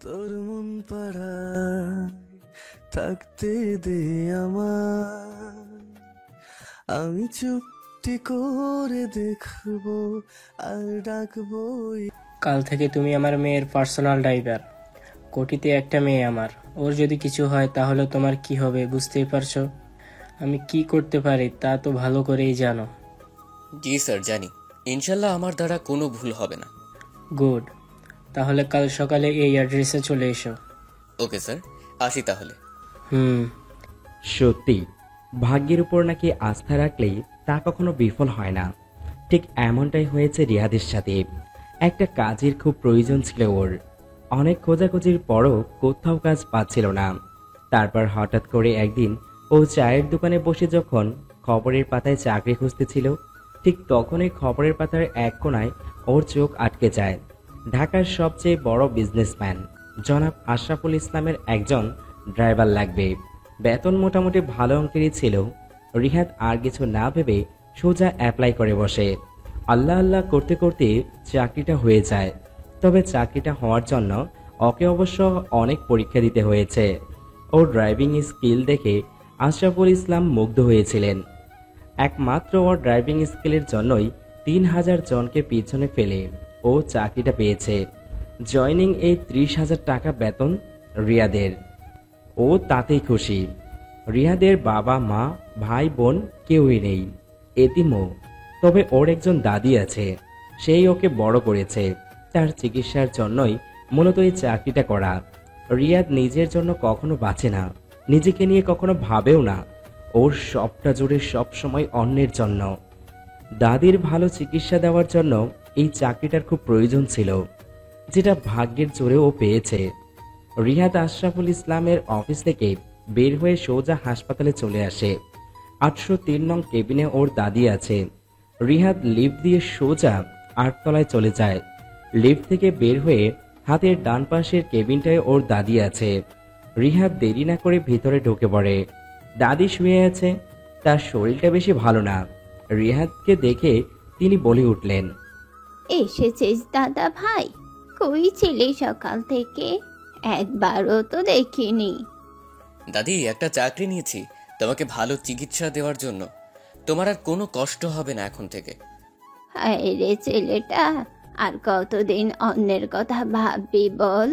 তোর মন পাড়ায় থাকতে দে আমার, আমি চুপটি করে দেখবো আর ডাকবো। কাল থেকে তুমি আমার মেয়ের পার্সোনাল ড্রাইভার। কোটিতে একটা মেয়ে আমার, ওর যদি কিছু হয় তাহলে তোমার কি হবে বুঝতেই পারছো। আমি কি করতে পারি তা তো ভালো করেই জানো। জি স্যার জানি, ইনশাল্লাহ আমার দ্বারা কোনো ভুল হবে না। গুড, তাহলে কাল সকালে এই অ্যাড্রেসে চলে এসো। ওকে স্যার, আসি তাহলে। হুম। সত্যি ভাগ্যের উপর নাকি আস্থা রাখলে তা কখনো বিফল হয় না। ঠিক এমনটাই হয়েছে রিয়াদের সাথে। একটা কাজের খুব প্রয়োজন ছিল ওর। অনেক খোঁজাখুঁজির পরও কোথাও কাজ পাচ্ছিল না। তারপর হঠাৎ করে একদিন ও চায়ের দোকানে বসে যখন খবরের পাতায় চাকরি খুঁজতেছিল, ঠিক তখনই খবরের পাতার এক কোণায় ওর চোখ আটকে যায়। ঢাকার সবচেয়ে বড় বিজনেসম্যান জনাব আশরাফুল ইসলামের একজন ড্রাইভার লাগবে। বেতন মোটামুটি ভালো অঙ্কেরই ছিল। রিহাদ আর কিছু না ভেবে সোজা অ্যাপ্লাই করে বসে। আল্লাহ আল্লাহ করতে করতে চাকরিটা হয়ে যায়। তবে চাকরিটা হওয়ার জন্য ওকে অবশ্য অনেক পরীক্ষা দিতে হয়েছে। ওর ড্রাইভিং স্কিল দেখে আশরাফুল ইসলাম মুগ্ধ হয়েছিলেন। একমাত্র ওর ড্রাইভিং স্কিলের জন্যই ৩,০০০ জনকে পিছনে ফেলে ও চাকরিটা পেয়েছে। জয়নিং এই ৩০,০০০ টাকা বেতন রিয়াদের। ও তাতেই খুশি। রিয়াদের বাবা মা ভাই বোন কেউই নেই, এতিমও। তবে ওর একজন দাদি আছে, সেই ওকে বড় করেছে। তার চিকিৎসার জন্যই মূলত এই চাকরিটা করা। রিয়াদ নিজের জন্য কখনো বাঁচে না, নিজেকে নিয়ে কখনো ভাবেও না। ওর সবটা জুড়ে সব সময় অন্যের জন্য। দাদির ভালো চিকিৎসা দেওয়ার জন্য এই চাকরিটার খুব প্রয়োজন ছিল, যেটা ভাগ্যের জোরে ও পেয়েছে। রিহাদ আশরাফুল ইসলামের অফিস থেকে বের হয়ে সোজা হাসপাতালে চলে আসে। ৮০৩ নং কেবিনে ওর দাদি আছে। রিহাদ লিফট দিয়ে সোজা ৮ তলায় চলে যায়। লিফট থেকে বের হয়ে হাতের ডান পাশের কেবিনটায় ওর দাদি আছে। রিহাদ দেরি না করে ভিতরে ঢুকে পড়ে। দাদি শুয়ে আছে, তার শরীরটা বেশি ভালো না। রিহাদকে দেখে তিনি বলে উঠলেন, এসেছিস দাদা ভাই? কই ছিলি সকাল থেকে? একবারও তো দেখিনি। দাদি, একটা চাকরি নিয়েছি তোমাকে ভালো চিকিৎসা দেওয়ার জন্য। তোমার আর কোনো কষ্ট হবে না এখন থেকে। হায় রে ছেলেটা, আর কতদিন অন্যের কথা ভাববি বল?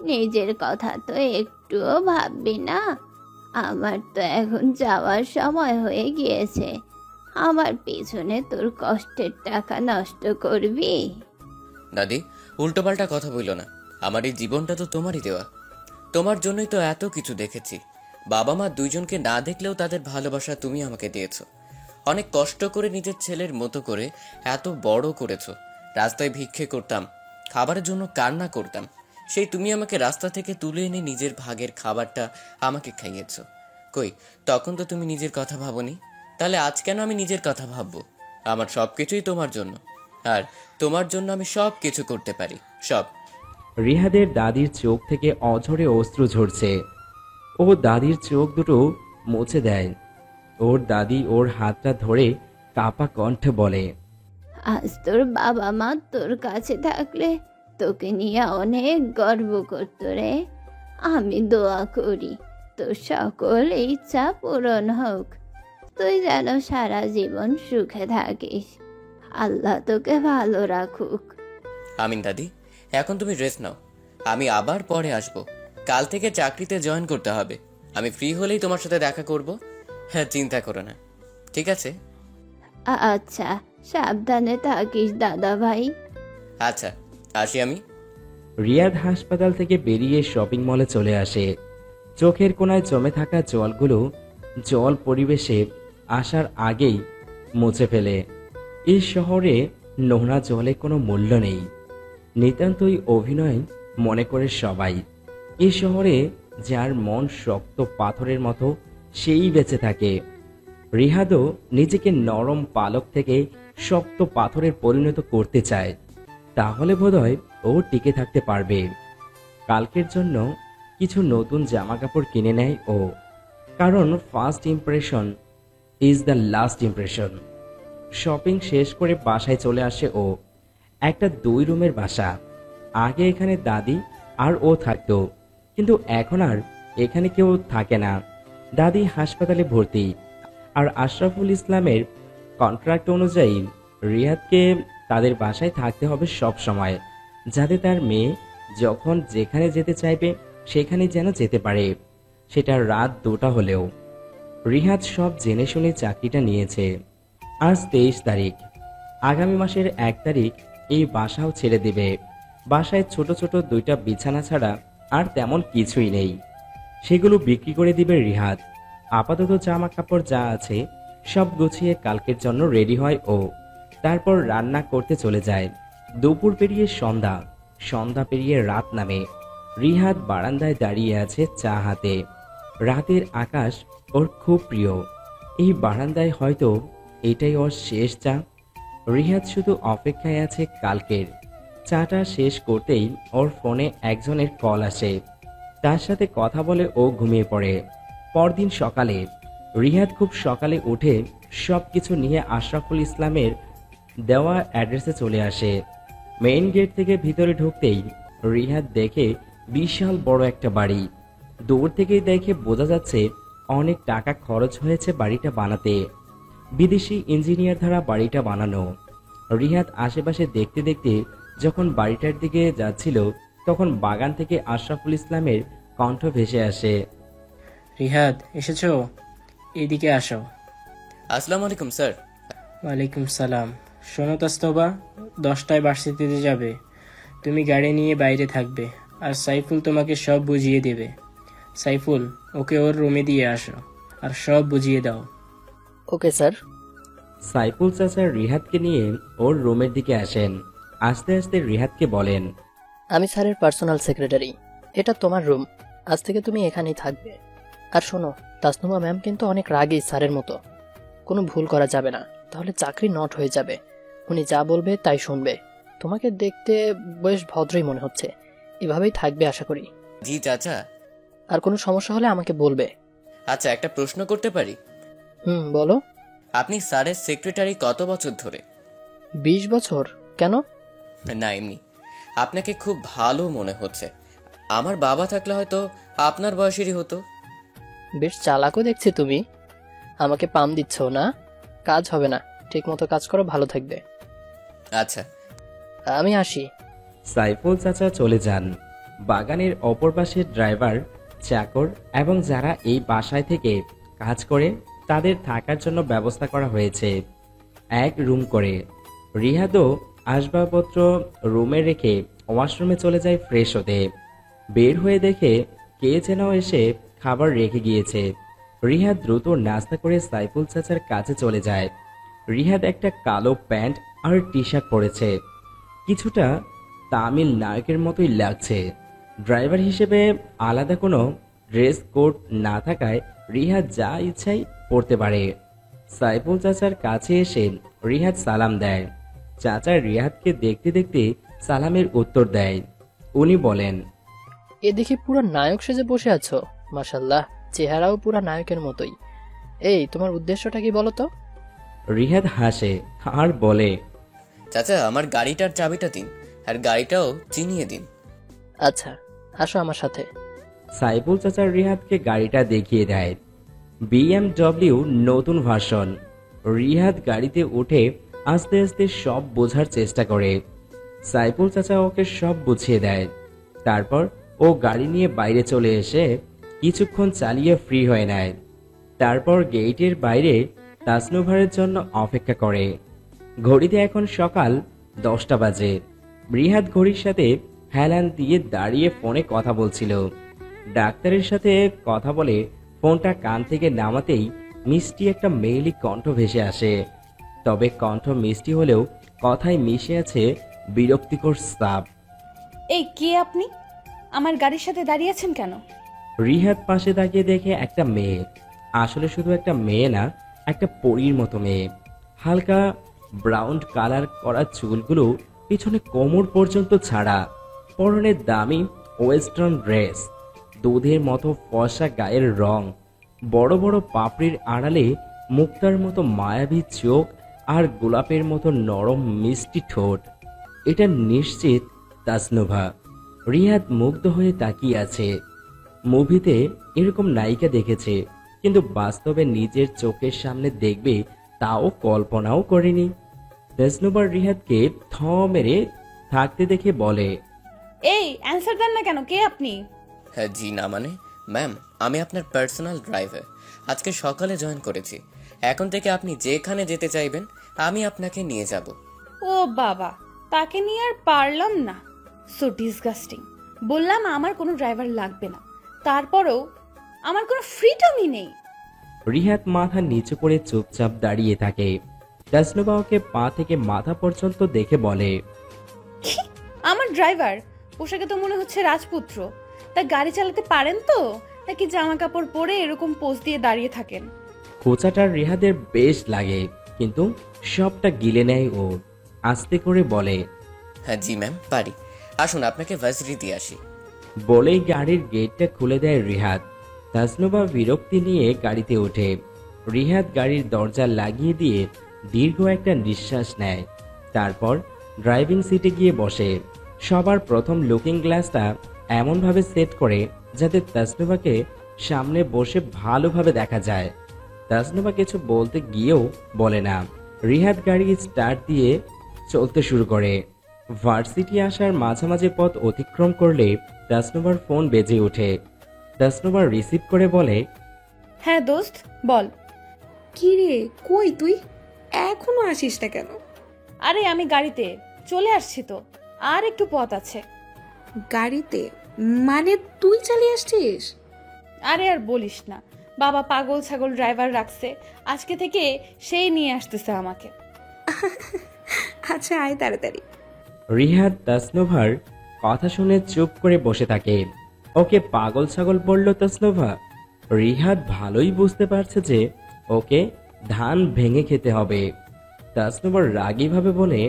নিজের কথা তো একটুও ভাববি না? আমার তো এখন যাওয়ার সময় হয়ে গিয়েছে। আমার পিছনে তোর কষ্টের টাকা নষ্ট করবি? দাদি, উল্টোপাল্টা কথা বললো না। আমার এই জীবনটা তো তোমারই দেওয়া। তোমার জন্যই তো এত কিছু দেখেছি। বাবা মা দুইজনকে না দেখলেও তাদের ভালোবাসা তুমি আমাকে দিয়েছো। অনেক কষ্ট করে নিজের ছেলের মতো করে এত বড় করেছো। রাস্তায় ভিক্ষে করতাম, খাবারের জন্য কান্না করতাম, সেই তুমি আমাকে রাস্তা থেকে তুলে এনে নিজের ভাগের খাবারটা আমাকে খাইয়েছো। কই, তখন তো তুমি নিজের কথা ভাবোনি। তাহলে আজ কেন আমি নিজের কথা ভাববো? আমার সবকিছুই তোমার জন্য, আর তোমার জন্য আমি সব কিছু করতে পারি, সব। রিহাদের দাদির চোখ থেকে অঝরে অশ্রু ঝরছে। ও দাদির চোখ দুটো মুছে দেয়। ওর দাদি ওর হাতটা ধরে কাপা কণ্ঠে বলে, আজ তোর বাবা মা তোর কাছে থাকলে তোকে নিয়ে অনেক গর্ব করতো রে। আমি দোয়া করি তোর সকল ইচ্ছা পূরণ হোক। তুই যেন সারা জীবন সুখে থাকিস। আল্লাহ তোকে ভালো রাখুক। আমিন দাদি, এখন তুমি রেস্ট নাও। আমি আবার পরে আসব। কাল থেকে চাকরিতে জয়েন করতে হবে। আমি ফ্রি হলেই তোমার সাথে দেখা করব। হ্যাঁ, চিন্তা করো না, ঠিক আছে? আচ্ছা, সাবধানে থাকিস দাদা ভাই। আচ্ছা, আসি আমি। রিয়াদ হাসপাতাল থেকে বেরিয়ে শপিং মলে চলে আসে। চোখের কোণায় জমে থাকা জলগুলো জল পরিবেশে আসার আগেই মুছে ফেলে। এই শহরে নোংরা জলে কোনো মূল্য নেই, নিতান্তই অভিনয় মনে করে সবাই। এই শহরে যার মন শক্ত পাথরের মতো সেই বেঁচে থাকে। রিহাদও নিজেকে নরম পালক থেকে শক্ত পাথরের পরিণত করতে চায়, তাহলে বোধহয় ও টিকে থাকতে পারবে। কালকের জন্য কিছু নতুন জামা কাপড় কিনে নেয় ও, কারণ first impression is the last impression. Shopping শেষ করে বাসায় চলে আসে ও। একটা 2 রুমের বাসা। আগে এখানে দাদি আর ও থাকতো, কিন্তু এখন আর এখানে কেউ থাকে না। দাদি হাসপাতালে ভর্তি, আর আশরাফুল ইসলামের কন্ট্রাক্ট অনুযায়ী রিহাদকে তাদের বাসায় থাকতে হবে সব সময়, যাতে তার মেয়ে যখন যেখানে যেতে চাইবে সেখানে যেন যেতে পারে, সেটা রাত 2টা হলেও। রিহাদ সব জেনে শুনে চাকরিটা নিয়েছে। আজ 23 তারিখ, আগামী মাসের 1 তারিখ এই বাসাও ছেড়ে দেবে। বাসায় ছোট ছোট 2টা বিছানা ছাড়া আর তেমন কিছুই নেই, সেগুলো বিক্রি করে দিবে রিহাদ। আপাতত জামা কাপড় যা আছে সব গুছিয়ে কালকের জন্য রেডি হয় ও। তারপর রান্না করতে চলে যায়। দুপুর পেরিয়ে সন্ধ্যা, সন্ধ্যা পেরিয়ে রাত নামে। রিহাদ বারান্দায় দাঁড়িয়ে আছে চা হাতে। রাতের আকাশ ওর খুব প্রিয়। এই বারান্দায় হয়তো এটাই ওর শেষ চা। রিহাদ শুধু অপেক্ষায় আছে কালকের। চাটা শেষ করতেই ওর ফোনে একজনের কল আসে। তার সাথে কথা বলে ও ঘুমিয়ে পড়ে। পরদিন সকালে রিহাদ খুব সকালে উঠে সবকিছু নিয়ে আশরাফুল ইসলামের দেওয়া অ্যাড্রেসে চলে আসে। মেইন গেট থেকে ভিতরে ঢুকতেই রিহাদ দেখে বিশাল বড় একটা বাড়ি। দূর থেকেই দেখে বোঝা যাচ্ছে অনেক টাকা খরচ হয়েছে বাড়িটা বানাতে। বিদেশি ইঞ্জিনিয়ার দ্বারা বাড়িটা বানানো। রিহাদ আশেপাশে দেখতে দেখতে যখন বাড়িটার দিকে যাচ্ছিল, তখন বাগান থেকে আশরাফুল ইসলামের কণ্ঠ ভেসে আসে। রিহাদ, এসেছো? এদিকে আসো। আসসালামু আলাইকুম স্যার। ওয়ালাইকুম সালাম। শোনো তাস্তবা, 10টায় ভার্সিটিতে যাবে। তুমি গাড়ি নিয়ে বাইরে থাকবে, আর সাইফুল তোমাকে সব বুঝিয়ে দেবে। সাইফুল, ওকে ওর রুমে দিয়ে আসো আর সব বুঝিয়ে দাও। Okay sir. সাইফুল চাচা রিহাদকে নিয়ে ওর রুমের দিকে আসেন। আস্তে আস্তে রিহাদকে বলেন, আমি স্যারের পার্সোনাল সেক্রেটারি। এটা তোমার রুম, আজ থেকে তুমি এখানেই থাকবে। আর শোনো, তাসনুমা ম্যাম কিন্তু অনেক রাগী স্যারের মতো। কোনো ভুল করা যাবে না, তাহলে চাকরি নট হয়ে যাবে। উনি যা বলবে তাই শুনবে। তোমাকে দেখতে বেশ ভদ্রই মনে হচ্ছে, এভাবেই থাকবে আশা করি। জি চাচা। আর কোনো সমস্যা হলে আমাকে বলবে। আচ্ছা, একটা প্রশ্ন করতে পারি? বলো। আপনি স্যারের সেক্রেটারি কত বছর ধরে? 20 বছর। কেন? না, এমনি। আপনাকে খুব ভালো মনে হচ্ছে। আমার বাবা থাকলে হয়তো আপনার বয়সেরই হতো। বেশ চালাকও দেখছি তুমি। আমাকে পাম দিচ্ছ না? কাজ হবে না, ঠিক মতো কাজ করো, ভালো থাকবে। আচ্ছা, আমি আসি। সাইফুল চাচা চলে যান। বাগানের অপর পাশে ড্রাইভার, চাকর এবং যারা এই বাসায় থেকে কাজ করে তাদের থাকার জন্য ব্যবস্থা করা হয়েছে। এক রুম করে। রিহাদও আসবাবপত্র রুমে রেখে ওয়াশরুমে চলে যায় ফ্রেশ হতে। বের হয়ে দেখে কে যেন এসে খাবার রেখে গিয়েছে। রিহাদ দ্রুত নাস্তা করে সাইফুল চাচার কাছে চলে যায়। রিহাদ একটা কালো প্যান্ট আর টি শার্ট পরেছে, কিছুটা তামিল নায়কের মতোই লাগছে। ড্রাইভার হিসেবে আলাদা কোনো ড্রেস কোড না থাকায় রিহাদ যা ইচ্ছাই পরতে পারে। সাইফুল চাচার কাছে এসে রিহাদ সালাম দেয়। চাচা রিহাদকে দেখতে দেখতে সালামের উত্তর দেয়। উনি বলেন, এ দেখি পুরো নায়ক সেজে বসে আছো। মাশাল্লাহ, চেহারাও পুরো নায়কের মতোই। এই, তোমার উদ্দেশ্যটা কি বলো তো? রিহাদ হাসে আর বলে, চাচা আমার গাড়িটার চাবিটা দিন, আর গাড়িটাও চিনিয়ে দিন। আচ্ছা, আসো আমার সাথে। সাইফুল চাচা রিহাদকে গাড়িটা দেখিয়ে দেয়। BMW নতুন ভার্সন। রিহাদ গাড়িতে উঠে আস্তে আস্তে সব বোঝার চেষ্টা করে। সাইফুল চাচা ওকে সব বুঝিয়ে দেয়। তারপর ও গাড়ি নিয়ে বাইরে চলে এসে কিছুক্ষণ চালিয়ে ফ্রি হয়ে নেয়। তারপর গেটের বাইরে তাসনুভারের জন্য অপেক্ষা করে। ঘড়িতে এখন সকাল 10টা বাজে। রিহাদ ঘড়ির সাথে হেলান দিয়ে দাঁড়িয়ে ফোনে কথা বলছিল। ডাক্তারের সাথে কথা বলে ফোনটা কান থেকে নামাতেই মিষ্টি একটা মেয়েলি কণ্ঠ ভেসে আসে। তবে কণ্ঠ মিষ্টি হলেও কথায় মিশে আছে বিরক্তিকর সাব। এই, কে আপনি? আমার গাড়ির সাথে দাঁড়িয়ে আছেন কেন? রিহাদ পাশে তাকিয়ে দেখে একটা মেয়ে। আসলে শুধু একটা মেয়ে না, একটা পরীর মতো মেয়ে। হালকা ব্রাউন কালার করা চুলগুলো পিছনে কোমর পর্যন্ত ছাড়া, পরনে দামি ওয়েস্টার্ন ড্রেস, দুধের মতো ফর্সা গায়ের রং, বড় বড় পাপড়ির আড়ালে মুক্তার মতো মায়াবী চোখ আর গোলাপের মতো নরম মিষ্টি ঠোঁট। এটা নিশ্চিত তাসনুভা। রিহাদ মুগ্ধ হয়ে তাকিয়ে আছে। মুভিতে এরকম নায়িকা দেখেছে, কিন্তু বাস্তবে নিজের চোখের সামনে দেখবে তাও কল্পনাও করেনি। তাসনুবা রিহাদকে থ মেরে থাকতে দেখে বলে, এই অ্যান্সার দেন না কেন, কে আপনি? হ্যাঁ জি না মানে ম্যাম, আমি আপনার পার্সোনাল ড্রাইভার। আজকে সকালে জয়েন করেছি। এখন থেকে আপনি যেখানে যেতে চাইবেন আমি আপনাকে নিয়ে যাব। ও বাবা, তাকে নিয়ে আর পারলাম না। So disgusting. বললাম আমার কোনো ড্রাইভার লাগবে না, তারপরেও আমার কোনো ফ্রিডমই নেই। রিহাদ মাথা নিচু করে চুপচাপ দাঁড়িয়ে থাকে। তাসনুবা ওকে পা থেকে মাথা পর্যন্ত দেখে বলে, কি? আমার ড্রাইভার? পোশাকে তো মনে হচ্ছে রাজপুত্র। তা গাড়ি চালাতে পারেন তো, নাকি জামা কাপড় পরে এরকম পোজ দিয়ে দাঁড়িয়ে থাকেন? খোঁচাটা রিহাদের বেশ লাগে, কিন্তু সবটা গিলে নেয় ও। আস্তে করে বলে, হ্যাঁ জি ম্যাম পারি। আসুন আপনাকে ভার্সিটি দিয়ে আসি। বলেই গাড়ির গেটটা খুলে দেয় রিহাদ। তাসনুবা বিরক্তি নিয়ে গাড়িতে ওঠে। রিহাদ গাড়ির দরজা লাগিয়ে দিয়ে দীর্ঘ একটা নিঃশ্বাস নেয়। তারপর ড্রাইভিং সিটে গিয়ে বসে। সবার প্রথম লুকিং গ্লাসটা এমনভাবে সেট করে যাতে তাসনুবাকে সামনে বসে ভালোভাবে দেখা যায়। তাসনুবা কিছু বলতে গিয়েও বলে না। রিহাদ গাড়ি স্টার্ট দিয়ে চলতে শুরু করে। ভার্সিটি আসার মাঝামাঝি পথ অতিক্রম করলে তাসনুবার ফোন বেজে ওঠে। তাসনুবা রিসিভ করে বলে, হ্যাঁ দোস্ত, বল। কি রে, কই তুই? এখনো আসিস না কেন? আরে আমি গাড়িতে চলে আসছি তো, আর একটু পথ আছে। গাড়িতে? মানে তুই চালিয়ে আসছিস? আরে আর বলিস না, বাবা পাগল ছাগল ড্রাইভার রাখছে, আজকে থেকে সেই নিয়ে আসতেছে আমাকে। আচ্ছা আয় তাড়াতাড়ি। রিহাদ তাসনুভার কথা শুনে চুপ করে বসে থাকে। ওকে পাগল ছাগল বলল তাসনুভা। রিহাদ ভালোই বুঝতে পারছে যে ওকে ধান ভেঙে খেতে হবে। তাসনুভার রাগীভাবে বলে,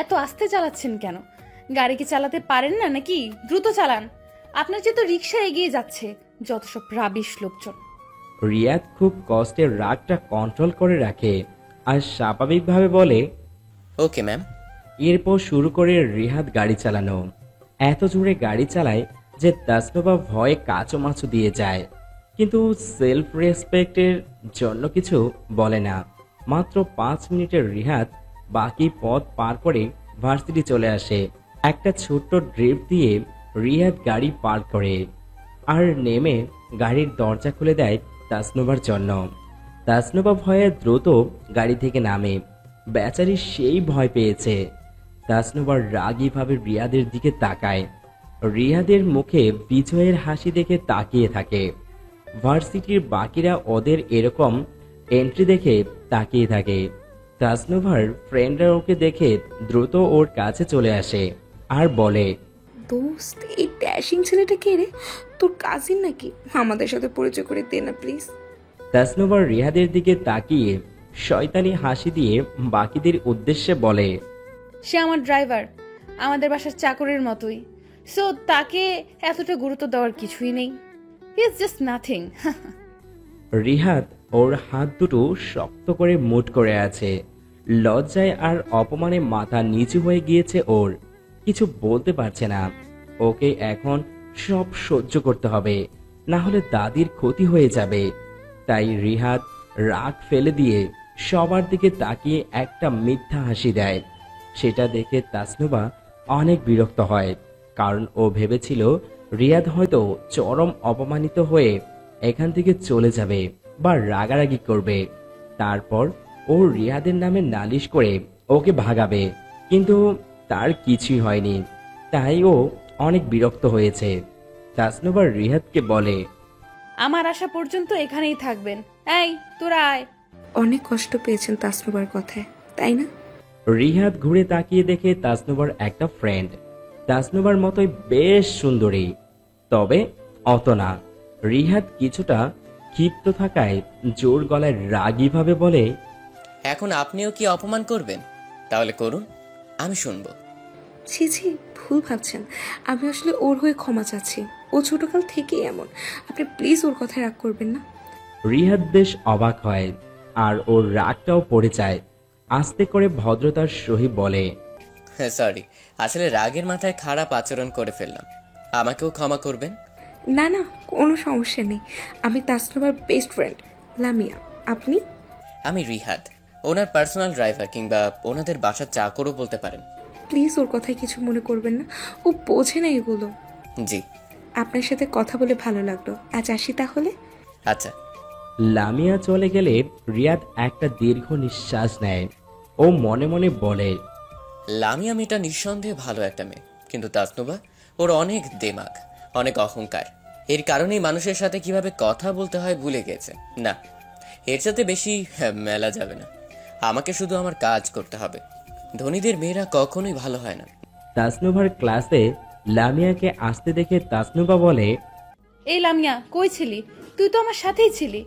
এত আস্তে চালাচ্ছেন কেন? গাড়ি কি চালাতে পারেন না নাকি? দ্রুত চালান, আপনার যে তো রিক্সা এগিয়ে যাচ্ছে। যত সব রাবিশ লোকজন। রিয়াদ খুব কষ্টে রাগটা কন্ট্রোল করে রাখে আর স্বাভাবিকভাবে বলে, ওকে ম্যাম। এরপর শুরু করে রিহাদ গাড়ি চালানো। এত জোরে গাড়ি চালায় যে তাসনুবা ভয়ে কাঁচোমাচু দিয়ে যায়, কিন্তু সেলফ রেসপেক্টের জন্য কিছু বলে না। মাত্র 5 মিনিটের রিহাদ বাকি পথ পার করে ভার্সিটি চলে আসে। একটা ছোট্ট ড্রিপ দিয়ে রিহাদ গাড়ি পার করে আর নেমে গাড়ির দরজা খুলে দেয় তাসনুবার জন্য। তাসনুবা ভয়ে দ্রুত গাড়ি থেকে নামে। বেচারি সেই ভয় পেয়েছে। তাসনুবার রাগীভাবে রিয়াদের দিকে তাকায়। রিয়াদের মুখে বিজয়ের হাসি দেখে তাকিয়ে থাকে। ভার্সিটির বাকিরা ওদের এরকম এন্ট্রি দেখে তাকিয়ে থাকে। তাসনুভার ফ্রেন্ডরা ওকে দেখে দ্রুত ওর কাছে চলে আসে আর বলে, দোস্ত, এই ড্যাশিং ছেলেটা কে রে? তোর কাজিন নাকি? আমাদের সাথে পরিচয় করে দে না প্লিজ। তাসনুভার রিহাদের দিকে তাকিয়ে শয়তানি হাসি দিয়ে বাকিদের উদ্দেশ্যে বলে, সে আমার ড্রাইভার, আমাদের বাসার চাকরের মতোই। সো তাকে এতটা গুরুত্ব দেওয়ার কিছুই নেই। He is just nothing. Rihad ওর হাত দুটো শক্ত করে মুঠ করে আছে। লজ্জায় আর অপমানে মাথা নিচু হয়ে গিয়েছে ওর। কিছু বলতে পারছে না। ওকে এখন সব সহ্য করতে হবে, না হলে দাদির ক্ষতি হয়ে যাবে। তাই রিহাদ রাগ ফেলে দিয়ে সবার দিকে তাকিয়ে একটা মিথ্যা হাসি দেয়। সেটা দেখে তাসনুবা অনেক বিরক্ত হয়, কারণ ও ভেবেছিল রিয়াদ হয়তো চরম অপমানিত হয়ে এখান থেকে চলে যাবে বা রাগারাগি করবে। তারপর ও রিয়াদের নামে নালিশ করে ওকে ভাগাবে, কিন্তু তার কিছুই হয়নি। তাই ও অনেক বিরক্ত হয়েছে। তাসনুবা রিহাদকে বলে, আমার আসা পর্যন্ত এখানেই থাকবেন। এই তোরা আয়। অনেক কষ্ট পেয়েছেন তাসনুবার কথায়, তাই না? রিহাদ ঘুরে তাকিয়ে দেখে তাসনুবার একটা ফ্রেন্ড। তাসনুবার মতোই বেশ সুন্দরী, তবে অত না। রিহাদ কিছুটা ক্ষিপ্ত থাকায় জোর গলায় রাগীভাবে বলে, এখন আপনিও কি অপমান করবেন? তাহলে করুন, আমি শুনবো। ছি ছি, ভুল ভাবছেন। আমি আসলে ওর হয়ে ক্ষমা চাচ্ছি। ও ছোটকাল থেকেই এমন। আপনি প্লিজ ওর কথায় রাগ করবেন না। রিহাদ বেশ অবাক হয় আর ওর রাগটাও পড়ে যায়। আস্তে করে ভদ্রতার সহিত বলে, সরি, আসলে রাগের মাথায় খারাপ আচরণ করে ফেললাম, আমাকেও ক্ষমা করবেন। না না, কোনো সমস্যা নেই। আমি তাসনুমার বেস্ট ফ্রেন্ড লামিয়া। আপনি? আমি রিহাদ, ওনার পার্সোনাল ড্রাইভার কিংবা ওনাদের বাসার চাকরও বলতে পারেন। প্লিজ ওর কথায় কিছু মনে করবেন না, ও বোঝে না এগুলো। জি। আপনার সাথে কথা বলে ভালো লাগলো, আজ আসি তাহলে। আচ্ছা। লামিয়া চলে গেলে রিয়াদ একটা দীর্ঘ নিঃশ্বাস নেয়। ও মনে মনে বলে, লামিয়া মেয়েটা নিঃসন্দেহে ভালো একটা মেয়ে, কিন্তু তাসনুবা, ওর অনেক দেমাগ, অনেক অহংকার। এর কারণেই মানুষের সাথে কিভাবে কথা বলতে হয় ভুলে গেছে। না, এর সাথে বেশি মেলা যাবে না। আমাকে শুধু আমার কাজ করতে হবে। ধনীদের মেয়েরা কখনোই ভালো হয় না। তাসনুভার ক্লাসে লামিয়াকে আসতে দেখে তাসনুবা বলে, এই লামিয়া, কই ছিলি? তুই তো আমার সাথেই ছিলি।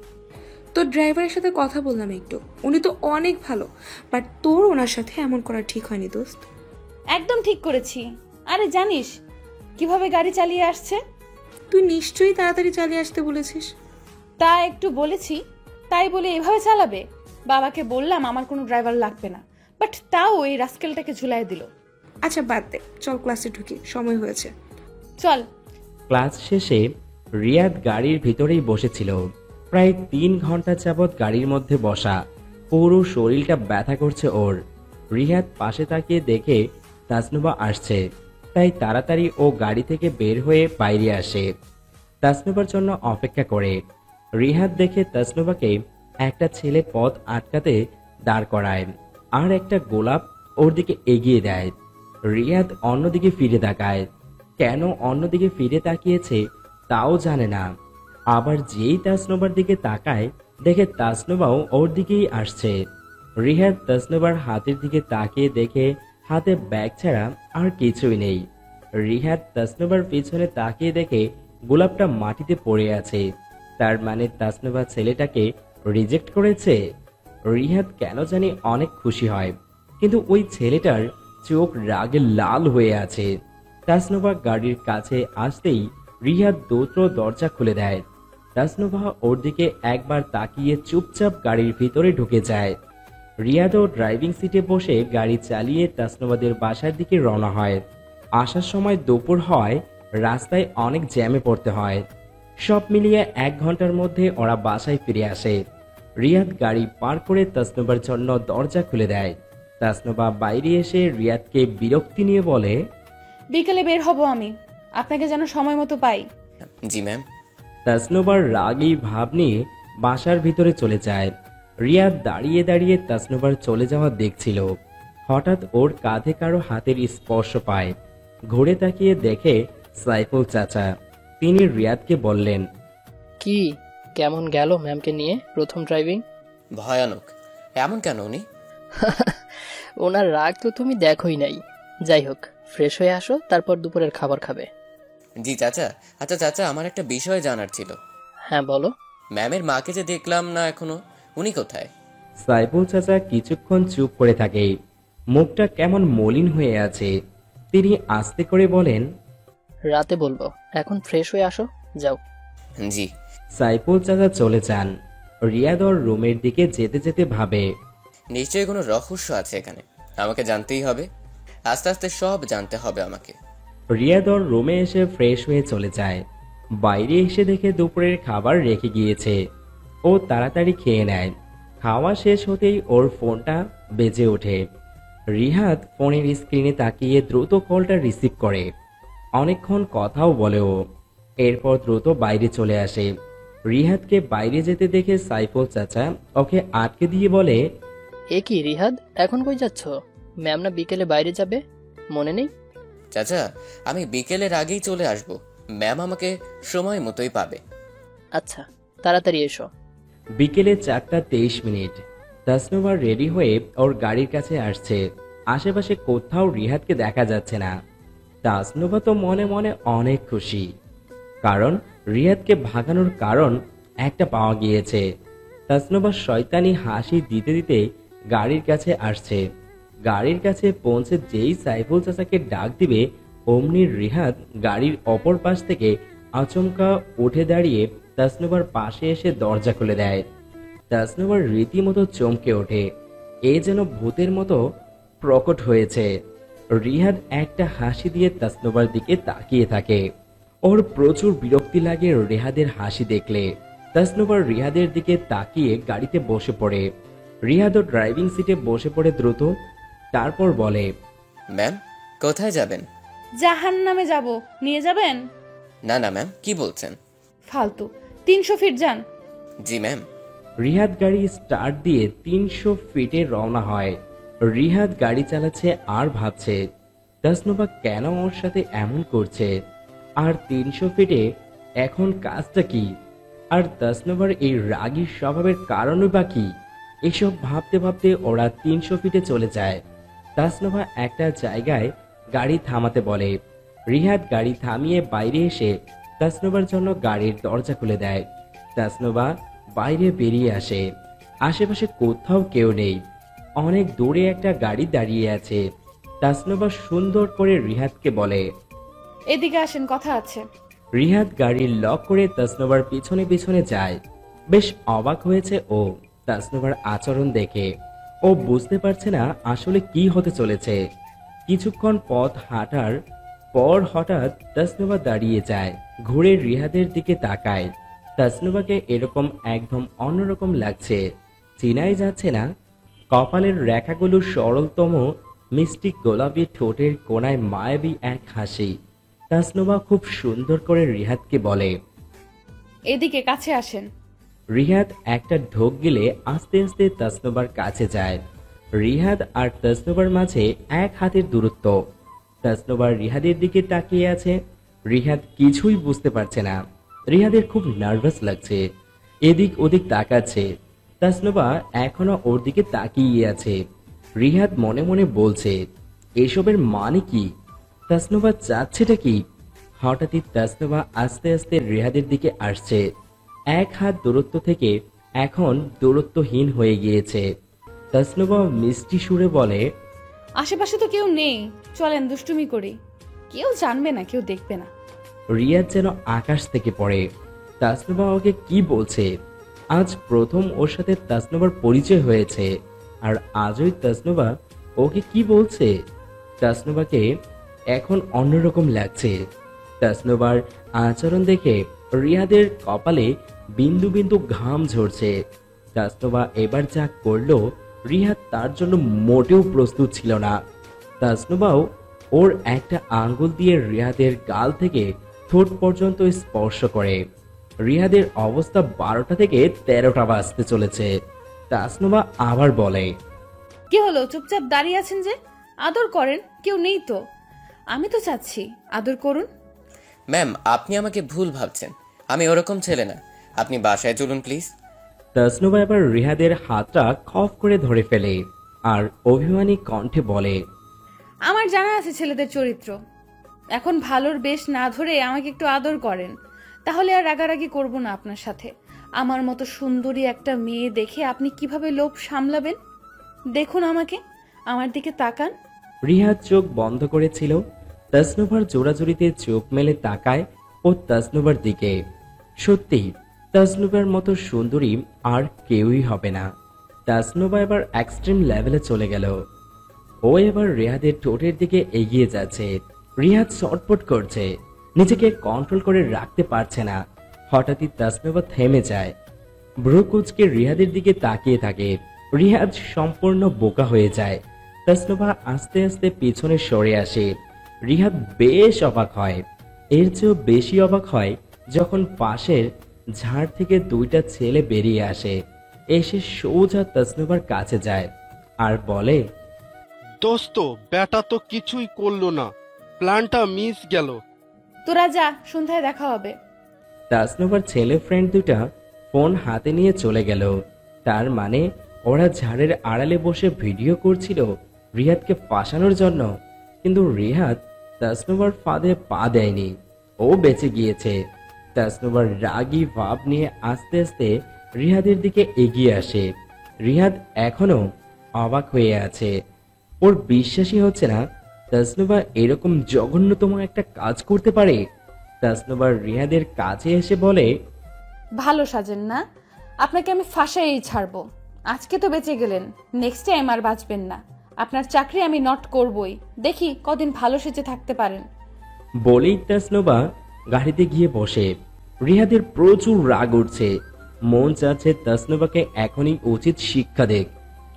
তোর ড্রাইভারের সাথে কথা বললাম একটু, উনি তো অনেক ভালো, বাট তোর ওনার সাথে এমন করা ঠিক হয়নি দোস্ত। একদম ঠিক করেছি। আরে জানিস কিভাবে গাড়ি চালিয়ে আসছে? তুই নিশ্চয়ই তাড়াতাড়ি চালিয়ে আসতে বলেছিস। তা একটু বলেছি, তাই বলে এভাবে চালাবে? বাবাকে বললাম আমার কোনো ড্রাইভার লাগবে না, বাট তাও এই রাস্কেলটাকে ঝুলাই দিল। আচ্ছা বাদ দে, চল ক্লাসে ঢুকি, সময় হয়েছে। চল। ক্লাস শেষে রিয়াদ গাড়ির ভিতরেই বসেছিল। প্রায় 3 ঘন্টা যাবৎ গাড়ির মধ্যে বসা, পুরো শরীরটা ব্যথা করছে ওর। রিয়াদ পাশে তাকিয়ে দেখে তাসনুবা আসছে, তাই তাড়াতাড়ি ও গাড়ি থেকে বের হয়ে বাইরে আসে, তাসনুবার জন্য অপেক্ষা করে। রিহাদ দেখে তাসনুবাকে একটা ছেলে পথ আটকাতে দাঁড় করায় আর একটা গোলাপ ওর দিকে এগিয়ে দেয়। রিয়াদ অন্যদিকে ফিরে তাকায়। কেন অন্যদিকে ফিরে তাকিয়েছে তাও জানে না। আবার যেই তাসনুবার দিকে তাকায় দেখে তাসনুবাও ওর দিকেই আসছে। রিহাদ তাসনুবার হাতের দিকে তাকিয়ে দেখে হাতে ব্যাগ ছাড়া আর কিছুই নেই। রিহাদ তাসনুবার পিছনে তাকিয়ে দেখে গোলাপটা মাটিতে পড়ে আছে। তার মানে তাসনুবা ছেলেটাকে রিজেক্ট করেছে। রিহাদ কেন জানি অনেক খুশি হয়, কিন্তু ওই ছেলেটার চোখ রাগে লাল হয়ে আছে। তাসনুবা গাড়ির কাছে আসতেই রিহাদ দ্রুত দরজা খুলে দেয়। তাসনুবা ওর দিকে একবার তাকিয়ে চুপচাপ গাড়ির ভিতরে ঢুকে যায়। রিয়াদও ড্রাইভিং সিটে বসে গাড়ি চালিয়ে তাসনুবাদের বাসার দিকে রওনা হয়। আসার সময় দুপুর হয়, রাস্তায় অনেক জ্যামে পড়তে হয়। সব মিলিয়ে 1 ঘন্টার মধ্যে ওরা বাসায় ফিরে আসে। রিয়াদ গাড়ি পার করে তাসনুবার জন্য দরজা খুলে দেয়। তাসনুবা বাইরে এসে রিয়াদকে বিরক্তি নিয়ে বলে, বিকেলে বের হব আমি, আপনাকে যেন সময় মতো পাই। জি ম্যাম। তাসনুবার রাগী ভাব নিয়ে বাসার ভিতরে চলে যায়। রিয়াদ দাঁড়িয়ে দাঁড়িয়ে তাসনুবার চলে যাওয়া দেখছিল। হঠাৎ ওর কাঁধে কারো হাতের স্পর্শ পায়। ঘুরে তাকিয়ে দেখে সাইফুল চাচা। তিনি রিয়াদকে বললেন, কি কেমন গেল ম্যামকে নিয়ে প্রথম ড্রাইভিং? ভয়ানক। এমন কেন উনি? ওনার রাগ তো তুমি দেখোই নাই। যাই হোক, ফ্রেশ হয়ে আসো, তারপর দুপুরের খাবার খাবে। জি চাচা। আচ্ছা চাচা, আমার একটা বিষয় জানার ছিল। হ্যাঁ বলো। ম্যামের মাকে যে দেখলাম না এখনো, উনি কোথায়? সাইফুল চাচা কিছুক্ষণ চুপ করে থাকে। মুখটা কেমন মলিন হয়ে আছে। তিনি আস্তে করে বলেন, রাতে বলবো, এখন ফ্রেশ হয়ে আসো, যাও। জি। সাইফুল চাচা চলে যান। রিয়াদ ওর রুমের দিকে যেতে যেতে ভাবে, নিশ্চয়ই কোনো রহস্য আছে এখানে, আমাকে জানতেই হবে। আস্তে আস্তে সব জানতে হবে আমাকে। রিয়াদ ওর রুমে এসে ফ্রেশ হয়ে চলে যায়। বাইরে এসে দেখে দুপুরের খাবার রেখে গিয়েছে। ও তাড়াতাড়ি খেয়ে নেয়। খাওয়া শেষ হতেই ওর ফোনটা বেজে ওঠে। রিহাদ ফোনের স্ক্রিনে তাকিয়ে দ্রুত কলটা রিসিভ করে। অনেকক্ষণ কথাও বলে ও। এরপর দ্রুত বাইরে চলে আসে। রিহাদকে বাইরে যেতে দেখে সাইফুল চাচা ওকে আটকে দিয়ে বলে, এ কি রিহাদ, এখন কই যাচ্ছ? ম্যাম না বিকেলে বাইরে যাবে, মনে নেই? চাচা, আমি বিকেলের আগেই চলে আসব। ম্যাম আমাকে সময় মতোই পাবে। আচ্ছা, তাড়াতাড়ি এসো। বিকেলে 4:23। তাসনুবা রেডি হয়ে ওর গাড়ির কাছে আসছে। আশেপাশে কোথাও রিহাদকে দেখা যাচ্ছে না। তাসনুবা তো মনে মনে অনেক খুশি, কারণ রিহাদকে ভাগানোর কারণ একটা পাওয়া গিয়েছে। তাসনুবা শয়তানি হাসি দিতে দিতে গাড়ির কাছে আসছে। গাড়ির কাছে পৌঁছে যেই সাইফুল চাচাকে ডাক দিবে, অমনি রিহাদ গাড়ির অপর পাশ থেকে আচমকা উঠে দাঁড়িয়ে তাসনুবার পাশে এসে দরজা খুলে দেয়। তাসনুবার রীতিমতো চমকে ওঠে। এ যেন ভূতের মতো প্রকট হয়েছে। রিহাদ একটা হাসি দিয়ে তাসনুবার দিকে তাকিয়ে থাকে। ওর প্রচুর বিরক্তি লাগে রিহাদের হাসি দেখলে। তাসনুবার রিহাদের দিকে তাকিয়ে গাড়িতে বসে পড়ে। রিহাদও ড্রাইভিং সিটে বসে পড়ে দ্রুত। তারপর বলে, ম্যাম কোথায় যাবেন? জাহান্নামে যাব, নিয়ে যাবেন? না না ম্যাম, কি বলছেন? ফালতু, 300 ফিট যান। জি ম্যাম। রিহাদ গাড়ি স্টার্ট দিয়ে 300 ফিটে রওনা হয়। রিহাদ গাড়ি চালাচ্ছে আর ভাবছে তাসনুবা কেন ওর সাথে এমন করছে, আর 300 ফিটে এখন কাজটা কি, আর তাসনুবার এই রাগী স্বভাবের কারণই বা কি। এসব ভাবতে ভাবতে ওরা 300 ফিটে চলে যায়। তাসনুবা একটা জায়গায় গাড়ি থামাতে বলে। রিহাদ গাড়ি থামিয়ে বাইরে এসে তাসনুবার জন্য গাড়ির দরজা খুলে দেয়। তাসনুবা বাইরে বেরিয়ে আসে। আশেপাশে কোথাও কেউ নেই। অনেক দূরে একটা গাড়ি দাঁড়িয়ে আছে। তাসনুবা সুন্দর করে রিহাদকে বলে, এদিকে আসেন, কথা আছে। রিহাদ গাড়ি লক করে তাসনুবার পিছনে পিছনে যায়। বেশ অবাক হয়েছে ও তাসনুবার আচরণ দেখে। ও বুঝতে পারছে না আসলে কি হতে চলেছে। কিছুক্ষণ পথ হাঁটার পর হঠাৎ তাসনুবা দাঁড়িয়ে যায়, ঘুরে রিহাদের দিকে তাকায়। তাসনুবাকে এরকম একদম অন্যরকম লাগছে, চিনাই যাচ্ছে না। কপালের রেখাগুলো সরলতম মিষ্টি গোলাপি, ঠোঁটের কোণায় মায়াবী এক হাসি। তাসনুবা খুব সুন্দর করে রিহাদকে বলে, এদিকে কাছে আসেন। রিহাদ একটা ঢোক গিলে আস্তে আস্তে তাসনুবার কাছে যায়। রিহাদ আর তাসনুবার মাঝে এক হাতের দূরত্ব। তাসনুবার রিহাদের দিকে তাকিয়ে আছে। রিহাদ কিছুই বুঝতে পারছে না। রিহাদের খুব নার্ভাস লাগছে, এদিক ওদিক তাকাচ্ছে। তাসনুবা এখনো ওর দিকে তাকিয়ে আছে। রিহাদ মনে মনে বলছে, এসবের মানে কি? তাসনুবা চাচ্ছেটা কি? হঠাৎই তাসনুবা আস্তে আস্তে রিহাদের দিকে আসছে। এক হাত দূরত্ব থেকে এখন দূরত্বহীন হয়ে গিয়েছে। তাসনুবা মিষ্টি সুরে বলে, আশেপাশে তো কেউ নেই, চলেন দুষ্টুমি করি। কেউ জানবে না, কেউ দেখবে না। রিয়াদ যেন আকাশ থেকে পড়ে। তাসনুবা ওকে কি বলছে? আজ প্রথম ওর সাথে তাসনুবার পরিচয় হয়েছে, আর আজই তাসনুবা ওকে কি বলছে? তাসনুবাকে এখন অন্যরকম লাগছে। তাসনুবার আচরণ দেখে রিয়াদের কপালে বিন্দু বিন্দু ঘাম ঝরছে। তাসনুবা এবার যা করলো রিহাদ তার জন্য মোটেও প্রস্তুত ছিল না। তাসনুবাও ওর একটা আঙ্গুল দিয়ে রিহাদের গাল থেকে ঠোঁট পর্যন্ত স্পর্শ করে। রিহাদের অবস্থা 12টা থেকে 13টা বাজতে চলেছে। তাসনুবা আবার বলে, কি হলো, চুপচাপ দাঁড়িয়ে আছেন যে? আদর করেন, কেউ নেই তো। আমি তো চাচ্ছি আদর করুন। ম্যাম আপনি আমাকে ভুল ভাবছেন, আমি ওরকম ছেলে না। আপনি বাসায় চলুন প্লিজ। তাসনুবা এবার রিহাদের হাতটা খপ করে ধরে ফেলে আর অভিমানী কণ্ঠে বলে, আমার জানা আছে ছেলেদের চরিত্র। এখন ভালোর বেশ না ধরে আমাকে একটু আদর করেন, তাহলে আর রাগারাগি করব না আপনার সাথে। আমার মতো সুন্দরী একটা মেয়ে দেখে আপনি কিভাবে লোভ সামলাবেন? দেখুন আমাকে, আমার দিকে তাকান। রিহাদ চোখ বন্ধ করেছিল। তাসনুবার জোড়াজুড়িতে চোখ মেলে তাকায় ও তাসনুবার দিকে। সত্যি তাসনুবার মতো সুন্দরী আর কেউই হবে না। তাসনুবা এবার এক্সট্রিম লেভেলে চলে গেল। ও এবার রিহাদের ঠোঁটের দিকে এগিয়ে যাচ্ছে। রিহাদ ছটফট করছে, নিজেকে কন্ট্রোল করে রাখতে পারছে না। হঠাৎই তাসনুবা থেমে যায়, ভ্রু কুঁচকে রিহাদের দিকে তাকিয়ে থাকে। রিহাদ সম্পূর্ণ বোকা হয়ে যায়। তাসনুবা আস্তে আস্তে পিছনে সরে আসে। রিহাদ বেশ অবাক হয়। এর চেয়েও বেশি অবাক হয় যখন পাশের ঝাড় থেকে 2টা ছেলে বেরিয়ে আসে। এসে সোজা তাসনুবার কাছে যায় আর বলে, দোস্ত ব্যাটা তো কিছুই করলো না, প্ল্যানটা মিস গেল। তোরা যা, সন্ধ্যায় দেখা হবে। তাসনুবার ছেলে ফ্রেন্ড 2টা ফোন হাতে নিয়ে চলে গেল। তার মানে ওরা ঝাড়ের আড়ালে বসে ভিডিও করছিল রিহাদকে ফাঁসানোর জন্য। কিন্তু রিহাদ তাসনুবার ফাঁদে পা দেয়নি, ও বেঁচে গিয়েছে। তাসনুবার রাগী ভাব নিয়ে আস্তে আস্তে রিহাদের দিকে এগিয়ে আসে। রিহাদ এখনো অবাক হয়ে আছে। ওর বিশ্বাসই হচ্ছে না তাসনুবা এরকম জঘন্যতম একটা কাজ করতে পারে। তাসনুবা রিহাদের কাছে এসে বলে, ভালো সাজেন না, আপনাকে আমি ফাঁসাই ছাড়বো। আজকে তো বেঁচে গেলেন, নেক্সট টাইম আর বাঁচবেন না। আপনার চাকরি আমি নট করবই। দেখি কদিন ভালো সেজে থাকতে পারেন। বলেই তাসনুবা গাড়িতে গিয়ে বসে। রিহাদের প্রচুর রাগ উঠছে। মন চাচ্ছে তাসনুবাকে এখনই উচিত শিক্ষা দেখ,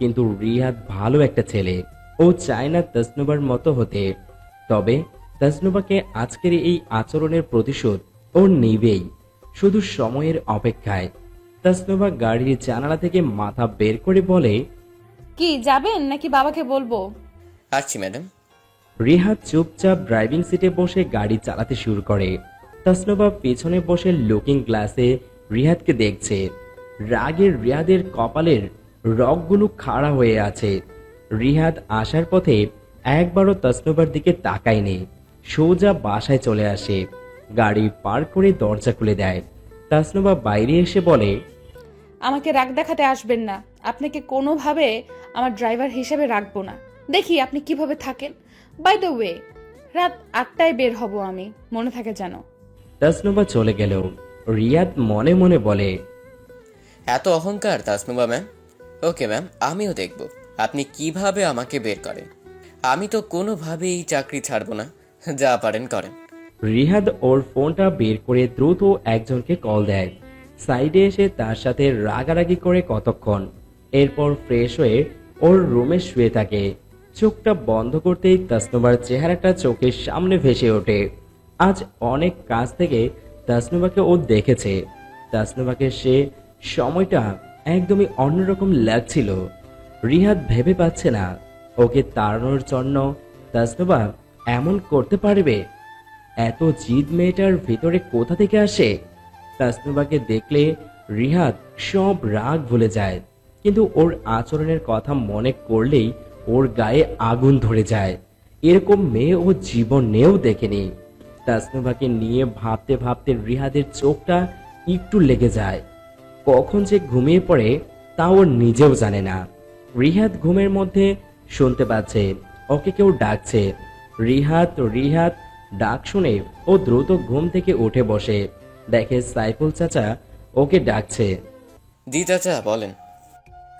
কিন্তু রিহাদ ভালো একটা ছেলে, ও চায় না তাসনুবার মতো হতে। তবে তাসনুবাকে আজকের এই আচরণের প্রতিশোধ ও নেবেই, শুধু সময়ের অপেক্ষায়। তাসনুবা গাড়ির জানালা থেকে মাথা বের করে বলে, কি যাবেন নাকি বাবাকে বলবো? আসছি ম্যাডাম। রিহাদ চুপচাপ ড্রাইভিং সিটে বসে গাড়ি চালাতে শুরু করে। তাসনুবা পেছনে বসে লুকিং গ্লাসে রিহাদকে দেখছে। রাগের রিহাদের কপালের রগগুলো খাড়া হয়ে আছে। রিহাদ আসার পথে একবারও তাসনুবার দিকে তাকায়নি, সোজা বাসায় চলে আসে। গাড়ি পার করে দরজা খুলে দেয়। তাসনুবা বাইরে এসে বলে, আমাকে রাগ দেখাতে আসবেন না। আপনাকে কোনোভাবে আমার ড্রাইভার হিসেবে রাখবো না। দেখি আপনি কিভাবে থাকেন। বাই দ্য ওয়ে, রাত 8টায় বের হব আমি, মনে থাকে যেন। তাসনুবা চলে গেল। রিয়াদ মনে মনে বলে, এত অহংকার তাসনুবা ম্যাম। ওকে ম্যাম, আমিও দেখব আপনি কিভাবে আমাকে বের করেন। আমি তো কোনোভাবেই এই চাকরি ছাড়বো না, যা পারেন করেন। রিহাদ ওর ফোনটা বের করে দ্রুত একজনকে কল দেয়। সাইডে এসে তার সাথে রাগারাগি করে কতক্ষণ, এরপর ফ্রেশ হয়ে ওর রুমে শুয়ে থাকে। চোখটা বন্ধ করতেই তাসনুবার চেহারাটা চোখের সামনে ভেসে ওঠে। আজ অনেক কাছ থেকে তাসনুবাকে ও দেখেছে। তাসনুবাকে সে সময়টা একদমই অন্যরকম লাগছিল। রিহাদ ভেবে পাচ্ছে না ওকে তাড়ানোর জন্য তাসনুবা এমন করতে পারবে। এত জিদ মেয়েটার ভিতরে কোথা থেকে আসে? তাসনুবাকে দেখলে রিহাদ সব রাগ ভুলে যায়, কিন্তু ওর আচরণের কথা মনে করলেই ওর গায়ে আগুন ধরে যায়। এরকম মেয়ে ও জীবনেও দেখেনি। তাসনুবাকে নিয়ে ভাবতে ভাবতে রিহাদের চোখটা একটু লেগে যায়। কখন যে ঘুমিয়ে পড়ে তা ওর নিজেও জানে না। রিহাদ ঘুমের মধ্যে শুনতে পাচ্ছে ওকে কেউ ডাকছে। রিহাদ রিহাদ ডাক শুনে ও দ্রুত ঘুম থেকে উঠে বসে। দেখে সাইফুল চাচা ওকে ডাকছে। জি চাচা বলেন।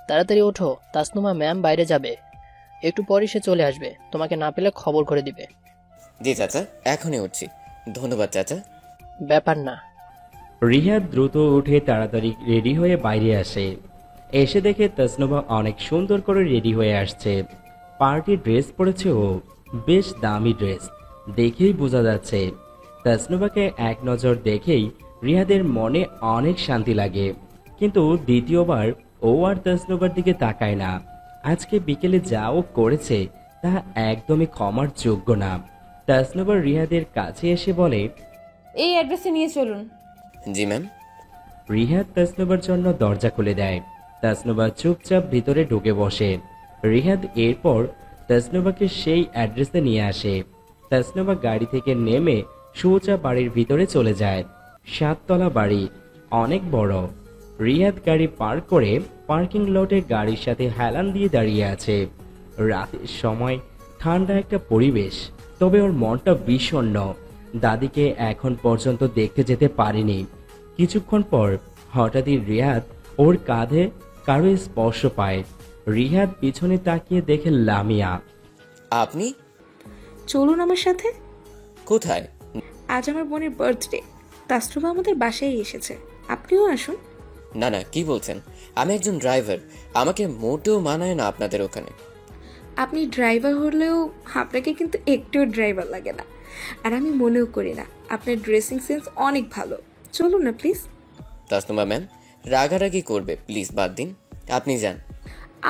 তাড়াতাড়ি ওঠো, তাসনুমা ম্যাম বাইরে যাবে, একটু পরই সে চলে আসবে, তোমাকে না পেলে খবর করে দিবে। জি চাচা, এখনই উঠছি। ধন্যবাদ চাচা। ব্যাপার না। রিহাদ দ্রুত উঠে তাড়াতাড়ি রেডি হয়ে বাইরে আসে। এসে দেখে তাসনুবা অনেক সুন্দর করে রেডি হয়ে আসছে। পার্টি ড্রেস পরেছে ও, বেশ দামি ড্রেস, দেখেই বোঝা যাচ্ছে। তাসনুবাকে এক নজর দেখেই রিহাদের মনে অনেক শান্তি লাগে, কিন্তু দ্বিতীয়বার ও আর তাসনুবার দিকে তাকায় না। আজকে বিকেলে যা ও করেছে তা একদমই ক্ষমার যোগ্য না। তাসনুবা রিহাদের কাছে এসে বলে, এই অ্যাড্রেসে নিয়ে চলুন। জি ম্যাম। রিহাদ তাসনুবার জন্য দরজা খুলে দেয়। তাসনুবা চুপচাপ ভিতরে ঢুকে বসে। রিহাদ এরপর তাসনুবাকে সেই অ্যাড্রেসে নিয়ে আসে। তাসনুবা গাড়ি থেকে নেমে সোজা বাড়ির ভিতরে চলে যায়। 7 তলা বাড়ি, অনেক বড়। রিহাদ গাড়ি পার্ক করে পার্কিং লটে গাড়ির সাথে হেলান দিয়ে দাঁড়িয়ে আছে। রাতের সময় ঠান্ডা একটা পরিবেশ, তবে ওর মনটা বিষণ্ণ। দাদিকে এখন পর্যন্ত দেখতে যেতে পারেনি। কিছুক্ষণ পর হঠাৎই রিহাদ ওর কাঁধে কারো স্পর্শ পায়। রিহাদ পিছনে তাকিয়ে দেখে লামিয়া। আপনি? চলুন আমার সাথে। কোথায়? আজ আমার বোনের বার্থডে, তাসনুবা আমাদের বাসায় এসেছে, আপনিও আসুন। না না, কি বলছেন? আমি একজন ড্রাইভার, আমাকে মোটেও মানায় না আপনাদের ওখানে। আপনি ড্রাইভার হলেও আপনাকে কিন্তু একটুও ড্রাইভার লাগে না, আর আমি মনেও করি না। আপনার ড্রেসিং সেন্স অনেক ভালো, চলুন না প্লিজ। তাসনুমা ম্যাম, রাগারাগি করবে, প্লিজ বাদ দিন, আপনি যান।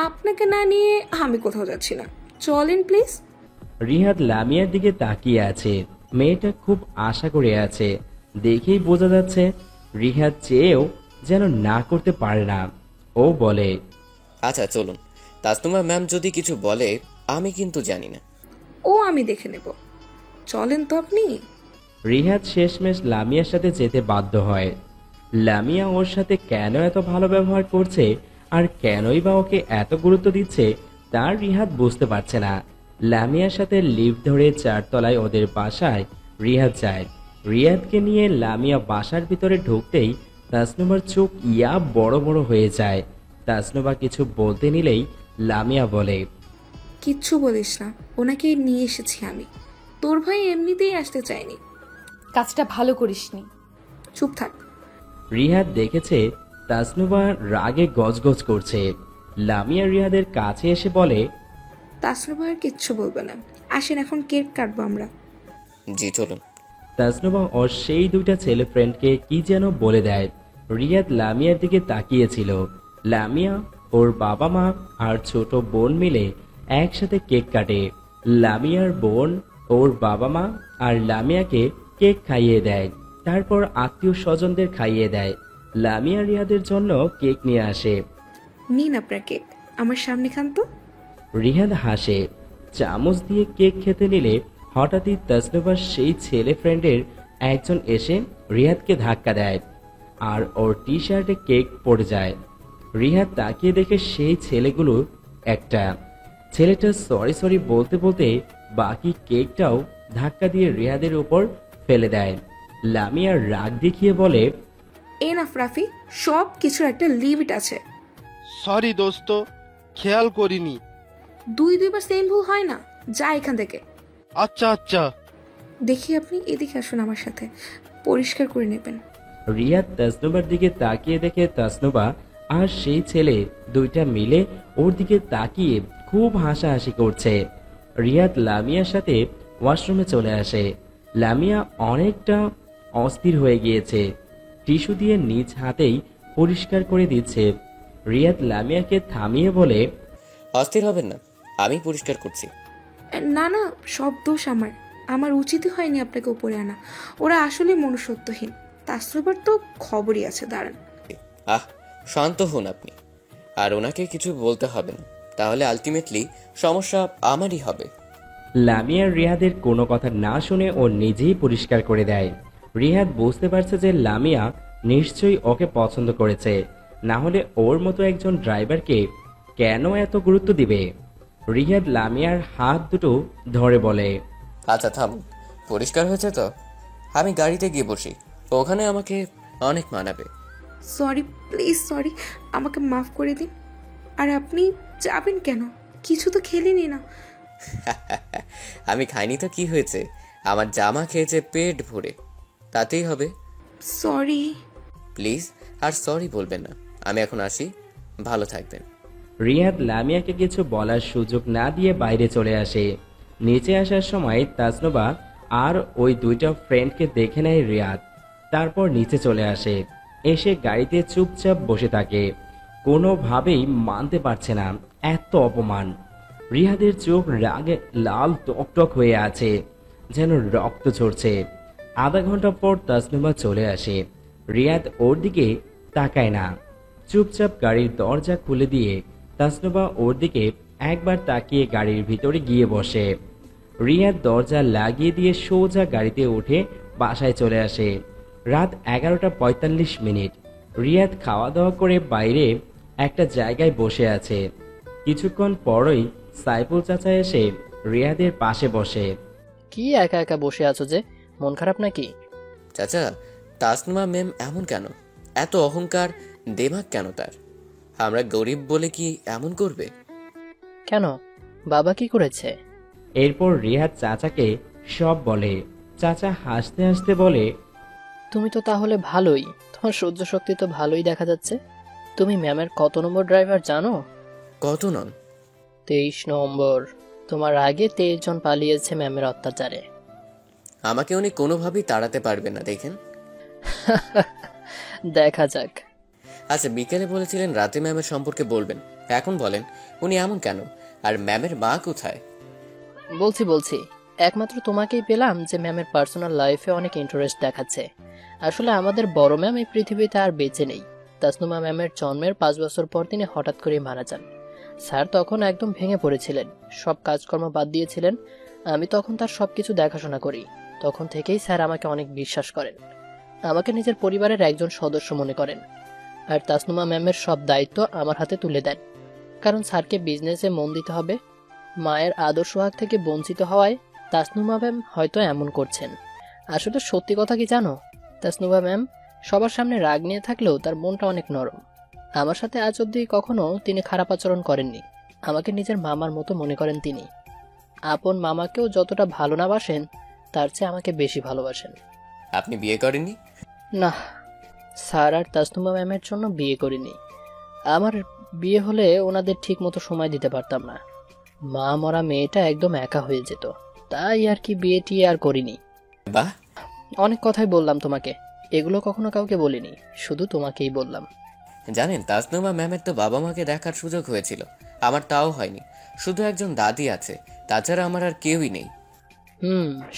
আপনাকে না নিয়ে আমি কোথাও যাচ্ছি না, চলেন প্লিজ। রিহাদ লামিয়ার দিকে তাকিয়ে আছে। মেয়েটা খুব আশা করে আছে, দেখেই বোঝা যাচ্ছে রিহাদ চেয়েও যেন না করতে পারে না। ও বলে, আচ্ছা চলুন। তাসনুমা ম্যাম যদি কিছু বলে আমি কিন্তু জানি না। ও আমি দেখে নেব, চলেন তো আপনি। রিহাদ শেষমেশ লামিয়ার সাথে যেতে বাধ্য হয়। লামিয়া ওর সাথে কেন এত ভালো ব্যবহার করছে আর কেনই বা ওকে এত গুরুত্ব দিচ্ছে তা রিহাদ বুঝতে পারছে না। লামিয়ার সাথে লিফট ধরে 4 তলায় ওদের বাসায় রিহাদ যায়। রিহাদকে নিয়ে লামিয়া বাসার ভিতরে ঢুকতেই তাসনুবার চোখ বড় বড় হয়ে যায়। তাসনুবা কিছু বলতে নিলেই লামিয়া বলে, কিচ্ছু বলিস না, ওনাকে নিয়ে এসেছি আমি। তোর ভাই এমনিতেই আসতে চায়নি। কাজটা ভালো করিসনি। চুপ থাক। রিহাদ দেখেছে তাসনুবা রাগে গজগজ করছে। লামিয়া রিহাদের কাছে এসে বলে, তাসনুবা আর কিচ্ছু বলবে না, আসেন এখন কেক কাটবো আমরা। জি চলুন। তাসনুবা ওর সেই দুইটা ছেলে ফ্রেন্ডকে কি যেন বলে দেয়। রিয়াদ লামিয়ার দিকে তাকিয়েছিল। লামিয়া, ওর বাবা মা আর ছোট বোন মিলে একসাথে কেক কাটে। লামিয়ার বোন ওর বাবা মা আর লামিয়াকে কেক খাইয়ে দেয়, তারপর আত্মীয় স্বজনদের খাইয়ে দেয়। লামিয়া রিয়াদের জন্য কেক নিয়ে আসে। নিন আপনার কেক, আমার সামনে খান তো। রিহাদ হাসে। চামচ দিয়ে কেক খেতে নিলে হঠাৎই তাসনুবার সেই ছেলে ফ্রেন্ডের একজন এসে রিহাদকে ধাক্কা দেয় আর ওর টি শার্টে কেক পড়ে যায়। রিহাদ তাকিয়ে দেখে সেই ছেলেগুলো একটা। ছেলেটা সরি সরি বলতে বলতে বাকি কেকটাও ধাক্কা দিয়ে রিহাদের উপর ফেলে দেয়। লামিয়া রাগ দেখিয়ে বলে, এনাফ রাফি, সব কিছুর একটা লিমিট আছে। সরি দোস্ত, খেয়াল করিনি। দুইবার সেম ভুল হয় না, যা এখান থেকে। আচ্ছা আচ্ছা। দেখি আপনি এদিকে আসুন, আমার সাথে পরিষ্কার করে নেবেন। রিয়াদ তাসনুবার দিকে তাকিয়ে দেখে তাসনুবা আর সেই ছেলে দুইটা মিলে ওর দিকে তাকিয়ে খুব হাসাহাসি করছে। রিয়াদ লামিয়ার সাথে ওয়াশরুমে চলে আসে। লামিয়া অনেকটা অস্থির হয়ে গিয়েছে, টিস্যু দিয়ে নিজ হাতেই পরিষ্কার করে দিচ্ছে। রিয়াদ লামিয়াকে থামিয়ে বলে, অস্থির হবেন না, আমি পরিষ্কার করছি। না না, সব দোষ আমার। আমার উচিতই হয়নি আপনাকে উপরে আনা। ওরা আসলে মনুষ্যত্বহীন। তাসনুবার তো খবরই আছে, দাঁড়ান। আহ, শান্ত হন আপনি। আর ওনাকে কিছু বলতে হবে না, তাহলে আলটিমেটলি সমস্যা আমারই হবে। লামিয়া রিহাদের কোনো কথা না শুনে ও নিজেই পরিষ্কার করে দেয়। রিহাদ বুঝতে পারছে যে লামিয়া নিশ্চয়ই ওকে পছন্দ করেছে, না হলে ওর মতো একজন ড্রাইভারকে কেন এত গুরুত্ব দিবে। রিহাদ লামিয়ার হাত দুটো ধরে বলে, আচ্ছা থামুন, পরিষ্কার হয়েছে তো? আমি গাড়িতে গিয়ে বসি, ওখানে আমাকে অনেক মানাবে। সরি, প্লিজ সরি, আমাকে মাফ করে দিন। আর আপনি যাবেন কেন? কিছু তো খেলেনি না। আমি খাইনি তো কি হয়েছে, আমার জামা খেয়েছে পেট ভরে, তাতেই হবে। সরি। প্লিজ আর সরি বলবেন না, আমি এখন আসি, ভালো থাকবেন। রিহাদ লামিয়াকে কিছু বলার সুযোগ না দিয়ে বাইরে চলে আসে। নিচে আসার সময় তাসনুবা আর ওই দুইটা ফ্রেন্ডকে দেখে নেয় রিয়াদ, তারপর নিচে চলে আসে। এসে গাড়িতে চুপচাপ বসে থাকে, কোনোভাবেই মানতে পারছে না এত অপমান। রিহাদের চোখ রাগে লাল টকটক হয়ে আছে, যেন রক্ত ঝরছে। আধা ঘন্টা পর তাসনুবা চলে আসে। রিয়াদ ওর দিকে তাকায় না, চুপচাপ গাড়ির দরজা খুলে দিয়ে তাসনুবা ওর দিকে একবার তাকিয়ে গাড়ির ভিতরে গিয়ে বসে। রিয়াদ দরজা লাগিয়ে দিয়ে সোজা গাড়িতে উঠে বাসায় চলে আসে। রাত 11:45। রিয়াদ খাওয়া দাওয়া করে বাইরে একটা জায়গায় বসে আছে। কিছুক্ষণ পরই সাইফুল চাচা এসে রিয়াদের পাশে বসে। কি একা একা বসে আছো যে, মন খারাপ নাকি? চাচা, তাসনুমা ম্যাম এমন কেন? এত অহংকার, দেমাগ কেন তার? আমরা গরিব বলে কি এমন করবে? কেন, বাবা কি করেছে? এরপর রিয়াদ চাচাকে সব বলে। চাচা হাসতে হাসতে বলে, তুমি তো তাহলে ভালোই, তোমার সহ্য শক্তি তো ভালোই দেখা যাচ্ছে। তুমি ম্যামের কত নম্বর ড্রাইভার জানো? কত নন? 23 নম্বর। তোমার আগে 23 জন পালিয়েছে ম্যামের অত্যাচারে। আমাকে উনি কোনোভাবেই তাড়াতে পারবে না, দেখেন। দেখা যাক। আচ্ছা, বিকেলে বলেছিলেন রাতে ম্যামের সম্পর্কে বলবেন, এখন বলেন উনি এমন কেন? আর ম্যামের মা কোথায়? বলছি একমাত্র তোমাকেই পেলাম যে ম্যামের পার্সোনাল লাইফে অনেক ইন্টারেস্ট দেখাচ্ছে। আসলে আমাদের বড় ম্যাম এই পৃথিবীতে আর বেঁচে নেই। তাসনুমা ম্যামের জন্মের 5 বছর পর তিনি হঠাৎ করে মারা যান। স্যার তখন একদম ভেঙে পড়েছিলেন, সব কাজকর্ম বাদ দিয়েছিলেন। আমি তখন তার সবকিছু দেখাশোনা করি। তখন থেকেই স্যার আমাকে অনেক বিশ্বাস করেন, আমাকে নিজের পরিবারের একজন সদস্য মনে করেন। আর তাসনুমা ম্যামের সব দায়িত্ব আমার হাতে তুলে দেন, কারণ স্যারকে বিজনেসে মন দিতে হবে। মায়ের আদর সোহাগ থেকে বঞ্চিত হওয়ায় তাসনুমা ম্যাম হয়তো এমন করছেন। আসলে সত্যি কথা কি জানো, তাসনুমা ম্যাম সবার সামনে রাগ নিয়ে থাকলেও তার মনটা অনেক নরম। আমার সাথে আজ অব্দি কখনো তিনি খারাপ আচরণ করেননি। আমাকে নিজের মামার মতো মনে করেন তিনি। আপন মামাকেও যতটা ভালো না বাসেন, তার চেয়ে আমাকে বেশি ভালোবাসেন। আপনি বিয়ে করেননি? না, স্যার আর তাসনুমা ম্যামের জন্য বিয়ে করিনি। আমার বিয়ে হলে ওনাদের ঠিক মতো সময় দিতে পারতাম না। মা মরা মেয়েটা একদম একা হয়ে যেত, তাই আর কি বিয়ে টিয়ে আর করিনি। বাহ, অনেক কথাই বললাম তোমাকে, এগুলো কখনো কাউকে বলিনি, শুধু তোমাকেই বললাম। জানেন তাসনুমা ম্যামের তো বাবা মাকে দেখার সুযোগ হয়েছিল, আমার তাও হয়নি। শুধু একজন দাদি আছে, তাছাড়া আমার আর কেউই নেই।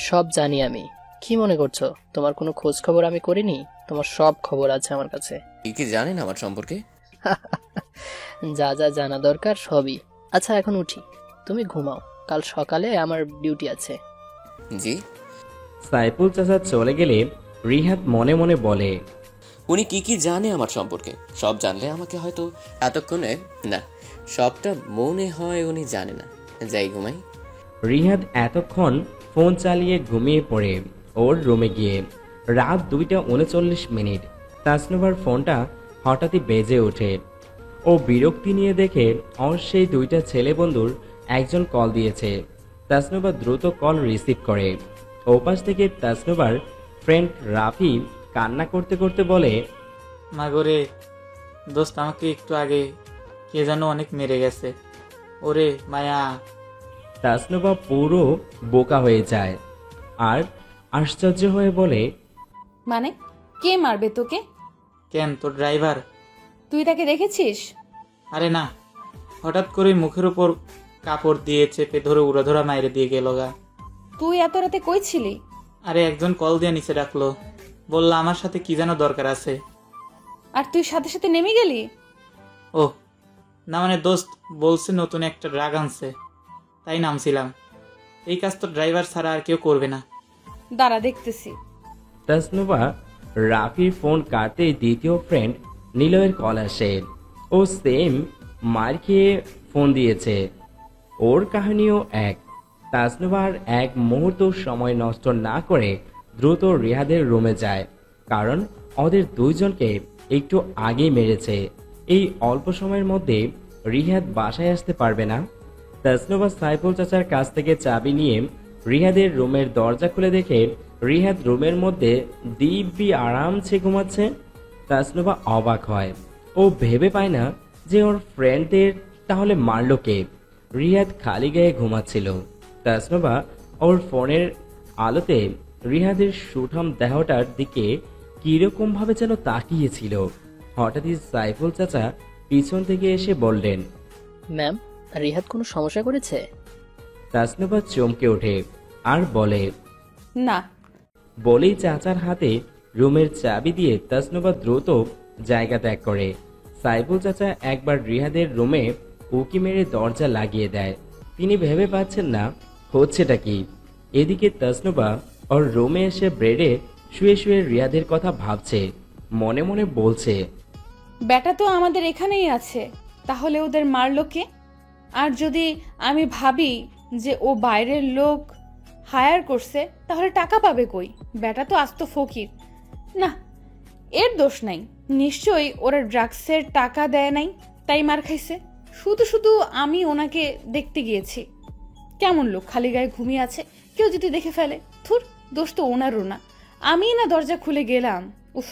সব জানি আমি। কি মনে করছো তোমার কোনো খোঁজ খবর আমি করিনি? তোমার সব খবর আছে আমার কাছে। কি কি জানেন আমার সম্পর্কে? যা যা জানা দরকার সবই। আচ্ছা এখন উঠি, তুমি ঘুমাও, কাল সকালে আমার ডিউটি আছে। জি। সাইফুল চাচা চলে গেলে রিহাদ মনে মনে বলে, উনি কি কি জানে আমার সম্পর্কে? সব জানলে আমাকে হয়তো এতক্ষণে না, সবটা মনে হয় উনি জানে না। যাই ঘুমাই। রিহাদ এতক্ষণ ফোন চালিয়ে ঘুমিয়ে পড়ে ওর রুমে গিয়ে। রাত 2:39। তাসনুভার ফোনটা হঠাৎই বেজে ওঠে। ও বিরক্তি নিয়ে দেখে ওর সেই 2টা ছেলে বন্ধুর একজন কল দিয়েছে। তাসনুভা দ্রুত কল রিসিভ করে। ওপাশ থেকে তাসনুভার ফ্রেন্ড রাফি কান্না করতে করতে বলে, মাগরে দোস্ত, আমাকে একটু আগে কে যেন অনেক মেরে গেছে, ওরে মায়া। তাসনুভা পুরো বোকা হয়ে যায় আর আশ্চর্য হয়ে বলে, মানে কে মারবে তোকে? কেন, তোর ড্রাইভার? তুই তাকে দেখেছিস? আরে না, হঠাৎ করে মুখের উপর কাপড় দিয়ে চেপে ধরে উড়াধরা মাইরে দিয়ে গেল গা। তুই এত রাতে কই ছিলি? আরে একজন কল দিয়ে নিচে ডাকলো, বললো আমার সাথে কি যেন দরকার আছে। আর তুই সাথে সাথে নেমে গেলি? ও না, মানে দোস্ত বলছে নতুন একটা ড্রাগ আনছে, তাই নামছিলাম। এই কাজ তো ড্রাইভার ছাড়া আর কেউ করবে না। দাঁড়া দেখতেছি। তাসনুভা রাফির ফোন কাটতেই দ্বিতীয় ফ্রেন্ড নিলয়ের কল আসে। ও সেম মার খেয়ে ফোন দিয়েছে। ওর কাহিনীও এক। তাসনুভা আর এক মুহূর্ত সময় নষ্ট না করে দ্রুত রিহাদের রুমে যায়, কারণ ওদের দুইজনকে একটু আগেই মেরেছে। এই অল্প সময়ের মধ্যে রিহাদ বাসায় আসতে পারবে না। তাসনুভা সাইফুল চাচার কাছ থেকে চাবি নিয়ে রিহাদের রুমের দরজা খুলে দেখে রিহাদ রুমের মধ্যে দিব্যি আরামসে ঘুমাচ্ছে। তাসনুভা অবাক হয়। ও ভেবে পায় না যে ওর ফ্রেন্ডদের তাহলে মারলো কে। রিহাদ খালি গায়ে ঘুমাচ্ছিল। তাসনুভা ওর ফোনের আলোতে রিহাদের সুঠাম দেহটার দিকে কিরকম ভাবে যেন তাকিয়েছিল। হঠাৎই সাইফুল চাচা পিছন থেকে এসে বললেন, ম্যাম, রিহাদ কোনো সমস্যা করেছে? তাসনুভা চমকে ওঠে আর বলে, না। বলেই চাচার হাতে রুমের চাবি দিয়ে তাসনুভা দ্রুত জায়গা ত্যাগ করে। সাইফুল চাচা একবার রিহাদের রুমে উকি মেরে দরজা লাগিয়ে দেয়। তিনি ভেবে পাচ্ছেন না হচ্ছেটা কি। এদিকে তাসনুভা ওর রুমে এসে বেডে শুয়ে শুয়ে রিহাদের কথা ভাবছে। মনে মনে বলছে, ব্যাটা তো আমাদের এখানেই আছে, তাহলে ওদের মারলো কে? আর যদি আমি ভাবি যে ও বাইরের লোক হায়ার করছে, তাহলে টাকা পাবে কই? ব্যাটা তো আস্ত ফকির। না, এর দোষ নাই, নিশ্চয়ই ওরা ড্রাগসের টাকা দেয় নাই, তাই মার খাইছে। শুধু শুধু আমি ওনাকে দেখতে গিয়েছি। কেমন লোক, খালি গায়ে ঘুমিয়ে আছে, কেউ যদি দেখে ফেলে, থুর, দোষ তো ওনারও না, আমি না দরজা খুলে গেলাম। উফ,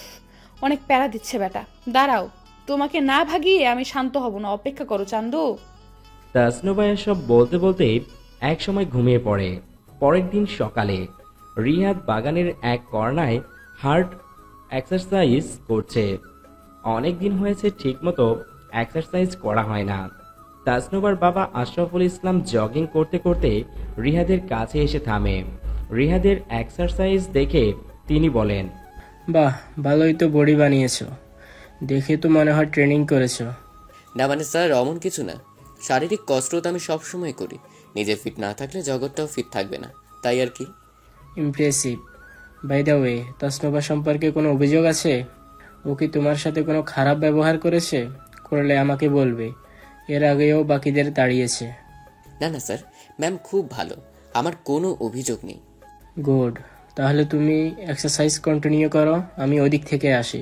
অনেক প্যারা দিচ্ছে ব্যাটা। দাঁড়াও, তোমাকে না ভাগিয়ে আমি শান্ত হব না, অপেক্ষা করো চান্দু। তাসনুভা এসব বলতে বলতে এক সময় ঘুমিয়ে পড়ে। পরের দিন সকালে রিহাদ বাগানের এক কর্নায় হার্ট এক্সারসাইজ করছে। অনেক দিন হয়েছে ঠিকমতো এক্সারসাইজ করা হয় না। তাসনুভার বাবা আশরাফুল ইসলাম জগিং করতে করতে রিহাদের কাছে এসে থামে। রিহাদের এক্সারসাইজ দেখে তিনি বলেন, বাহ, ভালোই তো বডি বানিয়েছো, দেখে তো মনে হয় ট্রেনিং করেছো। না মানে স্যার, অমন কিছু না। শারীরিক কসরত আমি সবসময় করি। নিজে ফিট না থাকলে জগৎটাও ফিট থাকবে না, তাই আর কি। Impressive. By the way, Tasnuva সম্পর্কে কোনো অভিযোগ আছে? ও কি তোমার সাথে কোনো খারাপ ব্যবহার করেছে? করলে আমাকে বলবে, এর আগেও বাকিদের তাড়িয়েছে। না না স্যার, ম্যাম খুব ভালো, আমার কোনো অভিযোগ নেই। গুড, তাহলে তুমি এক্সারসাইজ কন্টিনিউ করো, আমি ওদিক থেকে আসি।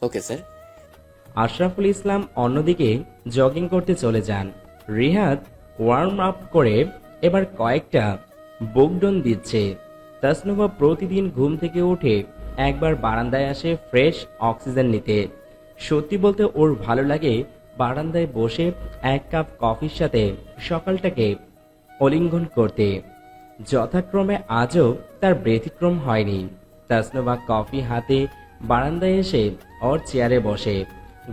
Okay sir. আশরাফুল ইসলাম অন্যদিকে জগিং করতে চলে যান। রিহাদ ওয়ার্ম আপ করে এবার কয়েকটা বুকডন দিচ্ছে। তাসনুভা প্রতিদিন ঘুম থেকে উঠে একবার বারান্দায় আসে ফ্রেশ অক্সিজেন নিতে। সত্যি বলতে ওর ভালো লাগে বারান্দায় বসে এক কাপ কফির সাথে সকালটাকে অলিঙ্গন করতে। যথাক্রমে আজও তার ব্যতিক্রম হয়নি। তাসনুভা কফি হাতে বারান্দায় এসে ওর চেয়ারে বসে।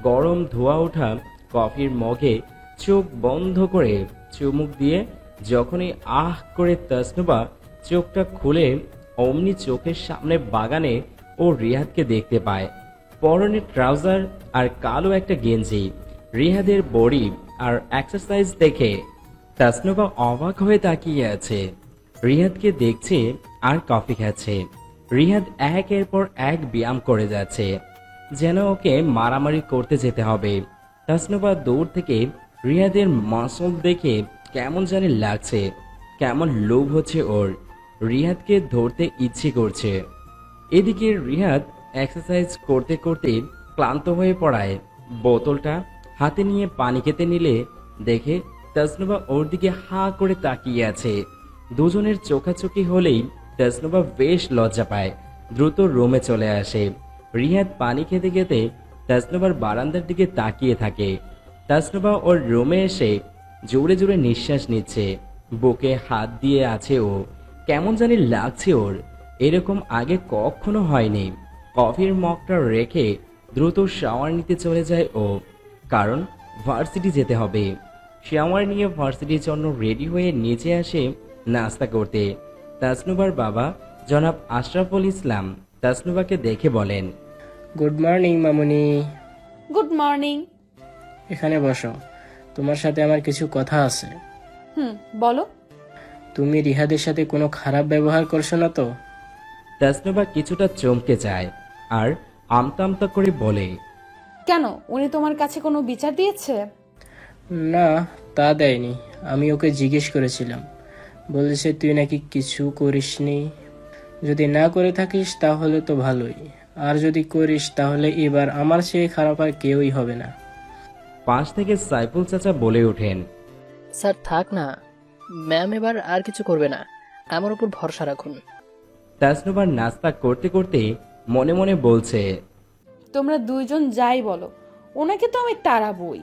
গরম ধোয়া ওঠা কফির মগে চোখ বন্ধ করে চুমুক দিয়ে যখনই আহ করে তাসনুভা চোখটা খুলে অমনি চোখের সামনে বাগানে ও রিহাদকে দেখতে পায়। পরনে ট্রাউজার আর কালো একটা গেঞ্জি। রিহাদের বডি আর এক্সারসাইজ দেখে তাসনুভা অবাক হয়ে তাকিয়ে আছে। রিহাদকে দেখছে আর কফি খাচ্ছে। রিহাদ একের পর এক ব্যায়াম করে যাচ্ছে, যেন ওকে মারামারি করতে যেতে হবে। তাসনুভা দূর থেকে রিহাদের মাসল দেখে কেমন জানি লাগছে, কেমন লোভ হচ্ছে ওর। রিহাদকে ধরতে ইচ্ছে করছে। এদিকে রিহাদ এক্সারসাইজ করতে করতে ক্লান্ত হয়ে পড়ায় বোতলটা হাতে নিয়ে পানি খেতে নিলে দেখে তাসনুভা ওর দিকে হা করে তাকিয়ে আছে। দুজনের চোখাচোখি হলেই তাসনুভা বেশ লজ্জা পায়, দ্রুত রুমে চলে আসে। রিহাদ পানি খেতে খেতে তাসনুভার বারান্দার দিকে তাকিয়ে থাকে। তাসনুভা ওর রুমে এসে জোরে জোরে নিঃশ্বাস নিচ্ছে, বুকে হাত দিয়ে আছে ও। কেমন জানি লাগছে ওর, এরকম আগে কখনো হয়নি। কফির মগটা রেখে দ্রুত শাওয়ার নিতে চলে যায় ও, কারণ ভার্সিটি যেতে হবে। শাওয়ার নিয়ে ভার্সিটির জন্য রেডি হয়ে নিচে আসে নাস্তা করতে। তাসনুভার বাবা জনাব আশরাফুল ইসলাম তাসনুভাকে দেখে বলেন, গুড মর্নিং মামুনি। Good morning. এখানে বসো, তোমার সাথে আমার কিছু কথা আছে। বলো। তুমি রিহাদের সাথে কোনো খারাপ ব্যবহার করছো না তো? তাসনুভা কিছুটা চমকে যায় আর আমতা আমতা করে বলে, কেন, উনি তোমার কাছে কোনো বিচার দিয়েছে? না, তা দেয়নি। আমি ওকে জিজ্ঞেস করেছিলাম, বলেছে তুই নাকি কিছু করিসনি। যদি না করে থাকিস তাহলে তো ভালোই, আর যদি করিস তাহলে এবার আমার চেয়ে খারাপ আর কেউই হবে না। পাশ থেকে সাইফুল চাচা বলে ওঠেন, স্যার থাক না, ম্যাম এবার আর কিছু করবে না, আমার উপর ভরসা রাখুন। তাসনুভার নাস্তা করতে করতে মনে মনে বলছে, তোমরা দুইজন যাই বলো, ওনাকে তো আমি তাড়াবই।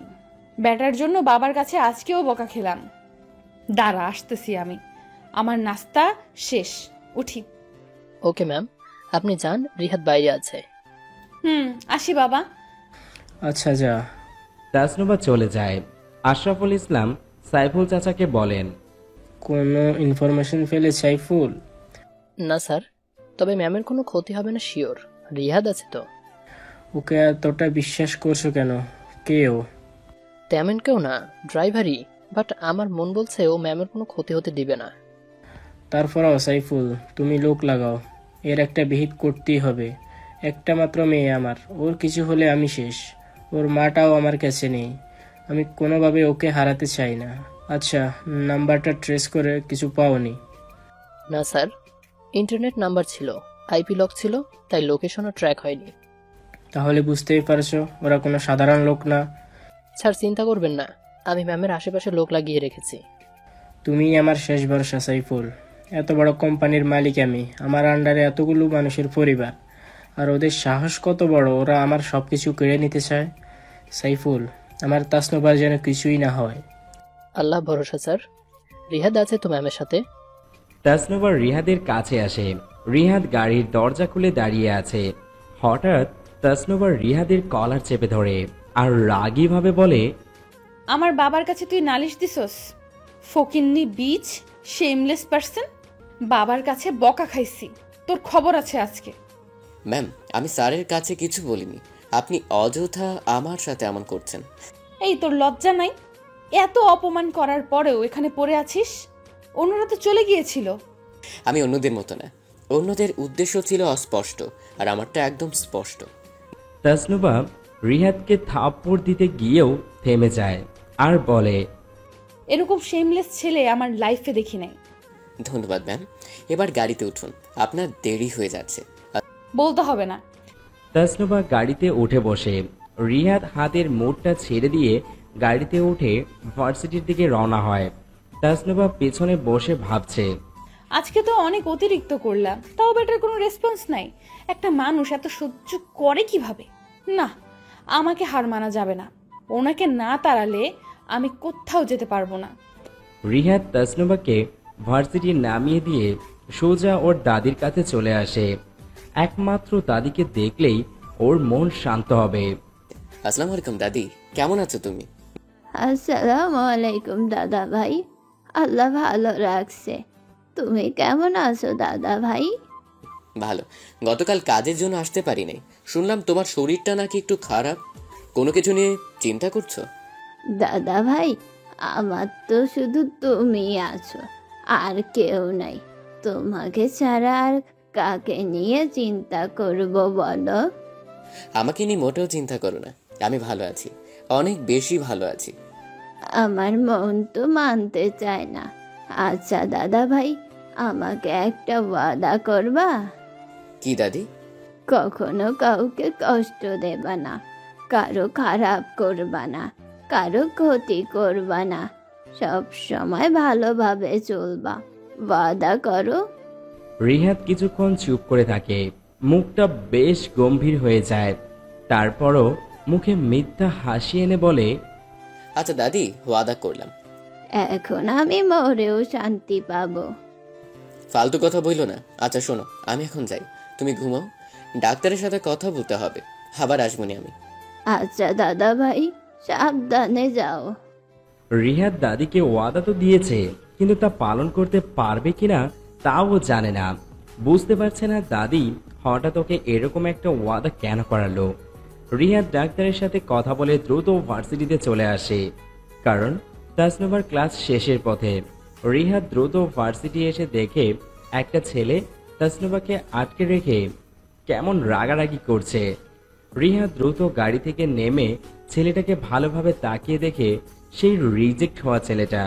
ব্যাটার জন্য বাবার কাছে আজকেও বকা খেলাম। দাঁড়া, আসতেছি আমি। আমার নাস্তা শেষ, উঠি। ওকে ম্যাম, আপনি যান, রিহাদ বাইরে আছে। আসি বাবা। আচ্ছা যা। তাসনুভা চলে যায়। আশরাফুল ইসলাম সাইফুল চাচাকে বলেন, কোনো ইনফরমেশন পেলে সাইফুল? না স্যার, তবে ম্যামের কোনো ক্ষতি হবে না শিওর, রিহাদ আছে তো। ওকে এতটা বিশ্বাস করছো কেন? কেউ? তেমন কেউ না, ড্রাইভারই, বাট আমার মন বলছে ও ম্যামের কোনো ক্ষতি হতে দিবে না। তারপরেও সাইফুল, তুমি লোক লাগাও, এর একটা বিহিত করতেই হবে। একটা মাত্র মেয়ে আমার, ওর কিছু হলে আমি শেষ। ওর মাটাও আমার কাছে নেই, আমি কোনোভাবে ওকে হারাতে চাই না। আচ্ছা, নাম্বারটা ট্রেস করে কিছু পাওনি? না স্যার, ইন্টারনেট নাম্বার ছিল, আইপি লক ছিল, তাই লোকেশনও ট্র্যাক হয়নি। তাহলে বুঝতেই পারছো ওরা কোনো সাধারণ লোক না। স্যার চিন্তা করবেন না, আমি ম্যামের আশেপাশে লোক লাগিয়ে রেখেছি। তুমি আমার শেষ ভরসা সাইফুল। এত বড় কোম্পানির মালিক আমি, আমার আন্ডারে এতগুলো মানুষের পরিবার, আর ওদের সাহস কত বড়, ওরা আমার সব কিছু কেড়ে নিতে চায়। সাইফুল, আমার তাসনুভার যেন কিছুই না হয়। আল্লাহ ভরসা স্যার। রিহাদ আছে তো ম্যামের সাথে? তাসনুভা রিহাদের কাছে আসে। রিহাদ গাড়ির দরজা খুলে দাঁড়িয়ে আছে। হঠাৎ তাসনুভা রিহাদের কলার চেপে ধরে আর রাগী ভাবে বলে, আমার বাবার কাছে তুই নালিশ দিছস? ফকিন্নি বিচ, শেমলেস পারসন। বাবার কাছে বকা খাইছি, তোর খবর আছে আজকে। ম্যাম, আমি স্যারের কাছে কিছু বলিনি, আপনি অযথা আমার সাথে এমন করছেন। এই, তোর লজ্জা নাই? এত অপমান করার পরেও এখানে পড়ে আছিস? অন্যরা তো চলে গিয়েছিল। আমি অন্যদের মতো না, অন্যদের উদ্দেশ্য ছিল অস্পষ্ট, আর আমারটা একদম স্পষ্ট। তাসনুভা রিহাদকে থাপ্পড় দিতে গিয়েও থেমে যায় আর বলে, এরকম শেমলেস ছেলে আমার লাইফে দেখি নাই। ধন্যবাদ ম্যাম, এবার গাড়িতে উঠুন, আপনার দেরি হয়ে যাচ্ছে। বলতে হবে না। তাসনুভা গাড়িতে উঠে বসে। রিহাদ হাতের মুঠটা ছেড়ে দিয়ে গাড়িতে উঠে ভার্সিটির দিকে রওনা হয়। তাসনুভা পেছনে বসে ভাবছে, আজকে তো অনেক অতিরিক্ত করলাম, তাও বেটার কোনো রেসপন্স নাই। একটা মানুষ এত সহ্য করে কিভাবে? না, আমাকে হার মানা যাবে না। ওনাকে না তাড়ালে আমি কোথাও যেতে পারবো না। রিহাদ তাসনুভাকে ভার্সিটি নামিয়ে দিয়ে সোজা ওর দাদির কাছে চলে আসে। একমাত্র দাদিকে দেখলেই ওর মন শান্ত হবে। আসসালামু আলাইকুম দাদি, কেমন আছো তুমি? আসসালামু আলাইকুম দাদা ভাই। আল্লাহ ভালো রাখছে। তুমি কেমন আছো দাদা ভাই? ভালো। গতকাল কাজের জন্য আসতে পারি নাই, শুনলাম তোমার শরীরটা নাকি একটু খারাপ। কোনো কিছু নিয়ে চিন্তা করছো? দাদা ভাই, আমার তো শুধু তুমি আছো, আর কেউ নাই। তোমাকে ছাড়া আর কাকে নিয়ে চিন্তা করব বলো? আমাকে নিয়ে মোটেও চিন্তা করো না, আমি ভালো আছি, অনেক বেশি ভালো আছি। আমার মন তো মানতে চায় না। আচ্ছা দাদা ভাই, আমাকে একটা ওয়াদা করবা? কি দাদি? কখনো কাউকে কষ্ট দেবা না, কারো খারাপ করবা না, কারো ক্ষতি করবা না, সব সময় ভালোভাবে চলবা। ওয়াদা করো? রিহাদ কিছুক্ষণ চুপ করে থাকে, মুখটা বেশ গম্ভীর হয়ে যায়। তারপরও মুখে মিথ্যা হাসি এনে বলে, আচ্ছা দাদি, ওয়াদা করলাম। এখন আমি মরেও শান্তি পাবো। ফালতু কথা বইলো না। আচ্ছা শোনো, আমি এখন যাই, তুমি ঘুমাও, ডাক্তারের সাথে কথা বলতে হবে, আবার আসবনি আমি। আচ্ছা দাদা ভাই, সাবধানে যাও। রিহাদ দাদিকে ওয়াদা তো দিয়েছে, কিন্তু তা পালন করতে পারবে কিনা তাও জানে না। বুঝতে পারছে না দাদি হঠাৎ ওকে এরকম একটা ওয়াদা কেন করালো। রিহাদ ডাক্তারের সাথে কথা বলে দ্রুত ভার্সিটিতে চলে আসে, কারণ তাসনুভার ক্লাস শেষের পথে। রিহাদ দ্রুত ভার্সিটি এসে দেখে একটা ছেলে তাসনুভাকে আটকে রেখে কেমন রাগারাগি করছে। রিহাদ দ্রুত গাড়ি থেকে নেমে ছেলেটাকে ভালোভাবে তাকিয়ে দেখে সেই রিজেক্ট হওয়া ছেলেটা।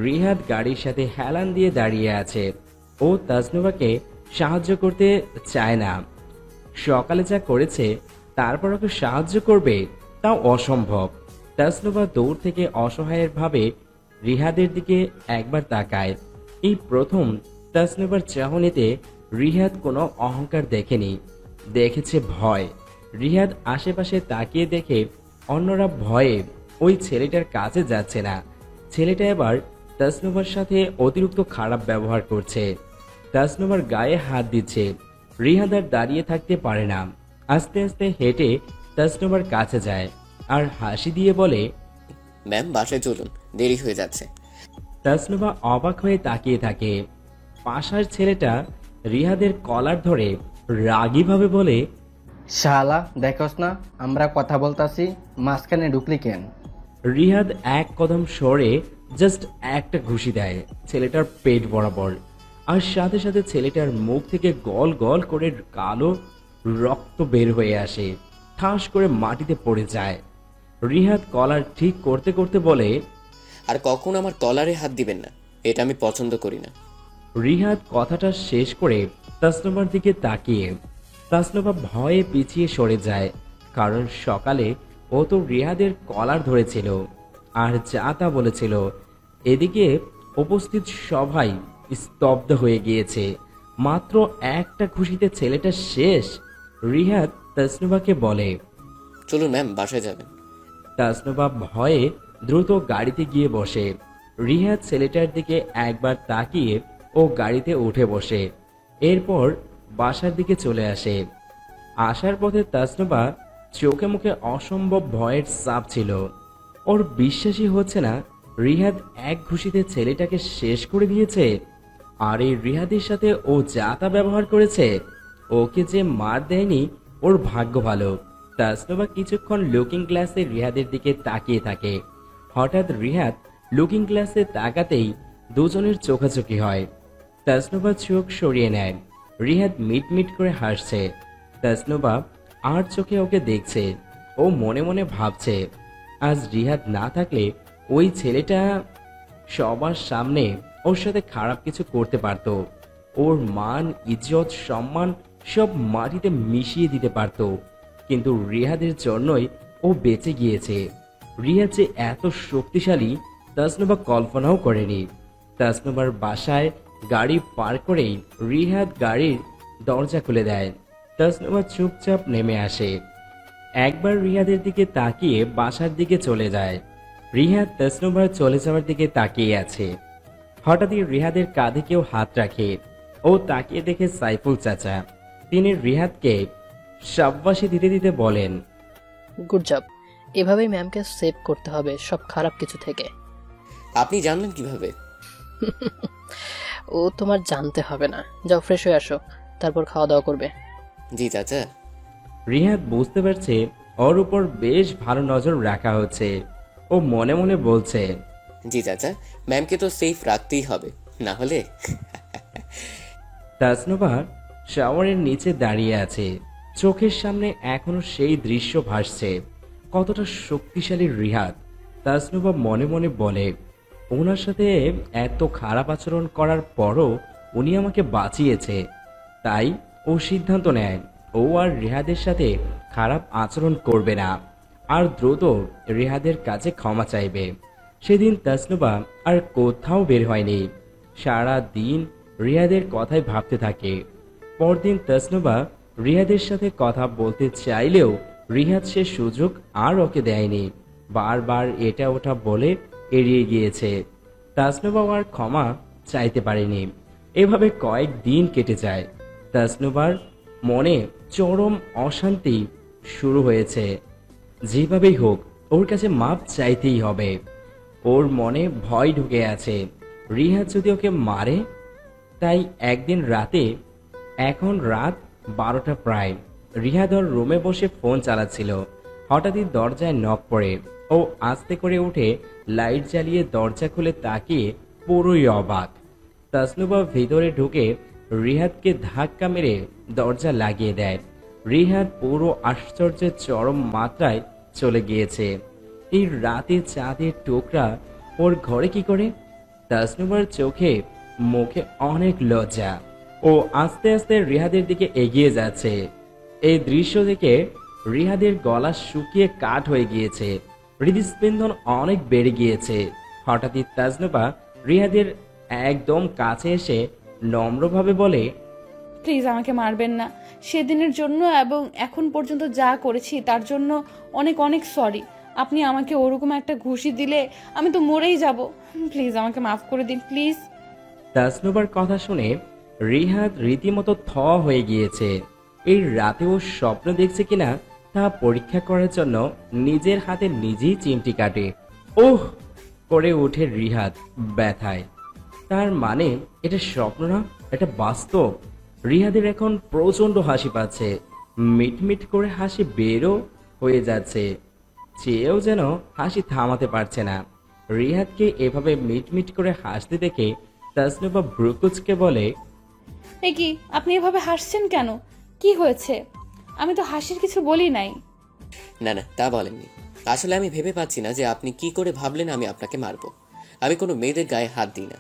রিহাদ গাড়ির সাথে হেলান দিয়ে দাঁড়িয়ে আছে। ও তাসনুভাকে সাহায্য করতে চায় না। সকালে যা করেছে তারপর ওকে সাহায্য করবে তাও অসম্ভব। তাসনুভা দূর থেকে অসহায়ের ভাবে রিহাদের দিকে একবার তাকায়। এই প্রথম তাসনুভার চাহনিতে রিহাদ কোনো অহংকার দেখেনি, দেখেছে ভয়। রিহাদ আশেপাশে তাকিয়ে দেখে অন্যরা ভয়ে ওই ছেলেটার কাছে যাচ্ছে না। ছেলেটা এবার তাসনুভার সাথে অতিরিক্ত খারাপ ব্যবহার করছে, তাসনুভার গায়ে হাত দিচ্ছে। রিহাদ আর দাঁড়িয়ে থাকতে পারে না, আস্তে আস্তে হেঁটে তাসনুভার কাছে যায় আর হাসি দিয়ে বলে, ম্যাম বাসায় চলুন, দেরি হয়ে যাচ্ছে। তাসনুভা অবাক হয়ে তাকিয়ে থাকে। পাশার ছেলেটা রিহাদের কলার ধরে রাগীভাবে বলে, শালা দেখোস না আমরা কথা বলতাছি, মাঝখানে ঢুকলি কেন? রিহাদ এক কদম সরে জাস্ট একটা ঘুষি দেয় ছেলেটার পেট বরাবর, আর সাথে সাথে ছেলেটার মুখ থেকে গল গল করে কালো রক্ত বের হয়ে আসে, ঠাস করে মাটিতে পড়ে যায়। রিহাদ কলার ঠিক করতে করতে বলে, আর কখন আমার কলারে হাত দিবেন না, এটা আমি পছন্দ করি না। রিহাদ কথাটা শেষ করে তাসনুভার দিকে তাকিয়ে তাসনুভা ভয়ে পিছিয়ে সরে যায়, কারণ সকালে ও তো রিহাদের কলার ধরেছিল আর যা তা বলেছিল। এদিকে উপস্থিত সবাই স্তব্ধ হয়ে গিয়েছে। মাত্র একটা খুশিতে ছেলেটা শেষ। রিহাদ তাসনুভাকে বলে, চলুন ম্যাম, বাসায় যাবেন। তাসনুভা ভয়ে দ্রুত গাড়িতে গিয়ে বসে। রিহাদ ছেলেটার দিকে একবার তাকিয়ে ও গাড়িতে উঠে বসে। এরপর বাসার দিকে চলে আসে। আসার পথে তাসনুভা চোখে মুখে অসম্ভব ভয়ের ছাপ ছিল। ওর বিশ্বাসই হচ্ছে না রিহাদ এক ঘুষিতে ছেলেটাকে শেষ করে দিয়েছে। আর এই রিহাদের সাথে ও যা তা ব্যবহার করেছে, ওকে যে মার দেয়নি ওর ভাগ্য ভালো। তাসনুভা কিছুক্ষণ লুকিং গ্লাসে রিহাদের দিকে তাকিয়ে থাকে। হঠাৎ রিহাদ লুকিং গ্লাসে তাকাতেই দুজনের চোখাচোখি হয়। তাসনুভা চোখ সরিয়ে নেয়। রিহাদ মিটমিট করে হাসছে। তাসনুভা আর চোখে ওকে দেখছে। ও মনে মনে ভাবছে, আজ রিহাদ না থাকলে ওই ছেলেটা সবার সামনে ওর সাথে খারাপ কিছু করতে পারত। ওর মান, ইজ্জত, সম্মান সব মাটিতে মিশিয়ে দিতে পারত। কিন্তু রিহাদের জন্যই ও বেঁচে গিয়েছে। রিহাদ যে এত শক্তিশালী তাসনুবা কল্পনাও করেনি। তাসনুবার বাসায় গাড়ি পার করেই রিহাদ গাড়ির দরজা খুলে দেয়। তাসনুবা চুপচাপ নেমে আসে, একবার রিহাদের দিকে তাকিয়ে বাসার দিকে চলে যায়। রিহাদ তাসনুবার চলে যাওয়ার দিকে তাকিয়ে আছে। হঠাৎই রিহাদের কাঁধে কেউ হাত রাখে। ও তাকিয়ে দেখে সাইফুল চাচা। তিনি রিহাদকে শাবাশি দিতে দিতে বলেন, গুড জব। এভাবেই ম্যামকে সেভ করতে হবে সব খারাপ কিছু থেকে। আপনি জানলেন কিভাবে? ও তোমার জানতে হবে না। যাও ফ্রেশ হয়ে আসো, তারপর খাওয়া দাওয়া করবে। জি চাচা। রিহাদ বুঝতে পারছে ওর উপর বেশ ভালো নজর রাখা হচ্ছে। ও মনে মনে বলছে, জি চাচা, ম্যামকে তো সেফ রাখতেই হবে, না হলে। তাসনুবা শাওয়ারের নিচে দাঁড়িয়ে আছে। চোখের সামনে এখনো সেই দৃশ্য ভাসছে। কতটা শক্তিশালী রিহাদ। তাসনুবা মনে মনে বলে, ওনার সাথে এত খারাপ আচরণ করার পরও উনি আমাকে বাঁচিয়েছে। তাই ও সিদ্ধান্ত নেয় ও আর রিহাদের সাথে খারাপ আচরণ করবে না, আর দ্রুত রিহাদের কাছে ক্ষমা চাইবে। সেদিন তাসনুবা আর কোথাও বের হয়নি। সারা দিন রিহাদের কথাই ভাবতে থাকে। পরদিন তাসনুবা রিহাদের সাথে কথা বলতে চাইলেও রিহাদ সে সুযোগ আর ওকে দেয়নি। বারবার এটা ওটা বলে এড়িয়ে গিয়েছে। তাসনুবা আর ক্ষমা চাইতে পারেনি। এভাবে কয়েকদিন কেটে যায়। তাসনুবার মনে চরম অশান্তি শুরু হয়েছে। যেভাবেই হোক ওর কাছে মাপ চাইতেই হবে। ওর মনে ভয় ঢুকে আছে, রিহাদ যদি ওকে মারে। তাই একদিন রাতে, এখন রাত 12টা প্রায়, রিহাদ ওর রুমে বসে ফোন চালাচ্ছিল। হঠাৎই দরজায় নক পড়ে। ও আস্তে করে উঠে লাইট জ্বালিয়ে দরজা খুলে তাকিয়ে পুরোই অবাক। তাসনুবা ভিতরে ঢুকে রিহাদকে ধাক্কা মেরে দরজা লাগিয়ে দেয়। রিহাদ পুরো আশ্চর্যের চরম মাত্রায় চলে গিয়েছে। এই রাতে চাঁদের টুকরা ওর ঘরে কি করে? তাসনুবার চোখে মুখে অনেক লজ্জা। ও আস্তে আস্তে রিহাদের দিকে এগিয়ে যাচ্ছে। এই দৃশ্য দেখে রিহাদের গলা শুকিয়ে কাঠ হয়ে গিয়েছে। হৃদস্পন্দন অনেক বেড়ে গিয়েছে। হঠাৎই তাসনুবা রিহাদের একদম কাছে এসে নম্রভাবে বলে, প্লিজ আমাকে মারবেন না। সেদিনের জন্য এবং এখন পর্যন্ত যা করেছি তার জন্য অনেক অনেক সরি। আপনি আমাকে ওরকম একটা ঘুষি দিলে আমি তো মরেই যাব। প্লিজ আমাকে মাফ করে দিন, প্লিজ। তাসনুবার কথা শুনে রিহাদ রীতিমতো থ হয়ে গিয়েছে। এই রাতেও স্বপ্ন দেখছে কিনা তা পরীক্ষা করার জন্য নিজের হাতে নিজেই চিমটি কাটে। ওহ করে ওঠে রিহাদ ব্যথায়। তার মানে এটা স্বপ্ন না, এটা বাস্তব। রিহাদের এখন প্রচন্ড হাসি পাচ্ছে। মিটমিট করে হাসি বেরও হয়ে যাচ্ছে। চেয়েও যেন হাসি থামাতে পারছে না। রিহাদকে এভাবে মিটমিট করে হাসতে দেখে তাসনুবা ব্রুকুচকে বলে, এ কি, আপনি এভাবে হাসছেন কেন? কি হয়েছে? আমি তো হাসির কিছু বলি নাই। না না, তা বলেননি। আসলে আমি ভেবে পাচ্ছি না যে আপনি কি করে ভাবলেন আমি আপনাকে মারবো। আমি কোনো মেয়েদের গায়ে হাত দিই না,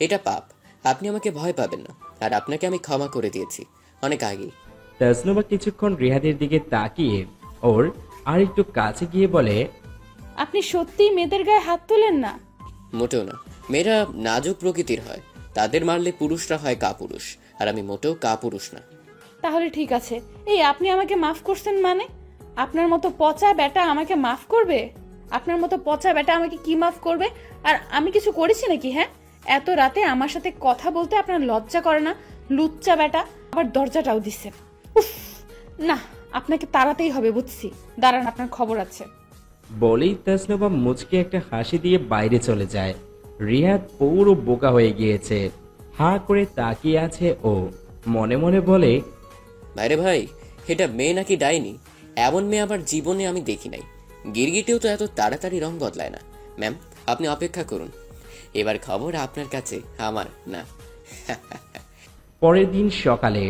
এটা পাপ। আপনি আমাকে ভয় পাবেন না, আর আপনাকে আমি ক্ষমা করে দিয়েছি অনেক আগেই। তাসনুবা কিছুক্ষণ রিহাদের দিকে তাকিয়ে ওর আর একটু কাছে গিয়ে বলে, আপনি সত্যিই মেয়েদের গায়ে হাত তোলেন না? মোটেও না। মেয়েরা নাজুক প্রকৃতির হয়, তাদের মারলে পুরুষরা হয় কাপুরুষ, আর আমি মোটেও কাপুরুষ না। তাহলে ঠিক আছে। এই আপনি আমাকে মাফ করছেন মানে? আপনার মতো পচা বেটা আমাকে মাফ করবে? আপনার মতো পচা বেটা আমাকে কি মাফ করবে? আর আমি কিছু করেছি নাকি? হ্যাঁ, এত রাতে আমার সাথে কথা বলতে আপনার লজ্জা করে না? লুচ্চা বেটা, আবার দরজাটাও দিচ্ছে। উফ, না, আপনাকে তাড়াতেই হবে, বুঝছি। দাঁড়ান, আপনার খবর আছে। বলেই তাসনুবা মুচকে একটা হাসি দিয়ে বাইরে চলে যায়। রিহাদ পুরো বোকা হয়ে গিয়েছে। হাঁ করে তাকিয়ে আছে ও। মনে মনে বলে, ভাইরে ভাই, এটা মেয়ে নাকি ডাইনি? এমন মেয়ে আবার জীবনে আমি দেখি নাই। গিরগিটেও তো এত তাড়াতাড়ি রং বদলায় না। ম্যাম, আপনি অপেক্ষা করুন, এবার খবর আপনার কাছে, আমার না। পরের দিন সকালে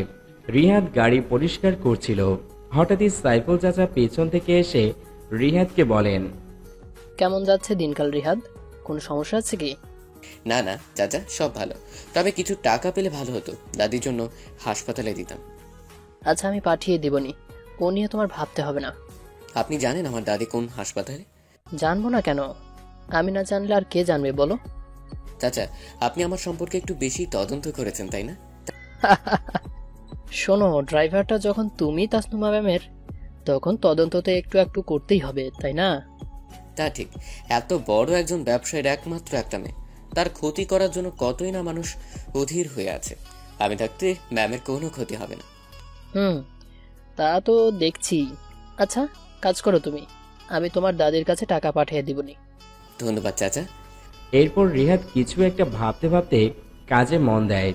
রিহাদ গাড়ি পরিষ্কার করছিল। হঠাৎই সাইফুল চাচা পেছন থেকে এসে রিহাদকে বলেন, কেমন যাচ্ছে দিনকাল রিহাদ? কোনো সমস্যা আছে কি? না না চাচা, সব ভালো। তবে কিছু টাকা পেলে ভালো হতো, দাদির জন্য হাসপাতালে দিতাম। আচ্ছা, আমি পাঠিয়ে দিবনি, ও নিয়ে তোমার ভাবতে হবে না। আপনি জানেন আমার দাদি কোন হাসপাতালে? জানবো না কেন? আমি না জানলে আর কে জানবে বলো? চাচা, আপনি আমার সম্পর্কে একটু বেশি তদন্ত করেছেন তাই না? শোনো, ড্রাইভারটা যখন তুমি তাসনুমা ম্যামের, তখন তদন্ত তো একটু একটু করতেই হবে, তাই না? তা ঠিক, এত বড় একজন ব্যবসায়ীর একমাত্র একটা মেয়ে, তার ক্ষতি করার জন্য কতই না মানুষ অধীর হয়ে আছে। আমি থাকতে ম্যামের কোনো ক্ষতি হবে না। তা তো দেখছি। আচ্ছা, কাজ করো তুমি, আমি তোমার দাদির কাছে টাকা পাঠিয়ে দিবনি। ধন্যবাদ চাচা। এরপর রিহাদ কিছু একটা ভাবতে ভাবতে কাজে মন দেয়।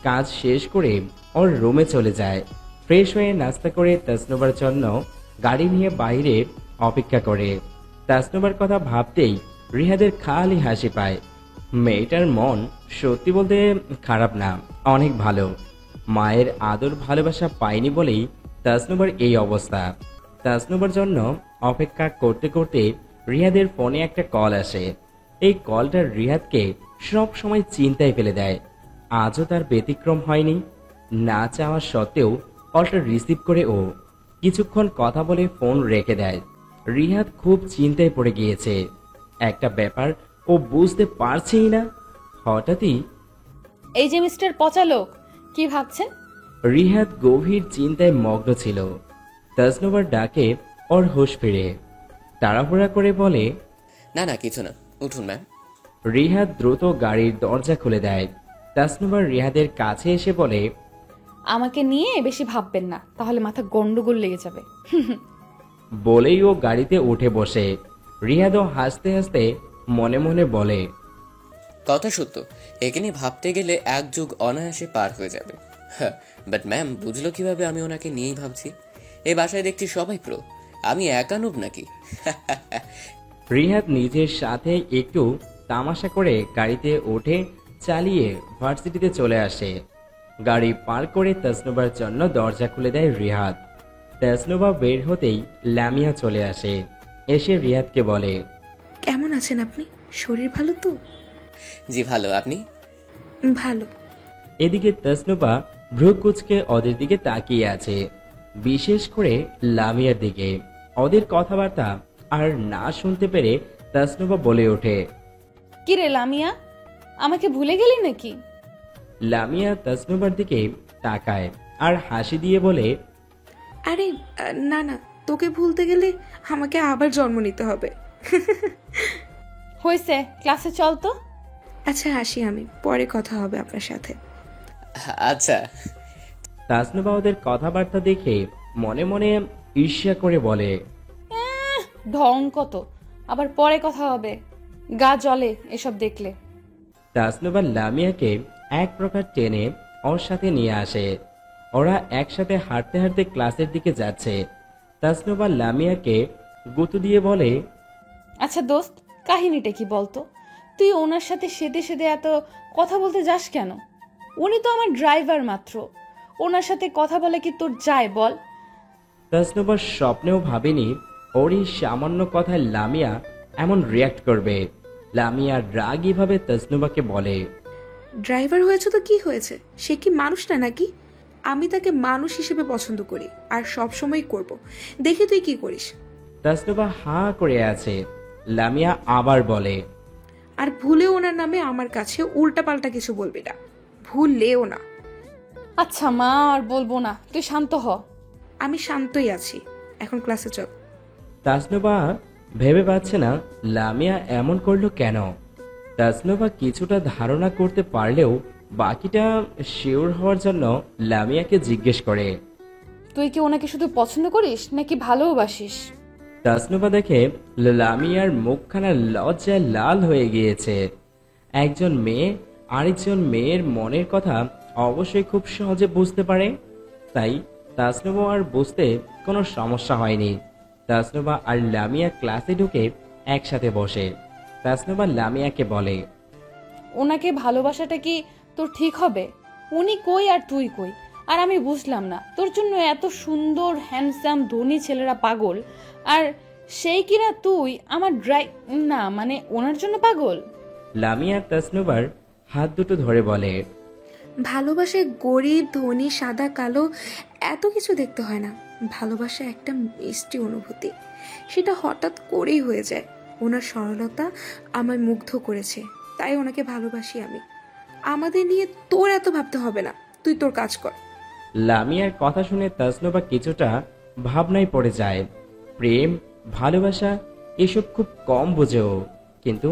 কাজ শেষ করে ওর রুমে চলে যায়। ফ্রেশ হয়ে নাস্তা করে তাসনুবার জন্য গাড়ি নিয়ে বাইরে অপেক্ষা করে। তাসনুবার কথা ভাবতেই রিহাদের খালি হাসি পায়। মেয়েটার মন সত্যি বলতে খারাপ না, অনেক ভালো। মায়ের আদর ভালোবাসা পায়নি বলেই তাসনুবার এই অবস্থা। তাসনুবার জন্য অপেক্ষা করতে করতে রিহাদের ফোনে একটা কল আসে। এই কলটা রিহাদকে সব সময় চিন্তায় ফেলে দেয়। আজও তার ব্যতিক্রম হয়নি। না চাওয়া সত্ত্বেও কলটা রিসিভ করে ও কিছুক্ষণ কথা বলে ফোন রেখে দেয়। রিহাদ খুব চিন্তায় পড়ে গিয়েছে। একটা ব্যাপার ও বুঝতে পারছেই না। হঠাৎই এই যে মিস্টার পচালোক, কি ভাবছেন? রিহাদ গভীর চিন্তায় মগ্ন ছিল। তাসনুবার ডাকে ওর হুঁশ ফিরে। তাড়াহুড়া করে বলে, না না, কিছু না, উঠুন ম্যাম। রিহাদ দ্রুত গাড়ির দরজা খুলে দেয়। তাসনুবার রিহাদের কাছে এসে বলে, আমাকে নিয়ে বেশি ভাববেন না, তাহলে মাথা গন্ডগোল লেগে যাবে। বলেই ও গাড়িতে উঠে বসে। রিহাদও হাসতে হাসতে মনে মনে বলে, কথা সত্য, একে নিয়ে ভাবতে গেলে এক যুগ অনায়াসে পার হয়ে যাবে। বাট ম্যাম বুঝলো কিভাবে আমি ওনাকে নিয়েই ভাবছি? এই বাসায় দেখছি সবাই প্রো, আমি একানুব নাকি? রিহাদ নিজের সাথে একটু তামাশা করে গাড়িতে উঠে চালিয়ে ভার্সিটিতে চলে আসে। গাড়ি পার করে তাসনুবার জন্য দরজা খুলে দেয় রিহাদ। তাসনুবা বের হতেই লামিয়া চলে আসে। এসে রিহাদকে বলে, কেমন আছেন আপনি? শরীর ভালো তো? জি ভালো, আপনি? ভালো। এদিকে তাসনুবা ভ্রু কুঁচকে ওদের দিকে তাকিয়ে আছে, বিশেষ করে লামিয়ার দিকে। ওদের কথাবার্তা আর না শুনতে পেরে তাসনুবা বলে ওঠে, কি রে লামিয়া, আমাকে ভুলে গেলি নাকি? লামিয়া তাসনুবার দিকে তাকায় আর হাসি দিয়ে বলে, আরে না না, তোকে ভুলতে গেলে আমাকে আবার জন্ম নিতে হবে। হয়েছে, ক্লাসে চল তো। আচ্ছা আসি, আমি পরে কথা হবে আপনার সাথে। আচ্ছা। তাসনুবা ওদের কথাবার্তা দেখে মনে মনে ঈর্ষ্যা করে বলে, ঢং কত, আবার পরে কথা হবে, গা জ্বলে এসব দেখলে। তাসনুবা লামিয়াকে এক প্রকার টেনে ওর সাথে নিয়ে আসে। ওরা একসাথে হাঁটতে হাঁটতে ক্লাসের দিকে যাচ্ছে। তাসনুবা লামিয়াকে গুঁতো দিয়ে বলে, আচ্ছা দোস্ত, কাহিনীটা কি বলতো? তুই ওনার সাথে সেদে সেদে এত কথা বলতে যাস কেন? উনি তো আমার ড্রাইভার মাত্র, ওনার সাথে কথা বলে কি তোর যায় বল? তাসনুবা স্বপ্নেও ভাবেনি ওর এই সামান্য কথায় লামিয়া এমন রিয়াক্ট করবে। লামিয়া রাগীভাবে তাসনুবাকে বলে, ড্রাইভার হয়েছে তো কি হয়েছে, সে কি মানুষ না নাকি? আমি তাকে মানুষ হিসেবে পছন্দ করি আর সব সময় করব। দেখি তুই কি করিস। তাসনুবা হাঁ করে আছে। লামিয়া আবার বলে, আর ভুলেও ওনার নামে আমার কাছে উল্টাপাল্টা কিছু বলবি না, ভুললেও না। আচ্ছা মা, আর বলবো না, তুই শান্ত হ। আমি শান্তই আছি, এখন ক্লাসে চল। তাসনুবা ভেবে পাচ্ছে না লামিয়া এমন করলো কেন। তাসনুবা কিছুটা ধারণা করতে পারলেও বাকিটা শিওর হওয়ার জন্য লামিয়াকে জিজ্ঞেস করে, তুই কি ওনাকে শুধু পছন্দ করিস নাকি ভালোবাসিস? তাসনুবা দেখে লামিয়ার মুখখানা লজ্জায় লাল হয়ে গিয়েছে। একজন মেয়ে আরেকজন মেয়ের মনের কথা অবশ্যই খুব সহজে বুঝতে পারে, তাই তাসনুবা আর বুঝতে কোনো সমস্যা হয়নি। তাসনুবা আর লামিয়া ক্লাসে ঢুকে একসাথে বসে। তাসনুবা লামিয়াকে বলে, ওনাকে ভালোবাসাটা কি তোর ঠিক হবে? উনি কই আর তুই কই? আর আমি বুঝলাম না, তোর জন্য এত সুন্দর হ্যান্ডসাম ধনী ছেলেরা পাগল, আর সেই কিনা তুই আমার না মানে ওনার জন্য পাগল। লামিয়া তাসনুবার হাত দুটো ধরে বলে, ভালোবাসায় গরিব ধনী সাদা কালো এত কিছু দেখতে হয় না। ভালোবাসা একটা মিষ্টি অনুভূতি, সেটা হঠাৎ করেই হয়ে যায়। ওনার সরলতা আমায় মুগ্ধ করেছে, তাই ওনাকে ভালোবাসি আমি। আমাদের নিয়ে তোর এত ভাবতে হবে না, তুই তোর কাজ কর। লামিয়ার কথা শুনে তাসনুবা কিছুটা ভাবনায় পড়ে যায়। প্রেম, ভালোবাসা এসব খুব কম বোঝে ও, কিন্তু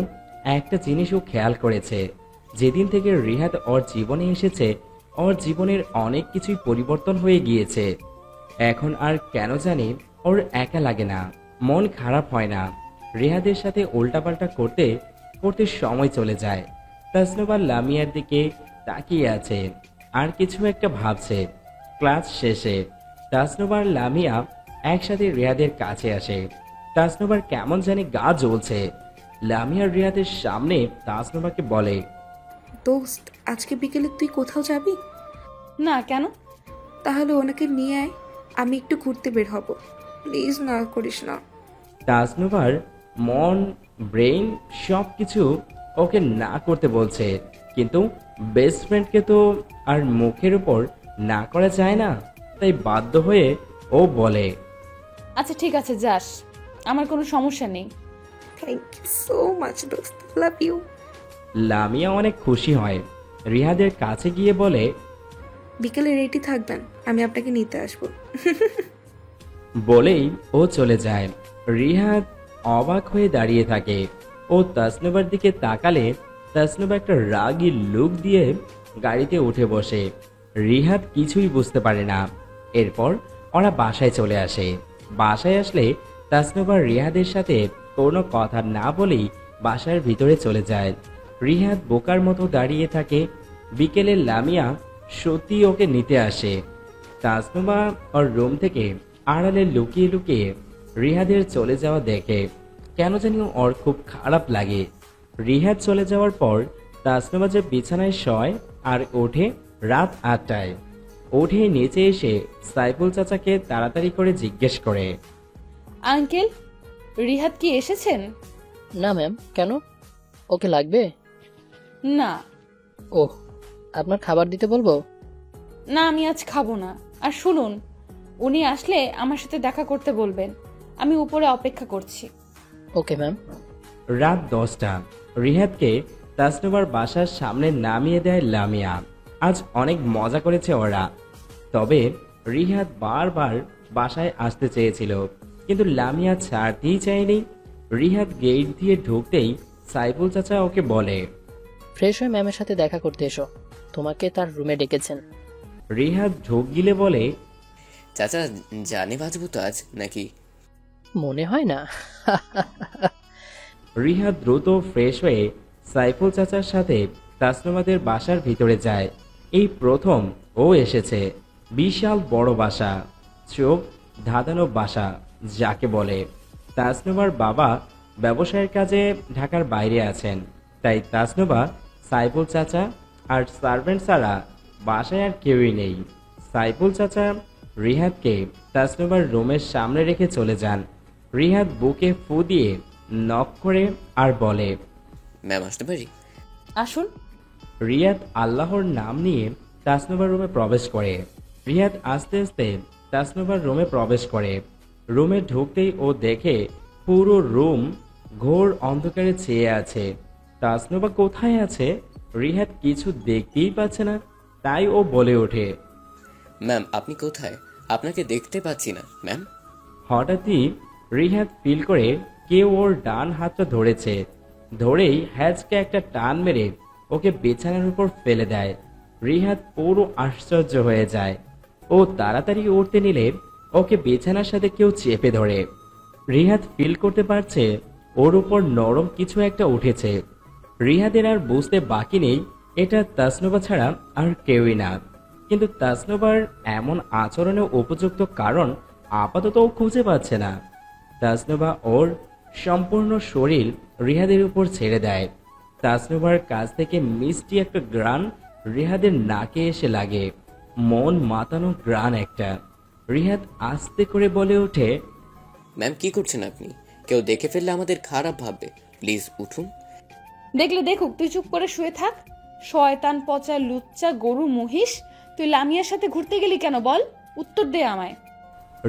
একটা জিনিস ও খেয়াল করেছে, যেদিন থেকে রিহাদ ওর জীবনে এসেছে ওর জীবনের অনেক কিছুই পরিবর্তন হয়ে গিয়েছে। এখন আর কেন জানি ওর একা লাগে না, মন খারাপ হয় না। রিহাদের সাথে উল্টাপাল্টা করতে করতে সময় চলে যায়। তাসনুবা লামিয়ার দিকে তাকিয়ে আছে আর কিছু একটা ভাবছে। ক্লাস শেষে তাসনুবার লামিয়া একসাথে রিয়াদের কাছে আসে। তাসনুবার কেমন জানি গা জ্বলছে। লামিয়ার রিয়াদের সামনে তাসনুবাকে বলে, দোস্ত, আজকে বিকেলে তুই কোথাও যাবি? না, কেন? তাহলে ওনাকে নিয়ে আয়, আমি একটু ঘুরতে বের হব। প্লিজ না করিস না। তাসনুবার মন, ব্রেইন সব কিছু ওকে না করতে বলছে, কিন্তু বেস্ট ফ্রেন্ডকে তো আর মুখের উপর না করা যায় না। তাই বাধ্য হয়ে ও বলে, আচ্ছা ঠিক আছে, যাস, আমার কোনো সমস্যা নেই। থ্যাংক ইউ সো মাচ দোস্ত, লাভ ইউ। লামিয়া অনেক খুশি হয়। রিহাদের কাছে গিয়ে বলে, বিকেলে রেডি থাকবেন, আমি আপনাকে নিতে আসবো। বলেই ও চলে যায়। রিহাদ অবাক হয়ে দাঁড়িয়ে থাকে। ও তাসনুবার দিকে তাকালে তাসনুবা একটা রাগী লুক দিয়ে গাড়িতে উঠে বসে। রিহাদ কিছুই বুঝতে পারে না। এরপর ওরা বাসায় চলে আসে। বাসায় আসলে তাসনুবা রিহাদের সাথে কোনো কথা না বলেই বাসার ভিতরে চলে যায়। রিহাদ বোকার মতো দাঁড়িয়ে থাকে। বিকেলে লামিয়া সত্যি ওকে নিতে আসে। তাসনুবা ওর রুম থেকে আড়ালে লুকিয়ে লুকিয়ে রিহাদের চলে যাওয়া দেখে কেন জানি ওর খুব খারাপ লাগে। রিহাদ চলে যাওয়ার পর তাসনুবা যে বিছানায় শয় আর ওঠে রাত 8টায়। উঠে নিচে এসে সাইফুল চাচাকে তাড়াতাড়ি করে জিজ্ঞেস করে, আঙ্কেল, রিহাদ কি এসেছেন? না ম্যাম, কেন? ওকে লাগবে? না। ওহ, আপনার খাবার দিতে বলবো? না, আমি আজ খাবো না। আর শুনুন, উনি আসলে আমার সাথে দেখা করতে বলবেন, আমি উপরে অপেক্ষা করছি। Okay ma'am. রাত 10টা। রিহাদকে তাসনুবার বাসার সামনে নামিয়ে দেয় লামিয়া। আজ অনেক মজা করেছে ওরা। তবে রিহাদ বারবার বাসায় আসতে চেয়েছিল, কিন্তু লামিয়া ছাড়তেই চায়নি। রিহাদ গেট দিয়ে ঢুকতেই সাইফুল চাচা ওকে বলে, ফ্রেশ হয়ে ম্যামের সাথে দেখা করতে এসো, তোমাকে তার রুমে ডেকেছেন। রিহাদ ঢোক গিলে বলে, চাচা, জানে বাজবো তো আজ নাকি? মনে হয় না। রিহাদ দ্রুত ফ্রেশ হয়ে সাইফুল চাচার সাথে তাসনুমাদের বাসার ভিতরে যায়। এই প্রথম ও এসেছে। বিশাল বড় বাসা, চোখ ধাঁধানো বাসা যাকে বলে। তাসনুমার বাবা ব্যবসায়ের কাজে ঢাকার বাইরে আছেন, তাই তাসনুবা, সাইফুল চাচা আর সার্ভেন্ট ছাড়া বাসায় আর কেউই নেই। সাইফুল চাচা রিহাদকে তাসনুবার রুমের সামনে রেখে চলে যান। রিহাদ বুকে ফু দিয়ে নক করে আর বলে, ম্যাম আসতে পারি? আসুন। রিয়াদ আল্লাহর নাম নিয়ে তাসনুবার রুমে প্রবেশ করে। রিয়াদ আস্তে আস্তে তাসনুবার রুমে প্রবেশ করে। রুমে ঢুকতেই ও দেখে পুরো রুম ঘোর অন্ধকারে চেয়ে আছে। তাসনুবা কোথায় আছে রিহাদ কিছু দেখতেই পাচ্ছে না, তাই ও বলে ওঠে, ম্যাম আপনি কোথায়? আপনাকে দেখতে পাচ্ছি না ম্যাম। হঠাৎই রিহাদ ফিল করে কেউ ওর ডান হাতটা ধরেছে। ধরেই হ্যাজকে একটা টান মেরে ওকে বিছানার উপর ফেলে দেয়। রিহাদ পুরো আশ্চর্য হয়ে যায়। ও তাড়াতাড়ি উঠতে নিলে ওকে বিছানার সাথে কেউ চেপে ধরে। রিহাদ ফিল করতে পারছে ওর উপর নরম কিছু একটা উঠেছে। রিহাদের আর বুঝতে বাকি নেই এটা তাসনুবা ছাড়া আর কেউই না, কিন্তু তাসনুবার এমন আচরণে উপযুক্ত কারণ আপাতত ও খুঁজে পাচ্ছে না। তাসনুবা ওর সম্পূর্ণ শরীর রিহাদের উপর ছেড়ে দেয়। তাসনুবার কাছ থেকে মিষ্টি একটা গ্রান রিহাদের নাকে এসে লাগে, মন মাতানো গ্রান একটা। রিহাদ আস্তে করে বলে ওঠে, ম্যাম কি করছেন আপনি? কেউ দেখে ফেললে আমাদের খারাপ ভাববে, প্লিজ উঠুন। দেখলে দেখুক, তুই চুপ করে শুয়ে থাক। শয়তান পচা লুচ্চা গরু মহিষ, তুই লামিয়ার সাথে ঘুরতে গেলি কেন বল? উত্তর দে আমায়।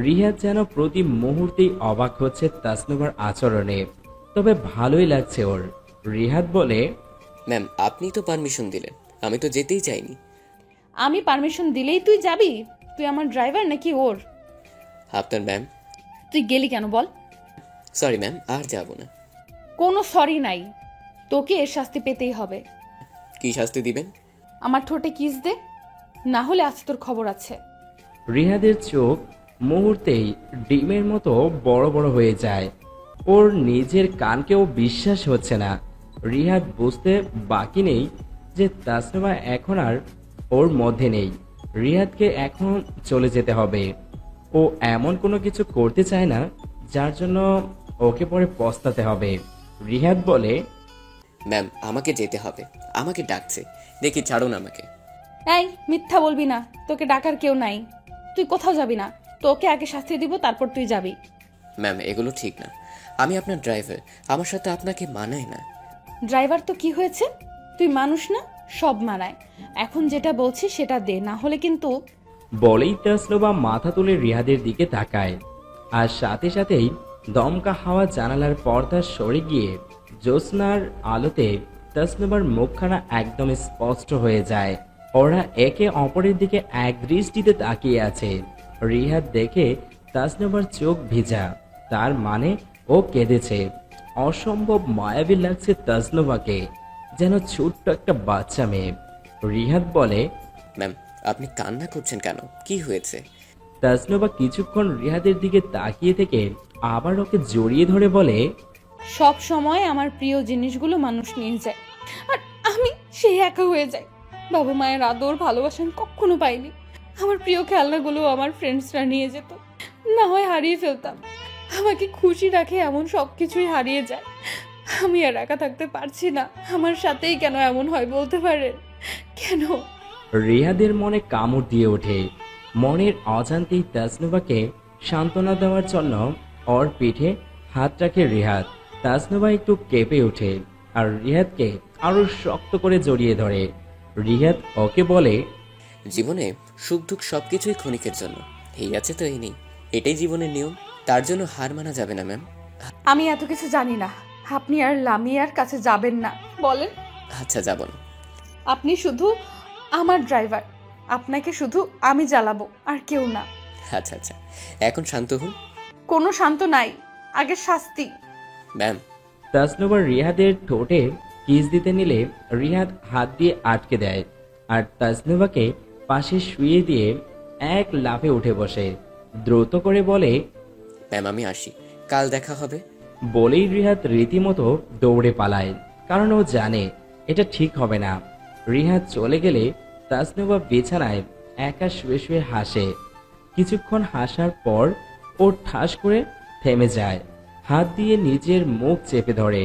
রিহাদ যেন প্রতি মুহূর্তেই অবাক হচ্ছে তাসনুবার আচরণে। তবে ভালোই লাগছে ওর। রিহাদ বলে, ম্যাম আপনি তো পারমিশন দিলেন, আমি তো যেতেই চাইনি। আমি পারমিশন দিলেই তুই যাবি? তুই আমার ড্রাইভার নাকি ওর? আপনার ম্যাম। তুই গেলি কেন বল? সরি ম্যাম, আর যাব না। কোনো সরি নাই, তোকে এর শাস্তি পেতেই হবে। কি শাস্তি দিবেন? আমার ঠোঁটে কিস দে, না হলে আজ তোর খবর আছে। রিহাদের চোখ মুহূর্তেই ডিমের মতো বড় বড় হয়ে যায়। ওর নিজের কানকেও বিশ্বাস হচ্ছে না। রিহাদ বুঝতে বাকি নেই যে তাসনিমা এখন আর ওর মধ্যে নেই। রিহাদকে এখন চলে যেতে হবে। ও এমন কোনো কিছু করতে চায় না যার জন্য ওকে পরে পস্তাতে হবে। রিহাদ বলে, ম্যাম আমাকে যেতে হবে, আমাকে ডাকছে, দেখি ছাড়ুন আমাকে। এই মিথ্যা বলবি না, তোকে ডাকার কেউ নাই, তুই কোথাও যাবি না। তোকে আগে শাস্তি দিব, তারপর তুই যাবি। ম্যাম এগুলো ঠিক না, আমি আপনার ড্রাইভার, আমার সাথে আপনাকে মানায় না। ড্রাইভার তো কি হয়েছে, তুই মানুষ না? সব মানায়। এখন যেটা বলছি সেটা দে, না হলে কিন্তু। বলেই তাসনিমা মাথা তুলে রিহাদের দিকে তাকায়, আর সাথে সাথেই দমকা হাওয়া জানালার পর্দা সরে গিয়ে জ্যোৎস্নার আলোতে তাসনিমার মুখখানা একদম স্পষ্ট হয়ে যায়। ওরা একে অপরের দিকে এক দৃষ্টিতে তাকিয়ে আছে। রিহাদ দেখে তাসনিমার চোখ ভিজা, তার মানে ও কেঁদেছে। অসম্ভব মায়াবী লাগছে তাসনিমাকে, যেন ছোট্ট একটা বাচ্চা মেয়ে। রিহাদ বলে, ম্যাম আপনি কান্না করছেন কেন, কি হয়েছে? তাসনিমা কিছুক্ষণ রিহাদের দিকে তাকিয়ে থেকে আবার ওকে জড়িয়ে ধরে বলে, সব সময় আমার প্রিয় জিনিসগুলো মানুষ নিয়ে যায়, আর আমি সেই একা হয়ে যাই। বাবা মায়ের আদর ভালোবাসা আমি কখনো পাইনি। আমার প্রিয় খেলনাগুলো আমার ফ্রেন্ডসরা নিয়ে যেত, না হয় হারিয়ে ফেলতাম। আমাকে খুশি রাখে এমন সব কিছুই হারিয়ে যায়। আমি আর একা থাকতে পারছি না। আমার সাথেই কেন এমন হয় বলতে পারেন? কেন? রিহাদের মনে কামড় দিয়ে ওঠে। মনের অজান্তেই তাসনিমাকে সান্ত্বনা দেওয়ার জন্য ওর পিঠে হাত রাখে রিহাদ। তাসনিমা একটু কেঁপে ওঠে আর রিহাদকে আরো শক্ত করে জড়িয়ে ধরে। রিহাদ ওকে বলে, জীবনে সুখ দুঃখ সবকিছুই ক্ষণিকের জন্য, এই আছে তো এই নেই, এটাই জীবনের নিয়ম, তার জন্য হার মানা যাবে না ম্যাম। আমি এত কিছু জানি না, আপনি আর লামিয়ার কাছে যাবেন না। বলেন। আচ্ছা যাব না। আপনি শুধু আমার ড্রাইভার, আপনাকে শুধু আমি চালাবো, আর কেউ না। আচ্ছা আচ্ছা, এখন শান্ত হন। কোনো শান্ত নাই, আগে শাস্তি। ম্যাম। তাসনিমা রিহাদের ঠোঁটে কিস দিতে নিলে রিহাদ হাত দিয়ে আটকে দেয় আর তাসনিমাকে পাশে শুয়ে দিয়ে এক লাফে উঠে বসে। দ্রুত করে বলে, ম্যাম আমি আসি, কাল দেখা হবে। বলেই রিহাদ রীতিমতো দৌড়ে পালায়, কারণ ও জানে এটা ঠিক হবে না। রিহাদ চলে গেলে তাসনিমা বিছানায় একা শুয়ে শুয়ে হাসে। কিছুক্ষণ হাসার পর ও ঠাস করে থেমে যায়, হাত দিয়ে নিজের মুখ চেপে ধরে,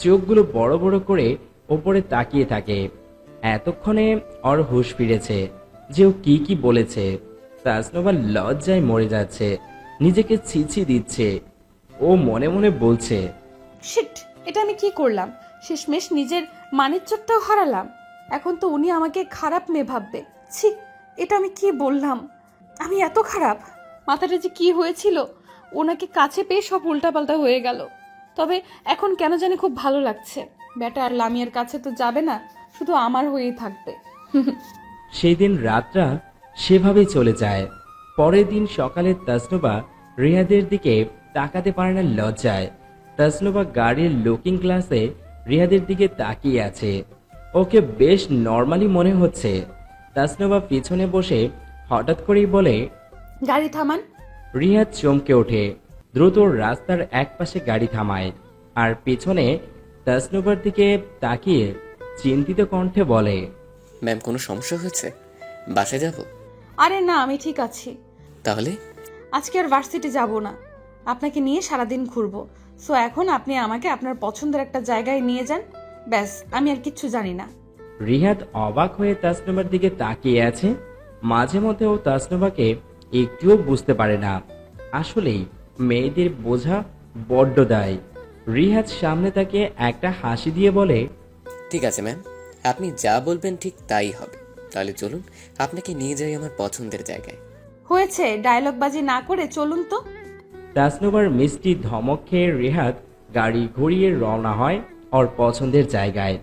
চোখগুলো বড় বড় করে ওপরে তাকিয়ে থাকে। এতক্ষণে ওর হুঁশ ফিরেছে যে ও কি কি বলেছে। তাসনিমা লজ্জায় মরে যাচ্ছে, নিজেকে ছিছি দিচ্ছে। ও মনে মনে বলছে, শিট, এটা আমি কি করলাম? শেষমেশ নিজের মানিজ্যটাও হারালাম। এখন তো উনি আমাকে খারাপ মেয়ে ভাববে। ছি, এটা আমি কি বললাম? আমি এত খারাপ? মাথাটা যে কি হয়েছিল, ওনাকে কাছে পেয়ে সব উল্টাপাল্টা হয়ে গেল। তবে এখন কেন জানি খুব ভালো লাগছে। বেটা আর লামিয়ার কাছে তো যাবে না, শুধু আমার হয়েই থাকবে। সেই দিন রাতটা সেভাবেই চলে যায়। পরের দিন সকালে তাসনিমা রিহাদের দিকে তাকাতে পারে না লজ্জায়। তাসনিমা গাড়ির লুকিং গ্লাসে রিহাদের দিকে তাকিয়ে আছে। ওকে বেশ নর্মালি মনে হচ্ছে। তাসনিমা পিছনে বসে হঠাৎ করেই বলে, গাড়ি থামান। রিহাদ চমকে ওঠে, দ্রুত রাস্তার একপাশে গাড়ি থামায় আর পিছনে তাসনিমার দিকে তাকিয়ে চিন্তিত কণ্ঠে বলে, ম্যাম কোনো সমস্যা হয়েছে? বাসায় যাব? আরে না, আমি ঠিক আছি। তাহলে আজকে আর ভার্সিটি যাব না, আপনাকে নিয়ে সারাদিন ঘুরবো। সো এখন আপনি আমাকে আপনার পছন্দের একটা জায়গায় নিয়ে যান, ব্যাস, আমি আর কিচ্ছু জানি না। রিহাদ অবাক হয়ে তাসনিমার দিকে তাকিয়ে আছে। মাঝে মধ্যে ও তাসনিমাকে একটুও বুঝতে পারে না। আসলেই মেয়েদের বোঝা বড্ড দায়। রিহাদ সামনে তাকে একটা হাসি দিয়ে বলে, ঠিক আছে ম্যাম, আপনি যা বলবেন ঠিক তাই হবে। তাহলে চলুন আপনাকে নিয়ে যাই আমার পছন্দের জায়গায়। হয়েছে, ডায়লগ বাজি না করে চলুন তো। তাসনিমার মিষ্টি ধমক খেয়ে রিহাদ গাড়ি ঘুরিয়ে রওনা হয় ওর পছন্দের জায়গায়।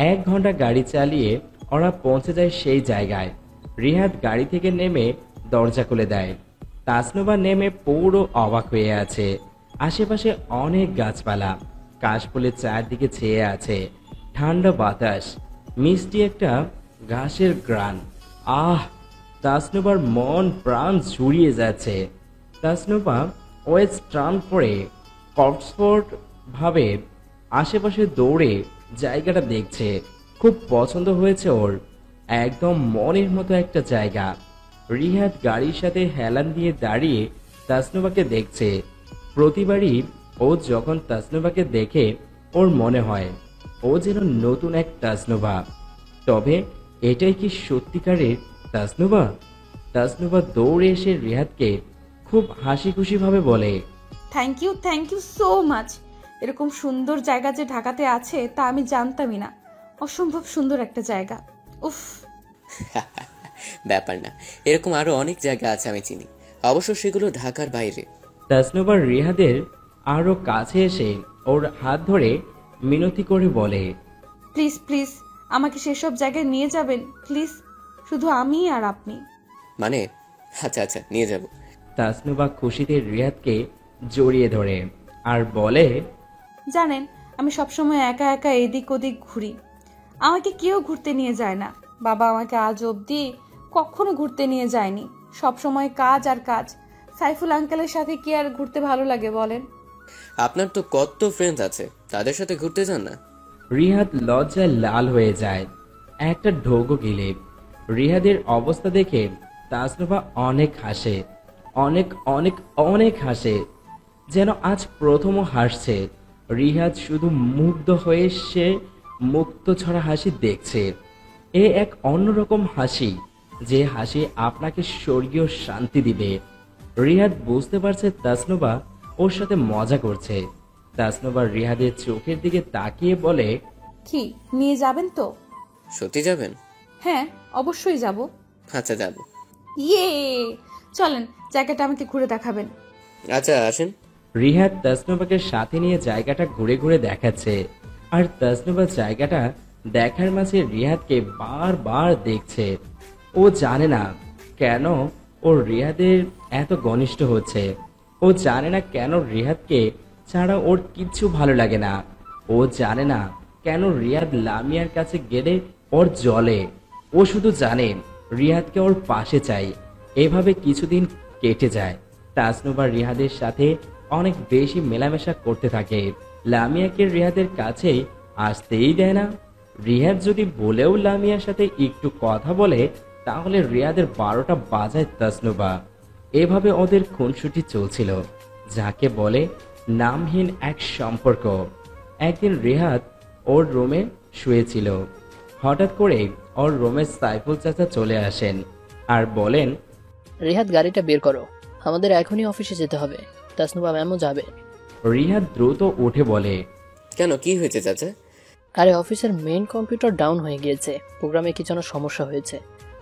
1 ঘন্টা গাড়ি চালিয়ে ওরা পৌঁছে যায় সেই জায়গায়। রিহাদ গাড়ি থেকে নেমে দরজা খুলে দেয়। তাসনুবা নেমে পুরো অবাক হয়ে আছে। আশেপাশে অনেক গাছপালা, কাশফুলের চারদিকে ছেয়ে আছে ঠান্ডা বাতাস, মিষ্টি একটা ঘাসের গ্রান। আহ, তাসনুবার মন প্রাণ জুড়িয়ে যাচ্ছে। তাসনুবা ওয়েস্ট টার্ন করে কমফোর্ট ভাবে আশেপাশে দৌড়ে জায়গাটা দেখছে। খুব পছন্দ হয়েছে ওর, একদম মনের মতো একটা জায়গা। রিহাদ গাড়ির সাথে হেলান দিয়ে দাঁড়িয়ে তাসনুবাকে দেখছে। প্রতিবারই ও যখন তাসনুবাকে দেখে ওর মনে হয় ও যেন নতুন এক তাসনুবা। তবে এটাই কি সত্যিকারের তাসনুবা? তাসনুবা দৌড়ে এসে রিহাদকে খুব হাসি খুশি ভাবে বলে, থ্যাংক ইউ সো মাচ। এরকম সুন্দর জায়গা যে ঢাকাতে আছে তা আমি জানতামই না। অসম্ভব সুন্দর একটা জায়গা। উফ। ব্যাপার না, এরকম আরো অনেক জায়গা আছে আমি চিনি, অবশ্য সেগুলো ঢাকার বাইরে। তাসনুবা রিহাদের আরো কাছে এসে ওর হাত ধরে মিনতি করে বলে, প্লিজ প্লিজ আমাকে সেসব জায়গায় নিয়ে যাবেন প্লিজ, শুধু আমি আর আপনি। মানে? আচ্ছা আচ্ছা, নিয়ে যাব। তাসনুবা খুশিতে রিহাদকে জড়িয়ে ধরে আর বলে, জানেন আমি সবসময় একা একা এদিক ওদিক ঘুরি, আমাকে কেউ ঘুরতে নিয়ে যায় না। বাবা আমাকে আজ অবধি কখনো ঘুরতে নিয়ে যায়নি, সবসময় কাজ আর কাজ। সাইফুল আঙ্কেলের সাথে কি আর ঘুরতে ভালো লাগে বলেন? আপনার তো কত ফ্রেন্ডস আছে, তাদের সাথে ঘুরতে যান না? রিহাদ লজ্জায় লাল হয়ে যায়, একটা ঢোকও গিলে। রিহাদের অবস্থা দেখে তাসনুবা অনেক হাসে, অনেক অনেক অনেক হাসে, যেন আজ প্রথমও হাসছে। রিহাদ শুধু মুগ্ধ হয়ে সে মুক্ত ছড়া হাসি দেখছে। এ এক অন্যরকম হাসি, যে হাসি আপনাকে স্বর্গীয় শান্তি দিবে। রিহাদ বুঝতে পারছে তাসনুবা ওর সাথে মজা করছে। তাসনুবা রিহাদের চোখের দিকে তাকিয়ে বলে, কি নিয়ে যাবেন তো? সত্যি যাবেন? হ্যাঁ অবশ্যই যাব। আচ্ছা যাব। ইয়ে, চলেন জায়গাটা আমাকে ঘুরে দেখাবেন। আচ্ছা আসেন। রিহাদ তাসনুবাকে সাথে নিয়ে জায়গাটা ঘুরে ঘুরে দেখাচ্ছে। আর তাসনুবা জায়গাটা দেখার মাঝে রিহাদকে বারবার দেখছে। ও জানে না কেন ও রিহাদের এত ঘনিষ্ঠ হচ্ছে। ও জানে না কেন রিহাদকে ছাড়া ওর কিচ্ছু ভালো লাগে না। ও জানে না কেন রিহাদ লামিয়ার কাছে গেলে ওর জ্বলে। ও শুধু জানে রিহাদকে ওর পাশে চাই। এভাবে কিছুদিন কেটে যায়। তাসনুবা রিহাদের সাথে অনেক বেশি মেলামেশা করতে থাকে। লামিয়াকে রিহাদের কাছে আসতেই দেয় না। রিহাদ যদি বলেও লামিয়ার সাথে একটু কথা বলে তাহলে রিহাদের 12টা বাজায় তাসনুবা। এভাবে ওদের খুনসুটি চলছিল, যাকে বলে নামহীন এক সম্পর্ক। একদিন রিহাদ ওর রুমে শুয়েছিল। হঠাৎ করে ওর রুমে সাইফুল চাচা চলে আসেন আর বলেন, রিহাদ গাড়িটা বের করো, আমাদের এখনই অফিসে যেতে হবে, তাসনুবা ম্যামও যাবে। রিহাদ দ্রুত উঠে বলে, কেন, কি হয়েছে চাচা? আরে অফিসের মেইন কম্পিউটার ডাউন হয়ে গিয়েছে, প্রোগ্রামে কি যেন সমস্যা হয়েছে।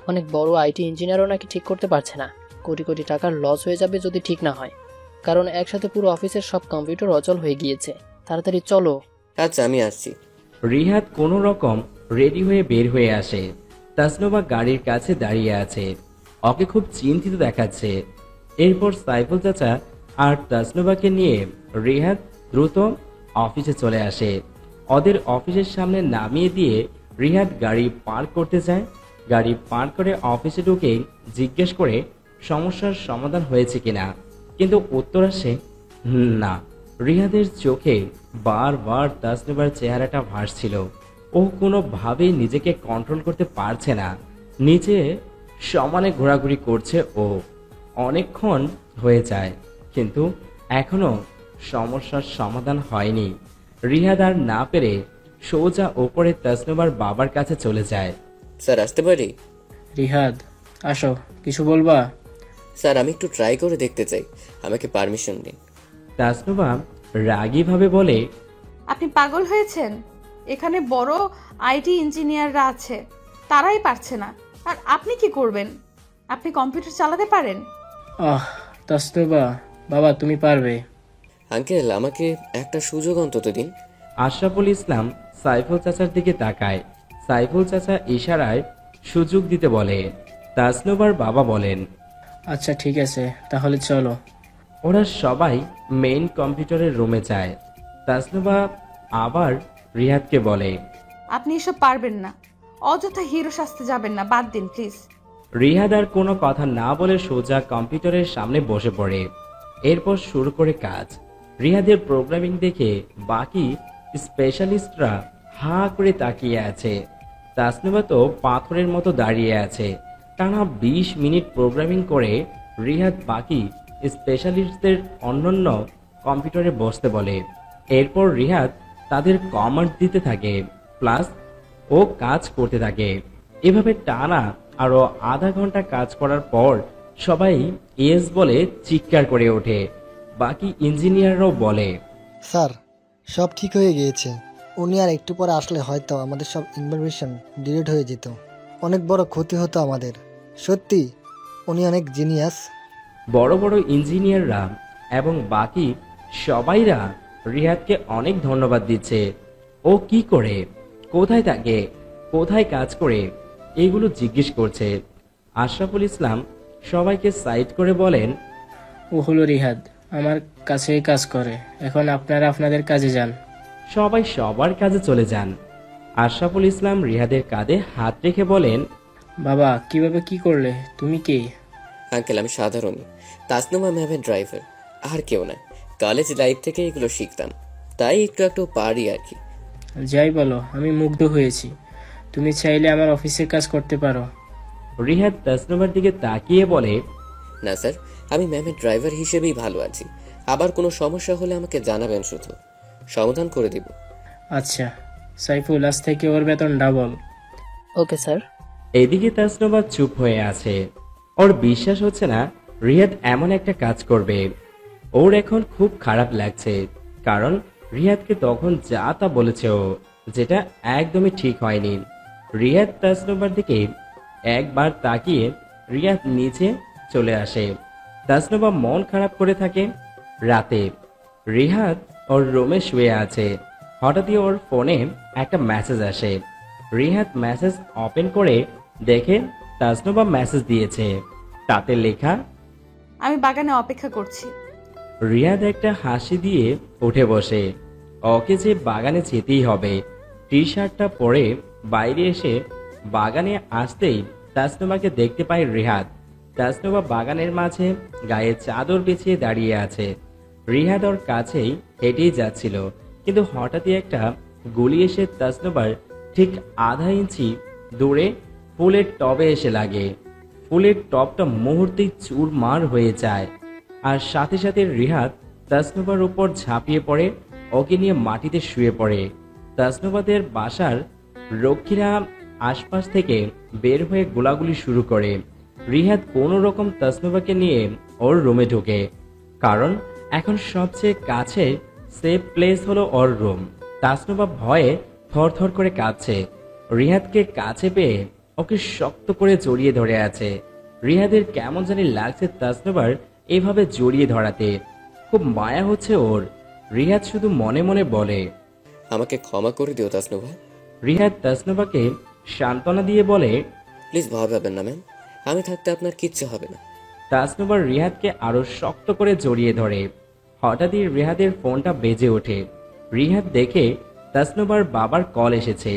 অনেক বড় আইটি ইঞ্জিনিয়ারও নাকি ঠিক করতে পারছে না। কোটি কোটি টাকার লস হয়ে যাবে যদি ঠিক না হয়, কারণ একসাথে পুরো অফিসের সব কম্পিউটার অচল হয়ে গিয়েছে। তাড়াতাড়ি চলো। আচ্ছা আমি আসছি। রিহাদ কোনো রকম রেডি হয়ে বের হয়ে আসে। তাসনুবা গাড়ির কাছে দাঁড়িয়ে আছে, ওকে খুব চিন্তিত দেখাচ্ছে। এরপর সাইফুল চাচা আর তাসনুবাকে নিয়ে রিহাদ দ্রুত অফিসে চলে আসে। ওদের অফিসের সামনে নামিয়ে দিয়ে রিহাদ গাড়ি পার্ক করতে যায়। গাড়ি পার্ক করে অফিসে ঢুকে জিজ্ঞেস করে সমস্যার সমাধান হয়েছে কিনা, কিন্তু উত্তর আসে না। রিহাদের চোখে বারবার তাসনুবার চেহারাটা ভাসছিল। ও কোনোভাবেই নিজেকে কন্ট্রোল করতে পারছে না। নিচে সমানে ঘোরাঘুরি করছে ও। অনেকক্ষণ হয়ে যায় কিন্তু এখনো সমস্যার সমাধান হয়নি। রিহাদ আর না পেরে সোজা ওপরে তাসনুবার বাবার কাছে চলে যায়। স্যার আসতে পারি? রিহাদ আসো, কিছু বলবা? স্যার আমি একটু ট্রাই করে দেখতে চাই, আমাকে পারমিশন দিন। তাসনুবা রাগীভাবে বলে, আপনি পাগল হয়েছেন? এখানে বড় আইটি ইঞ্জিনিয়াররা আছে, তারাই পারছে না, আর আপনি কি করবেন? আপনি কম্পিউটার চালাতে পারেন? তাসনুবা বাবা তুমি পারবে। আঙ্কেল, আমাকে একটা সুযোগ অন্তত দিন। আশরাফুল ইসলাম সাইফুল চাচার দিকে তাকায়। সাইফুল চাচা ইশারায় সুযোগ দিতে বলে। তাসনুবার বাবা বলেন, আচ্ছা ঠিক আছে, তাহলে চলো। ওরা সবাই মেইন কম্পিউটারের রুমে যায়। তাসনুবা আবার রিহাদকে বলে, আপনি এসব পারবেন না, অযথা হিরো সাজতে যাবেন না, বাদ দিন প্লিজ। রিহাদ আর কোনো কথা না বলে সোজা কম্পিউটারের সামনে বসে পড়ে। এরপর শুরু করে কাজ। রিহাদের প্রোগ্রামিং দেখে বাকি স্পেশালিস্টরা হা করে তাকিয়ে আছে। তাসনুবা তো পাথরের মতো দাঁড়িয়ে আছে। টানা 20 মিনিট প্রোগ্রামিং করে রিহাদ বাকি স্পেশালিস্টদের অন্যান্য কম্পিউটারে বসতে বলে। এরপর রিহাদ তাদের কমান্ড দিতে থাকে, প্লাস ও কাজ করতে থাকে। এভাবে টানা আরো আধা ঘন্টা কাজ করার পর সবাই ইয়েস বলে চিৎকার করে ওঠে। বাকি ইঞ্জিনিয়াররাও বলে, স্যার সব ঠিক হয়ে গিয়েছে। উনি আর একটু পরে আসলে হয়তো আমাদের সব ইনফরমেশন ডিলিট হয়ে যেত, অনেক বড় ক্ষতি হতো আমাদের। সত্যি উনি অনেক জিনিয়াস। বড় বড় ইঞ্জিনিয়াররা এবং বাকি সবাইরা রিহাদকে অনেক ধন্যবাদ দিচ্ছে। ও কি করে, কোথায় থাকে, কোথায় কাজ করে, এগুলো জিজ্ঞেস করছে। আশরাফুল ইসলাম সবাইকে সাইড করে বলেন, ও হলো রিহাদ, আমার কাছেই কাজ করে। এখন আপনারা আপনাদের কাজে যান। সবাই সবার কাজে চলে যান। আশরাফুল ইসলাম রিহাদের কাঁধে হাত রেখে বলেন, বাবা কিভাবে কি করলে, তুমি কে? আঙ্কেল, আমি সাধারণ তাসনুমা ম্যামের ড্রাইভার, আর কেউ না। কলেজ লাইফ থেকে এগুলো শিখতাম, তাই একটু একটু পারি আর কি। যাই বলো, আমি মুগ্ধ হয়েছি। তুমি চাইলে আমার অফিসের কাজ করতে পারো। রিহাদ তাসনুমার দিকে তাকিয়ে বলে, না স্যার, আমি ম্যামের ড্রাইভার হিসেবেই ভালো আছি। আবার কোনো সমস্যা হলে আমাকে জানাবেন, শুধু সমাধান করে দিব। আচ্ছা সাইফুল, আজ থেকে ওর বেতন ডাবল। Okay sir. এদিকে তাসনুবা চুপ হয়ে আছে। ওর বিশ্বাস হচ্ছে না রিহাদ এমন একটা কাজ করবে। ওর এখন খুব খারাপ লাগছে, কারণ রিহাদকে তখন যা তা বলেছে ও, যেটা একদমই ঠিক হয়নি। রিহাদ তাসনুবার দিকে একবার তাকিয়ে রিহাদ নিচে চলে আসে। তাসনুবা মন খারাপ করে থাকে। রাতে রিহাদ ওর রুমে শুয়ে আছে। হঠাৎই ওর ফোনে একটা মেসেজ আসে। রিহাদ মেসেজ ওপেন করে দেখে তাসনুবা মেসেজ দিয়েছে। তাতে লেখা, আমি বাগানে অপেক্ষা করছি। রিহাদ একটা হাসি দিয়ে উঠে বসে। ওকে যে বাগানে যেতেই হবে। টি শার্টটা পরে বাইরে এসে বাগানে আসতেই তাসনুবাকে দেখতে পায় রিহাদ। তাসনুবা বাগানের মাঝে গায়ে চাদর বিছিয়ে দাঁড়িয়ে আছে। রিহাদ ওর কাছেই হেঁটেই যাচ্ছিল, কিন্তু হঠাৎই একটা গুলি এসে তাসনুবার ঠিক আধা ইঞ্চি দূরে ফুলের টবে এসে লাগে। ফুলের টবটা মুহূর্তেই চুরমার হয়ে যায়, আর সাথে সাথে রিহাদ তাসনুবার উপর ঝাঁপিয়ে পড়ে, ওকে নিয়ে মাটিতে শুয়ে পড়ে। তাসনুবাদের বাসার রক্ষীরা আশপাশ থেকে বের হয়ে গোলাগুলি শুরু করে। রিহাদ কোনো রকম তাসনুবাকে নিয়ে ওর রুমে ঢোকে, কারণ এখন সবচেয়ে কাছে সেফ প্লেস হলো ওর রুম। তাসনুবা ভয়ে থরথর করে কাঁদছে। রিহাদকে কাছে পেয়ে ওকে শক্ত করে জড়িয়ে ধরে আছে। রিহাদের কেমন জানি লাগছে তাসনুবার এভাবে জড়িয়ে ধরাতে। খুব মায়া হচ্ছে ওর। রিহাদ শুধু মনে মনে বলে, আমাকে ক্ষমা করে দিও তাসনুভা। রিহাদ তাসনুবাকে সান্ত্বনা দিয়ে বলে, প্লিজ ভয় পাবেন না ম্যাম, আমি থাকতে আপনার কিচ্ছু হবে না। তাসনুবার রিহাদকে আরো শক্ত করে জড়িয়ে ধরে। হঠাৎই রিহাদের ফোনটা বেজে ওঠে। রিহাদ দেখে তাসনুবার বাবার কল এসেছে।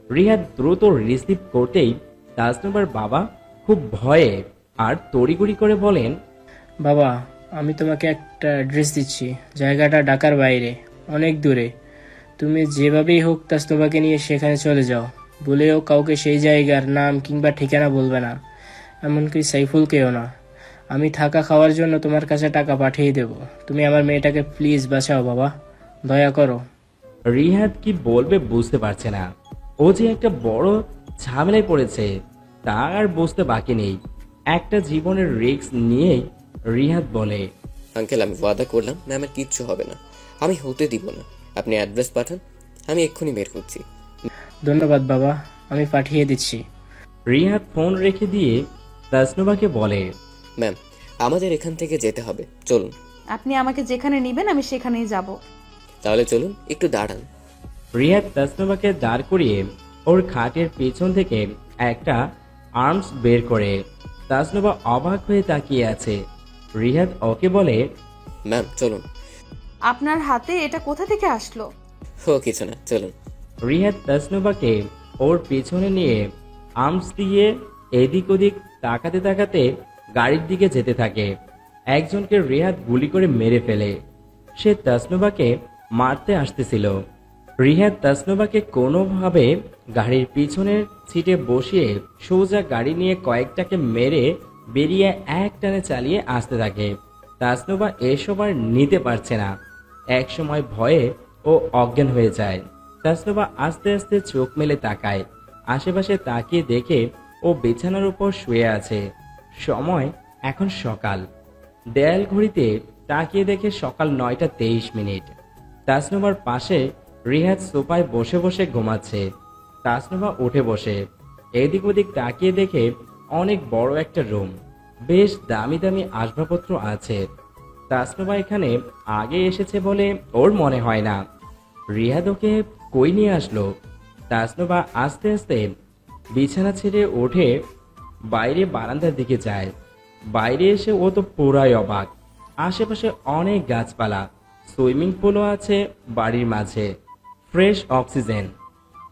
রিহাদ দ্রুত রিসিভ করতেই তাসনুবার বাবা খুব ভয়ে আর তড়িঘড়ি করে বলেন, বাবা আমি তোমাকে একটা অ্যাড্রেস দিচ্ছি, জায়গাটা ঢাকার বাইরে, অনেক দূরে। তুমি যেভাবেই হোক তাসনুবাকে নিয়ে সেখানে চলে যাও। বলেও কাউকে সেই জায়গার নাম কিংবা ঠিকানা বলবে না, এমনকি সাইফুলকেও না। আমি থাকা খাওয়ার জন্য তোমার কাছে টাকা পাঠিয়ে দেব। তুমি আমার মেয়েটাকে প্লিজ বাঁচাও বাবা, দয়া করো। রিহাদ কি বলবে বুঝতে পারছে না। ও যে একটা বড় ঝামেলায় পড়েছে তা আর বুঝতে বাকি নেই। একটা জীবনের রিস্ক নিয়েই রিহাদ বলে, আঙ্কেল, আমি ওয়াদা করলাম ম্যামের কিচ্ছু হবে না, আমি হতে দিব না। আপনি অ্যাড্রেস পাঠান, আমি এক্ষুনি বের করছি। ধন্যবাদ বাবা, আমি পাঠিয়ে দিচ্ছি। রিহাদ ফোন রেখে দিয়ে তাসনুবাকে বলে, ম্যাম আমাদের এখান থেকে যেতে হবে, চলুন। আপনি আমাকে যেখানে নেবেন আমি সেখানেই যাব। তাহলে চলুন, একটু দাঁড়ান। রিহাদ তাসনুবাকে দাঁড় করিয়ে ওর খাটের পেছন থেকে একটা আর্মস বের করে। তাসনুবা অবাক হয়ে তাকিয়ে আছে। রিহাদ ওকে বলে, ম্যাম চলুন। আপনার হাতে এটা কোথা থেকে আসলো? ও কিছু না, চলুন। রিহাদ তাসনুবাকে ওর পেছনে নিয়ে আর্মস দিয়ে এদিক ওদিক তাকাতে তাকাতে গাড়ির দিকে যেতে থাকে। একজনকে রিহাদ গুলি করে মেরে ফেলে। সে তাসনুবাকে মারতে আসতেছিল। রিহাদ তাসনুবাকে কোনোভাবে গাড়ির পিছনের সিটে বসিয়ে সোজা গাড়ি নিয়ে কয়েকটাকে মেরে বেরিয়ে এক টানে চালিয়ে আসতে থাকে। তাসনুবা এসব আর নিতে পারছে না। এক সময় ভয়ে ও অজ্ঞান হয়ে যায়। তাসনুবা আস্তে আস্তে চোখ মেলে তাকায়। আশেপাশে তাকিয়ে দেখে ও বিছানার উপর শুয়ে আছে। সময় এখন সকাল। দেয়াল ঘড়িতে তাকিয়ে দেখে সকাল 9:23। তাসনুবার পাশে রিহাদ সোফায় বসে বসে ঘুমাচ্ছে। তাসনুবা উঠে বসে এদিক ওদিক তাকিয়ে দেখে অনেক বড় একটা রুম, বেশ দামি দামি আসবাবপত্র আছে। তাসনুবা এখানে আগে এসেছে বলে ওর মনে হয় না। রিহাদ ওকে কই নিয়ে আসলো? তাসনুবা আস্তে আস্তে বিছানা ছেড়ে ওঠে বাইরে বারান্দার দিকে যায়। বাইরে এসে ও তো পুরাই অবাক। আশেপাশে অনেক গাছপালা, সুইমিং পুলও আছে বাড়ির মাঝে, ফ্রেশ অক্সিজেন।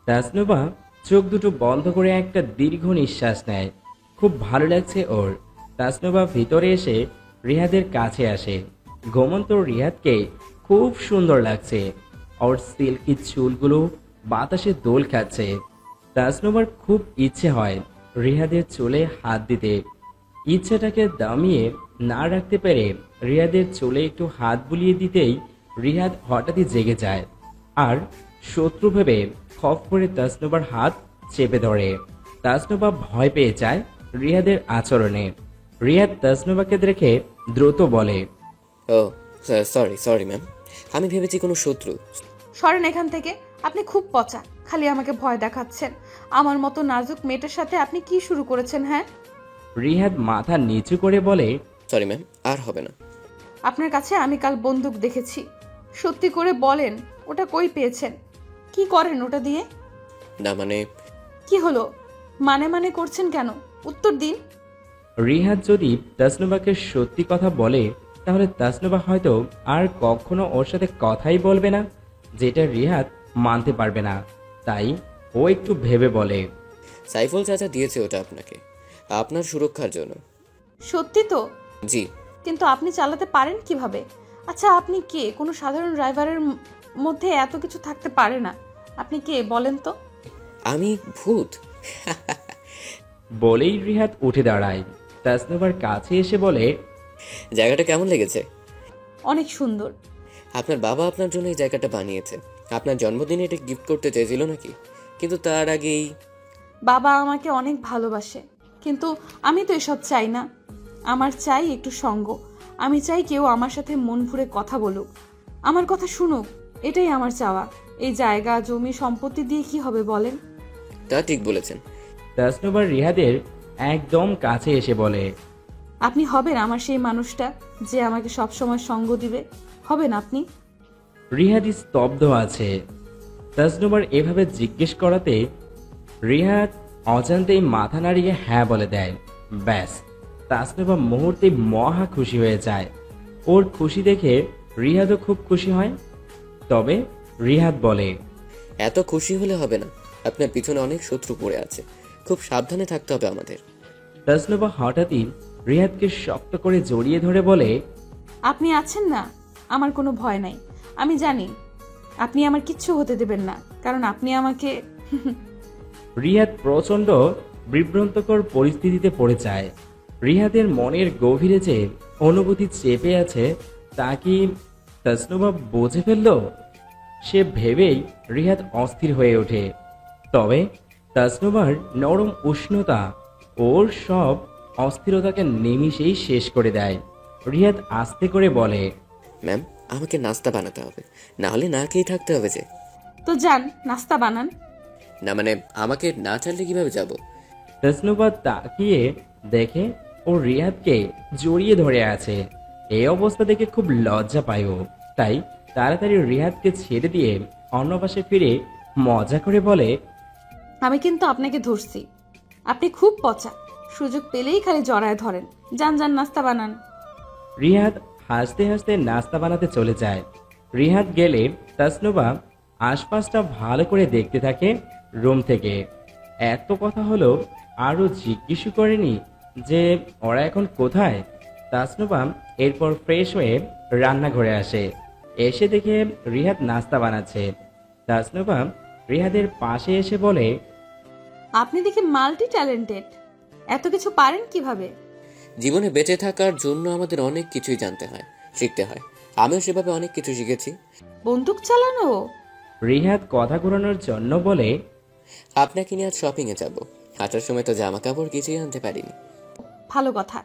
তাসনুবা চোখ দুটো বন্ধ করে একটা দীর্ঘ নিঃশ্বাস নেয়। খুব ভালো লাগছে ওর। তাসনুবা ভিতরে এসে রিহাদের কাছে আসে। ঘুমন্ত রিহাদকে খুব সুন্দর লাগছে। ওর সিল্কি চুলগুলো বাতাসে দোল খাচ্ছে। তাসনুবার খুব ইচ্ছে হয় রিহাদের চুলে হাত দিতে। ইচ্ছেটাকে দামিয়ে না রাখতে পেরে রিহাদের চুলে একটু হাত বুলিয়ে দিতেই রিহাদ হঠাৎই জেগে যায় আর শত্রু ভেবে খপ করে তাসনুবার হাত চেপে ধরে। তাসনুবা ভয় পেয়ে যায় রিহাদের আচরণে। রিহাদ তাসনুবাকে দেখে দ্রুত বলে, ও সরি ম্যাম, আমি ভেবেছি কোনো শত্রু। সরেন এখান থেকে, আপনি খুব পচা, খালি আমাকে ভয় দেখাচ্ছেন। আমার মতো নাজুক মেয়েটার সাথে আপনি কি শুরু করেছেন? হ্যাঁ? রিহাদ মাথা নিচু করে বলে, সরি ম্যাম, আর হবে না। আপনার কাছে আমি কাল বন্দুক দেখেছি, সত্যি করে বলেন ওটা কই পেয়েছেন? কি করেন ওটা দিয়ে? না মানে। কি হলো? মানে করছেন কেন? উত্তর দিন। রিহাদ যদি তাসনুবাকে সত্যি কথা বলে তাহলে তাসনুবা হয়তো আর কখনো ওর সাথে কথাই বলবে না, যেটা রিহাদ মানতে পারবে না। তাই ও একটু ভেবে বলে, সাইফুল চাচা দিয়েছে ওটা আপনাকে, আপনার সুরক্ষার জন্য। সত্যি তো? জি। কিন্তু আপনি চালাতে পারেন কিভাবে? আচ্ছা আপনি কে? কোনো সাধারণ ড্রাইভারের মধ্যে এত কিছু থাকতে পারে না। আপনি কে বলেন তো? আমি ভূত। বলেই রিহাদ উঠে দাঁড়ায়। তাসনুবার কাছে এসে বলে, জায়গাটা কেমন লেগেছে? অনেক সুন্দর। আপনার বাবা আপনার জন্য এই জায়গাটা বানিয়েছে। আপনার জন্মদিনে এটা গিফট করতে চেয়েছিল নাকি? কিন্তু তার আগেই। বাবা আমাকে অনেক ভালোবাসে, কিন্তু আমি তো এসব চাই না। আমার চাই একটু সঙ্গ। আমি চাই কেউ আমার সাথে মন ভরে কথা বলুক, আমার কথা শুনুক। এটাই আমার চাওয়া। এই জায়গা জমি সম্পত্তি দিয়ে কি হবে বলেন? তা ঠিক বলেছেন। তাসনুবার রিহাদের একদম কাছে এসে বলে, আপনি হবেন আমার সেই মানুষটা যে আমাকে সব সময় সঙ্গ দিবে? হবেন আপনি? রিহাদ স্তব্ধ আছে। তাসনুবার এভাবে জিজ্ঞেস করাতে রিহাদ অজান্তেই মাথা নাড়িয়ে হ্যাঁ বলে দেয়। ব্যাস, তাসনুবা মুহূর্তে মহা খুশি হয়ে যায়। ওর খুশি দেখে রিহাদও খুব খুশি হয়। তবে রিহাদ বলে, এত খুশি হলে হবে না, আপনার পিছনে অনেক শত্রু পড়ে আছে, খুব সাবধানে থাকতে হবে আমাদের। তাসনুবা হঠাৎই রিহাদকে শক্ত করে জড়িয়ে ধরে বলে, আপনি আছেন না, আমার কোনো ভয় নাই। আমি জানি আপনি আমার কিচ্ছু হতে দেবেন না, কারণ আপনি আমাকে। রিহাদ প্রচন্ড বিভ্রান্তকর পরিস্থিতিতে পড়ে যায়। রিহাদের মনের গভীরে যে অনুভূতি চেপে আছে তা কি তাসনুবা বুঝে ফেলল? সে ভেবেই রিহাদ অস্থির হয়ে ওঠে। তবে তাসনুবার নরম উষ্ণতা ওর সব অস্থিরতাকে নিমিষেই শেষ করে দেয়। রিহাদ আস্তে করে বলে, ম্যাম আমাকে নাস্তা বানাতে হবে, না হলে না খেয়ে থাকতে হবে যে। তো যান নাস্তা বানান। না মানে আমাকে না ছাড়লে কিভাবে যাব? তাসনুবা তাকিয়ে দেখে ও রিহাদকে জড়িয়ে ধরে আছে। এই অবস্থা দেখে খুব লজ্জা পায় ও। তাই তাড়াতাড়ি রিহাদকে ছেড়ে দিয়ে অন্য পাশে ফিরে মজা করে বলে, আমি কিন্তু আপনাকে ধরছি, আপনি খুব পচা, সুযোগ পেলেই খালি জড়ায় ধরেন। যান যান, নাস্তা বানান। রিহাদ হাসতে হাসতে নাস্তা বানাতে চলে যায়। রিহাদ গেলে তাসনুবা আশপাশটা ভালো করে দেখতে থাকে রুম থেকে। এত কথা হলো, আরও জিজ্ঞেস করেনি যে ওরা এখন কোথায়। তাসনুবা এরপর ফ্রেশ হয়ে রান্নাঘরে আসে। এসে দেখে রিহাদ নাস্তা বানাচ্ছে। তাসনুবা রিহাদের পাশে এসে বলে, আপনি দেখি মাল্টি ট্যালেন্টেড, এত কিছু পারেন কিভাবে? জীবনে বেঁচে থাকার জন্য আমাদের অনেক কিছুই জানতে হয়, শিখতে হয়। আমিও সেভাবে অনেক কিছু শিখেছি। বন্দুক চালানো? রিহাদ কথা ঘোরানোর জন্য বলে, আপনাকে নিয়ে আজ শপিংয়ে যাব। আসার সময় তো জামা কাপড় কিছুই আনতে পারিনি। ভালো কথা।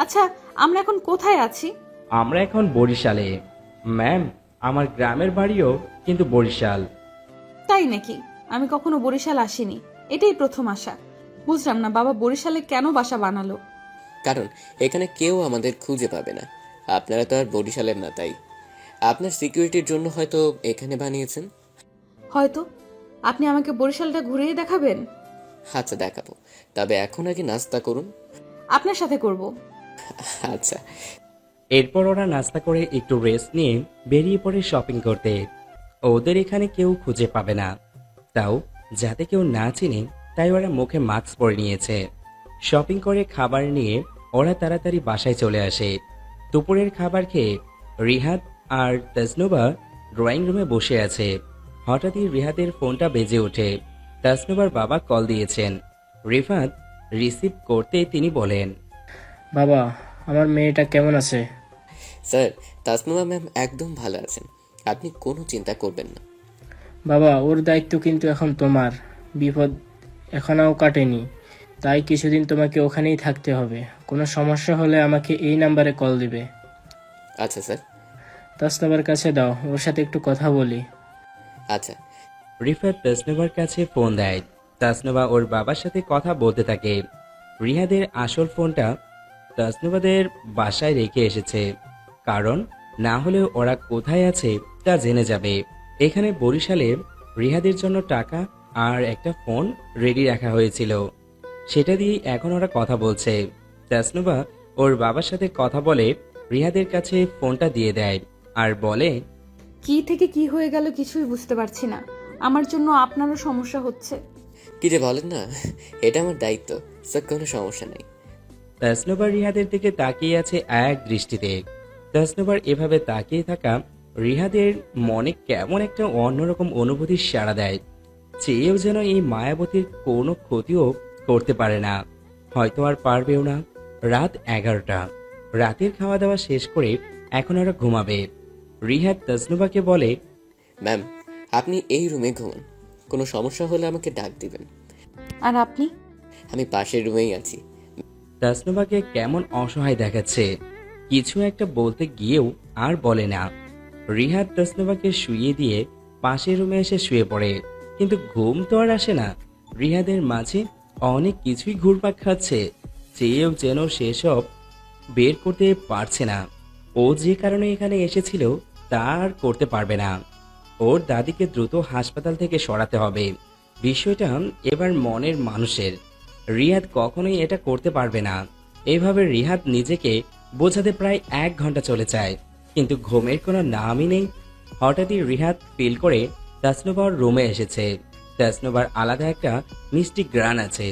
আচ্ছা, আমরা এখন কোথায় আছি? আমরা এখন বরিশালে। ম্যাম, আমার গ্রামের বাড়িও কিন্তু বরিশাল। তাই নাকি? আমি কখনো বরিশাল আসিনি, এটাই প্রথম আসা। বুঝলাম না বাবা বরিশালে কেন বাসা বানালো। কারণ এখানে কেউ আমাদের খুঁজে পাবে না। আপনারা তো আর বরিশালের না, তাই আপনার সিকিউরিটির জন্য হয়তো এখানে বানিয়েছেন। হয়তো। আপনি আমাকে বরিশালটা ঘুরিয়ে দেখাবেন? আচ্ছা, দেখাবো। তবে এখন আগে নাস্তা করুন। আপনার সাথে করব। আচ্ছা। এরপর ওরা নাস্তা করে একটু রেস্ট নিয়ে বেরিয়ে পড়ে শপিং করতে। ওদের এখানে কেউ খুঁজে পাবে না, তাও যাতে কেউ না চিনে, তাই ওরা মুখে মাস্ক পরে নিয়েছে। শপিং করে খাবার নিয়ে ওরা তাড়াতাড়ি বাসায় চলে আসে। দুপুরের খাবার খেয়ে রিহাদ আর তাসনুবা ড্রয়িং রুমে বসে আছে। হঠাৎই রিহাদের ফোনটা বেজে ওঠে। তাসনুবার বাবা কল দিয়েছেন। রিফাত রিসিভ করতে তিনি বলেন, বাবা, আমার মেয়েটা কেমন আছে? স্যার, তাসনুমা ম্যাম একদম ভালো আছেন, আপনি কোনো চিন্তা করবেন না। বাবা, ওর দায়িত্ব কিন্তু এখন তোমার। বিপদ এখনও কাটেনি, তাই কিছুদিন তোমাকে ওখানেই থাকতে হবে। কোনো সমস্যা হলে আমাকে এই নাম্বারে কল দিবে। আচ্ছা স্যার। তাসনুবার কাছে দাও, ওর সাথে একটু কথা বলি। আচ্ছা। রিফাত তাসনুবার কাছে ফোন দেয়। তাসনুবা ওর বাবার সাথে কথা বলতে থাকে। রিহাদের আসল ফোনটা তাসনুবাদের বাসায় রেখে এসেছে, কারণ না হলে ওরা কোথায় আছে তা জেনে যাবে। এখানে বরিশালে রিহাদের জন্য টাকা আর একটা ফোন রেডি রাখা হয়েছিল, সেটা দিয়ে এখন ওরা কথা বলছে। তাসনুবা ওর বাবার সাথে কথা বলে রিহাদের কাছে ফোনটা দিয়ে দেয় আর বলে, কি থেকে কি হয়ে গেল কিছুই বুঝতে পারছি না। আমার জন্য আপনারও সমস্যা হচ্ছে। কি যে বলেন না, এটা আমার দায়িত্ব স্যার, কোনো সমস্যা নেই। তাসনুবা রিহাদের দিকে তাকিয়ে আছে এক দৃষ্টিতে। তাসনুবার এভাবে তাকিয়ে থাকা রিহাদের মনে কেমন একটা অন্যরকম অনুভূতি সাড়া দেয়। চেয়েও যেন এই মায়াবতীর কোনো ক্ষতিও করতে পারে না, হয়তো আর পারবেও না। রাত 11টা। রাতের খাওয়া দাওয়া শেষ করে এখন ওরা ঘুমাবে। রিহাদ তাসনুবাকে বলে, ম্যাম, আপনি এই রুমে ঘুমান, কোনো সমস্যা হলে আমাকে ডাক দিবেন। আর আপনি? আমি পাশের রুমেই আছি। তাসনুবাকে কেমন অসহায় দেখাচ্ছে, কিছু একটা বলতে গিয়েও আর বলে না। রিহাদ তাসনুবাকে শুইয়ে দিয়ে পাশের রুমে এসে শুয়ে পড়ে, কিন্তু ঘুম তো আর আসে না। রিহাদের মাঝে অনেক কিছুই ঘুরপাক খাচ্ছে, চেয়েও যেন সেসব বের করতে পারছে না। ও যে কারণে এখানে এসেছিল তা আর করতে পারবে না। ওর দাদিকে দ্রুত হাসপাতাল থেকে সরাতে হবে। বিষয়টা এবার মনের মানুষের। রিহাদ কখনোই এটা করতে পারবে না। এভাবে রিহাদ নিজেকে বোঝাতে প্রায় 1 ঘন্টা চলে যায়, কিন্তু ঘুমের কোনো নামই নেই। হঠাৎই রিহাদ ফিল করে তাসনুবার রুমে এসেছে। তাসনুবার আলাদা একটা মিষ্টি গ্রান আছে,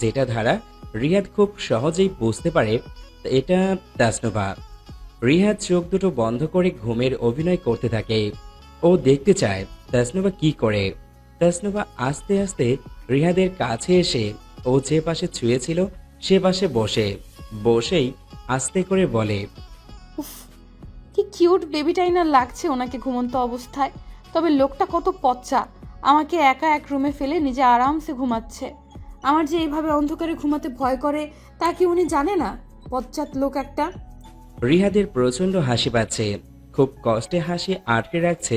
যেটা দ্বারা রিহাদ খুব সহজেই বুঝতে পারে এটা তাসনুবা। রিহাদ চোখ দুটো বন্ধ করে ঘুমের অভিনয় করতে থাকে। ও দেখতে চায় তাসনুবা কি করে। তাসনুবা আস্তে আস্তে রিহাদের কাছে এসে ও যে পাশে শুয়েছিল সে পাশে বসেই আস্তে করে বলে, উফ, কি কিউট বেবিটাই না লাগছে ওনাকে ঘুমন্ত অবস্থায়। তবে লোকটা কত পচ্চা, আমাকে একা এক রুমে ফেলে নিজে আরামসে ঘুমাচ্ছে। আমার যে এইভাবে অন্ধকারে ঘুমাতে ভয় করে তা কি উনি জানে না? পশ্চাৎ লোক একটা। রিহাদের প্রচন্ড হাসি পাচ্ছে, খুব কষ্টে হাসি আটকে রাখছে।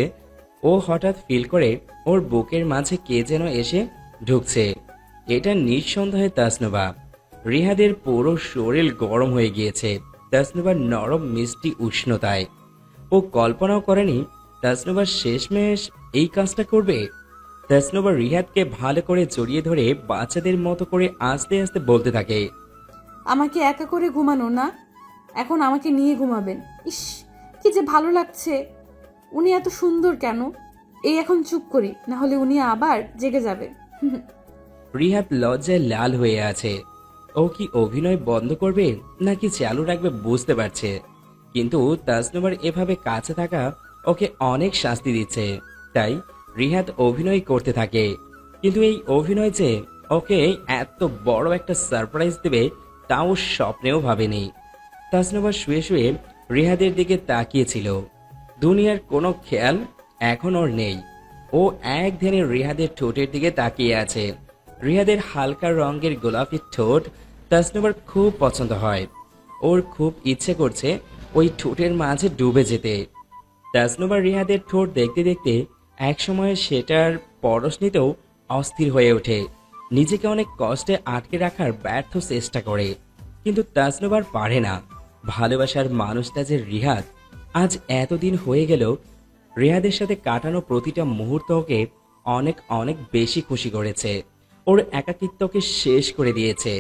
ও হঠাৎ ফিল করে ওর বুকের মাঝে কে যেন এসে ঢুকছে। এটা নিঃসন্দেহে তাসনুবা। রিহাদের পুরো শরীর গরম হয়ে গিয়েছে। তাসনুবার নরম মিষ্টি উষ্ণতায়। ও কল্পনাও করেনি তাসনুবার শেষমেশ এই কাজটা করবে। তাসনুবা রিহাদকে ভালো করে জড়িয়ে ধরে বাচ্চাদের মতো করে আস্তে আস্তে বলতে থাকে, আমাকে একা করে ঘুমানো না, এখন আমাকে নিয়ে ঘুমাবেন। ইস, কি যে ভালো লাগছে। উনি এত সুন্দর কেন? এই এখন চুপ করি, না হলে উনি আবার জেগে যাবে। রিহাদ লজ্জায় লাল হয়ে আছে। ও কি অভিনয় বন্ধ করবে নাকি চালু রাখবে বুঝতে পারছে, কিন্তু তাসনুবার এভাবে কাছে থাকা ওকে অনেক শাস্তি দিচ্ছে। তাই রিহাদ অভিনয় করতে থাকে, কিন্তু এই অভিনয় যে ওকে এত বড় একটা সারপ্রাইজ দেবে তাও স্বপ্নেও ভাবেনি। তাসনুবা শুয়ে শুয়ে রিহাদের দিকে তাকিয়েছিল। দুনিয়ার কোনো খেয়াল এখন ওর নেই। ও এক ধ্যানে রিহাদের ঠোঁটের দিকে তাকিয়ে আছে। রিহাদের হালকা রঙের গোলাপি ঠোঁট তাসনুবার খুব পছন্দ হয়। ওর খুব ইচ্ছে করছে ওই ঠোঁটের মাঝে ডুবে যেতে। তাসনুবার রিহাদের ঠোঁট দেখতে দেখতে একসময় সেটার পরশ নিতেও অস্থির হয়ে ওঠে। নিজেকে অনেক কষ্টে আটকে রাখার ব্যর্থ চেষ্টা করে, কিন্তু তাসনুবার পারে না। ভালোবাসার মানুষটা যে রিহাদ, আজ এতদিন হয়ে গেল রিহাদের সাথে কাটানো প্রতিটা মুহূর্ত ওকে অনেক অনেক বেশি খুশি করেছে। ওর একাকিত্বকে শেষ করে দিয়েছে।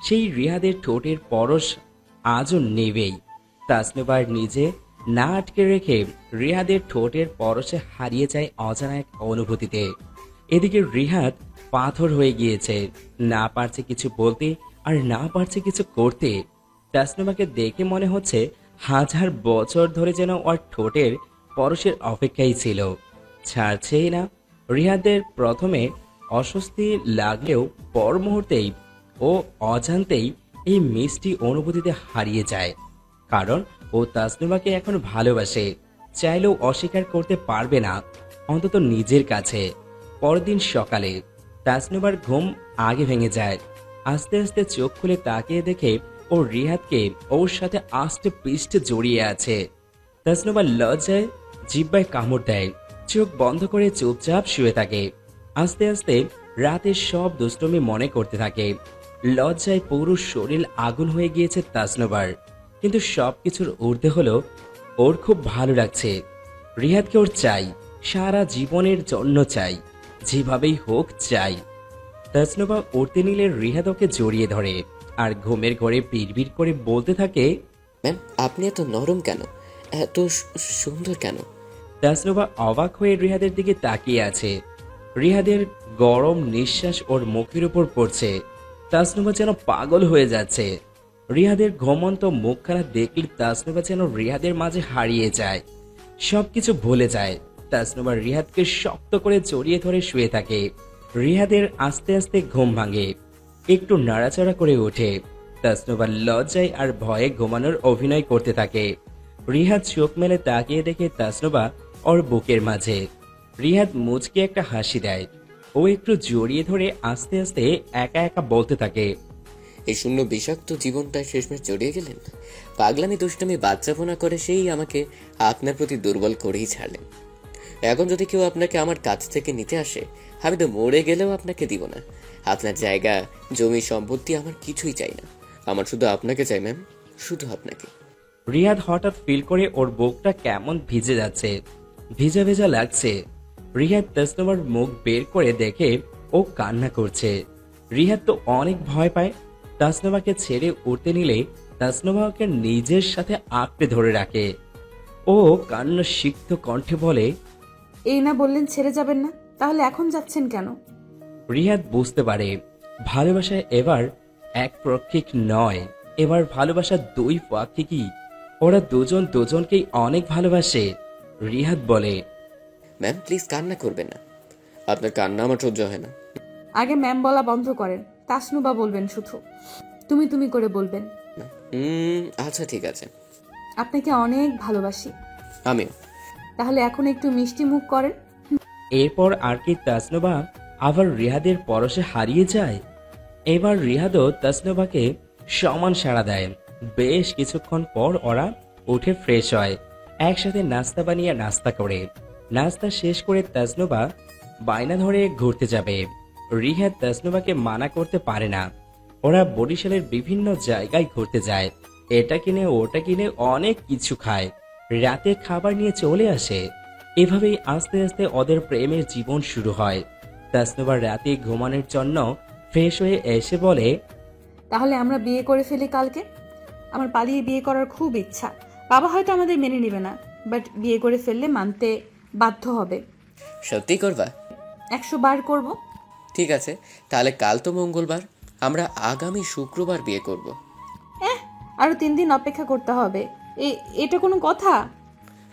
সেই রিহাদের ঠোঁটের পরশ আজও নেবেই। তাসনুবার নিজে না আটকে রেখে রিহাদের ঠোঁটের পরশে হারিয়ে যায় অজানা এক অনুভূতিতে। এদিকে রিহাদ পাথর হয়ে গিয়েছে, না পারছে কিছু বলতে আর না পারছে কিছু করতে। তাসনুবাকে দেখে মনে হচ্ছে হাজার বছর ধরে যেন ওর ঠোঁটের পরশের অপেক্ষাই ছিল, ছাড়ছেই না। রিহাদের প্রথমে অস্বস্তি লাগলেও পর মুহূর্তেই ও অজান্তেই এই মিষ্টি অনুভূতিতে হারিয়ে যায়, কারণ ও তাসনুবাকে এখন ভালোবাসে। চাইলেও অস্বীকার করতে পারবে না, অন্তত নিজের কাছে। পরদিন সকালে তাসনুবার ঘুম আগে ভেঙে যায়। আস্তে আস্তে চোখ খুলে তাকিয়ে দেখে ও রিহাদকে ওর সাথে আস্তে পৃষ্ঠে জড়িয়ে আছে। তাসনুবা লজ্জায় জিহ্বায় কামড় দেয়, চোখ বন্ধ করে চুপচাপ শুয়ে থাকে। আস্তে আস্তে রাতের সব দুষ্টুমি মনে করতে থাকে। লজ্জায় পুরো শরীর আগুন হয়ে গিয়েছে তাসনুবার, কিন্তু সবকিছুর ঊর্ধ্বে হলো ওর খুব ভালো লাগছে। রিহাদকে ওর চাই, সারা জীবনের জন্য চাই, যেভাবেই হোক চাই। তাসনুবা উঠতে নিলে রিহাদ ওকে জড়িয়ে ধরে আর ঘুমের ঘরে বিড়বিড় করে বলতে থাকে, ম্যাম আপনি এত নরম কেন, এত সুন্দর কেন? তাসনুবা অবাক হয়ে রিহাদের দিকে তাকিয়ে আছে। রিহাদের গরম নিঃশ্বাস ওর মুখের উপর পড়ছে। তাসনুবা যেন পাগল হয়ে যাচ্ছে। রিহাদের ঘুমন্ত মুখখানা দেখলে তাসনুবা যেন রিহাদের মাঝে হারিয়ে যায়, সবকিছু ভুলে যায়। তাসনুবা রিহাদকে শক্ত করে জড়িয়ে ধরে শুয়ে থাকে। রিহাদের আস্তে আস্তে ঘুম ভাঙে, একটু নাড়াচাড়া করে ওঠে। তাসনুবা লজ্জায় আর ভয়ে ঘুমানোর অভিনয় করতে থাকে। রিহাদ চোখ মেলে তাকিয়ে দেখে তাসনুবা ওর বুকের মাঝে। রিহাদ মুচকে একটা হাসি দেয়। ও একটু জড়িয়ে ধরে আস্তে আস্তে একা একা বলতে থাকে, এই শূন্য বিষাক্ত জীবনটা শেষমেশ জড়িয়ে গেলেন। পাগলামি দুষ্টমি বাচ্চাপনা করে সেই আমাকে আপনার প্রতি দুর্বল করেই ছাড়লেন। এখন যদি কেউ আপনাকে আমার কাছ থেকে নিতে আসে, আমি তো মরে গেলেও আপনাকে দিব না। আপনার জায়গা জমি সম্পত্তি আমার কিছুই চাই না, আমার শুধু আপনাকে চাই ম্যাম, শুধু আপনাকে। রিহাদ হঠাৎ ফিল করে ওর বুকটা কেমন ভিজে যাচ্ছে, ভিজা ভেজা লাগছে। রিহাদ তাসনুবার মুখ বের করে দেখে ও কান্না করছে। রিহাদ তো অনেক ভয় পায়। তাসনুবাকে ছেড়ে উঠতে নিলে তাসনুবা ওকে নিজের সাথে আঁকড়ে ধরে রাখে। ও কান্না সিক্ত কণ্ঠে বলে, এই না বললেন ছেড়ে যাবেন না, তাহলে এখন যাচ্ছেন কেন? রিহাদ বুঝতে পারে ভালোবাসা এবার এক পাক্ষিক নয়, এবার ভালোবাসা দুই পাক্ষিকই। ওরা দুজন দুজনকেই অনেক ভালোবাসে। রিহাদ বলে, ম্যাম প্লিজ কান্না করবেন না, আপনার কান্না আমার সহ্য হয় না। আগে ম্যাম বলা বন্ধ করেন, তাসনুবা বলবেন, শুধু তুমি তুমি করে বলবেন। আচ্ছা ঠিক আছে। আপনাকে অনেক ভালোবাসি। আমিও। তাহলে এখন একটু মিষ্টি মুখ করেন। এরপর আর কি তাসনুবা আবার রিহাদের পরশে হারিয়ে যায়? এবার রিহাদও তাসনুবাকে সমান সাড়া দেয়। বেশ কিছুক্ষণ পর ওরা উঠে ফ্রেশ হয়, একসাথে নাস্তা বানিয়ে নাস্তা করে। নাস্তা শেষ করে তাসনুবা বায়না ধরে ঘুরতে যাবে। রিহাদ তাসনুবাকে মানা করতে পারে না। ওরা বরিশালের বিভিন্ন জায়গায় ঘুরতে যায়। এটা কিনে ওটা কিনে অনেক কিছু খায়, রাতে খাবার নিয়ে চলে আসে। এভাবেই আস্তে আস্তে ওদের প্রেমের জীবন শুরু হয়। তাসনুবা রাতে ঘুমানোর জন্য ফ্রেশ হয়ে এসে বলে, তাহলে আমরা বিয়ে করে ফেলি কালকে। আমার পালিয়ে বিয়ে করার খুব ইচ্ছা। বাবা হয়তো আমাদের মেনে নেবে না, বাট বিয়ে করে ফেললে মানতে বাধ্য হবে। সত্যি করবা? 100 বার করব। ঠিক আছে, তাহলে কাল তো মঙ্গলবার, আমরা আগামী শুক্রবার বিয়ে করব। আরো 3 দিন অপেক্ষা করতে হবে। এটা কোনো কথা?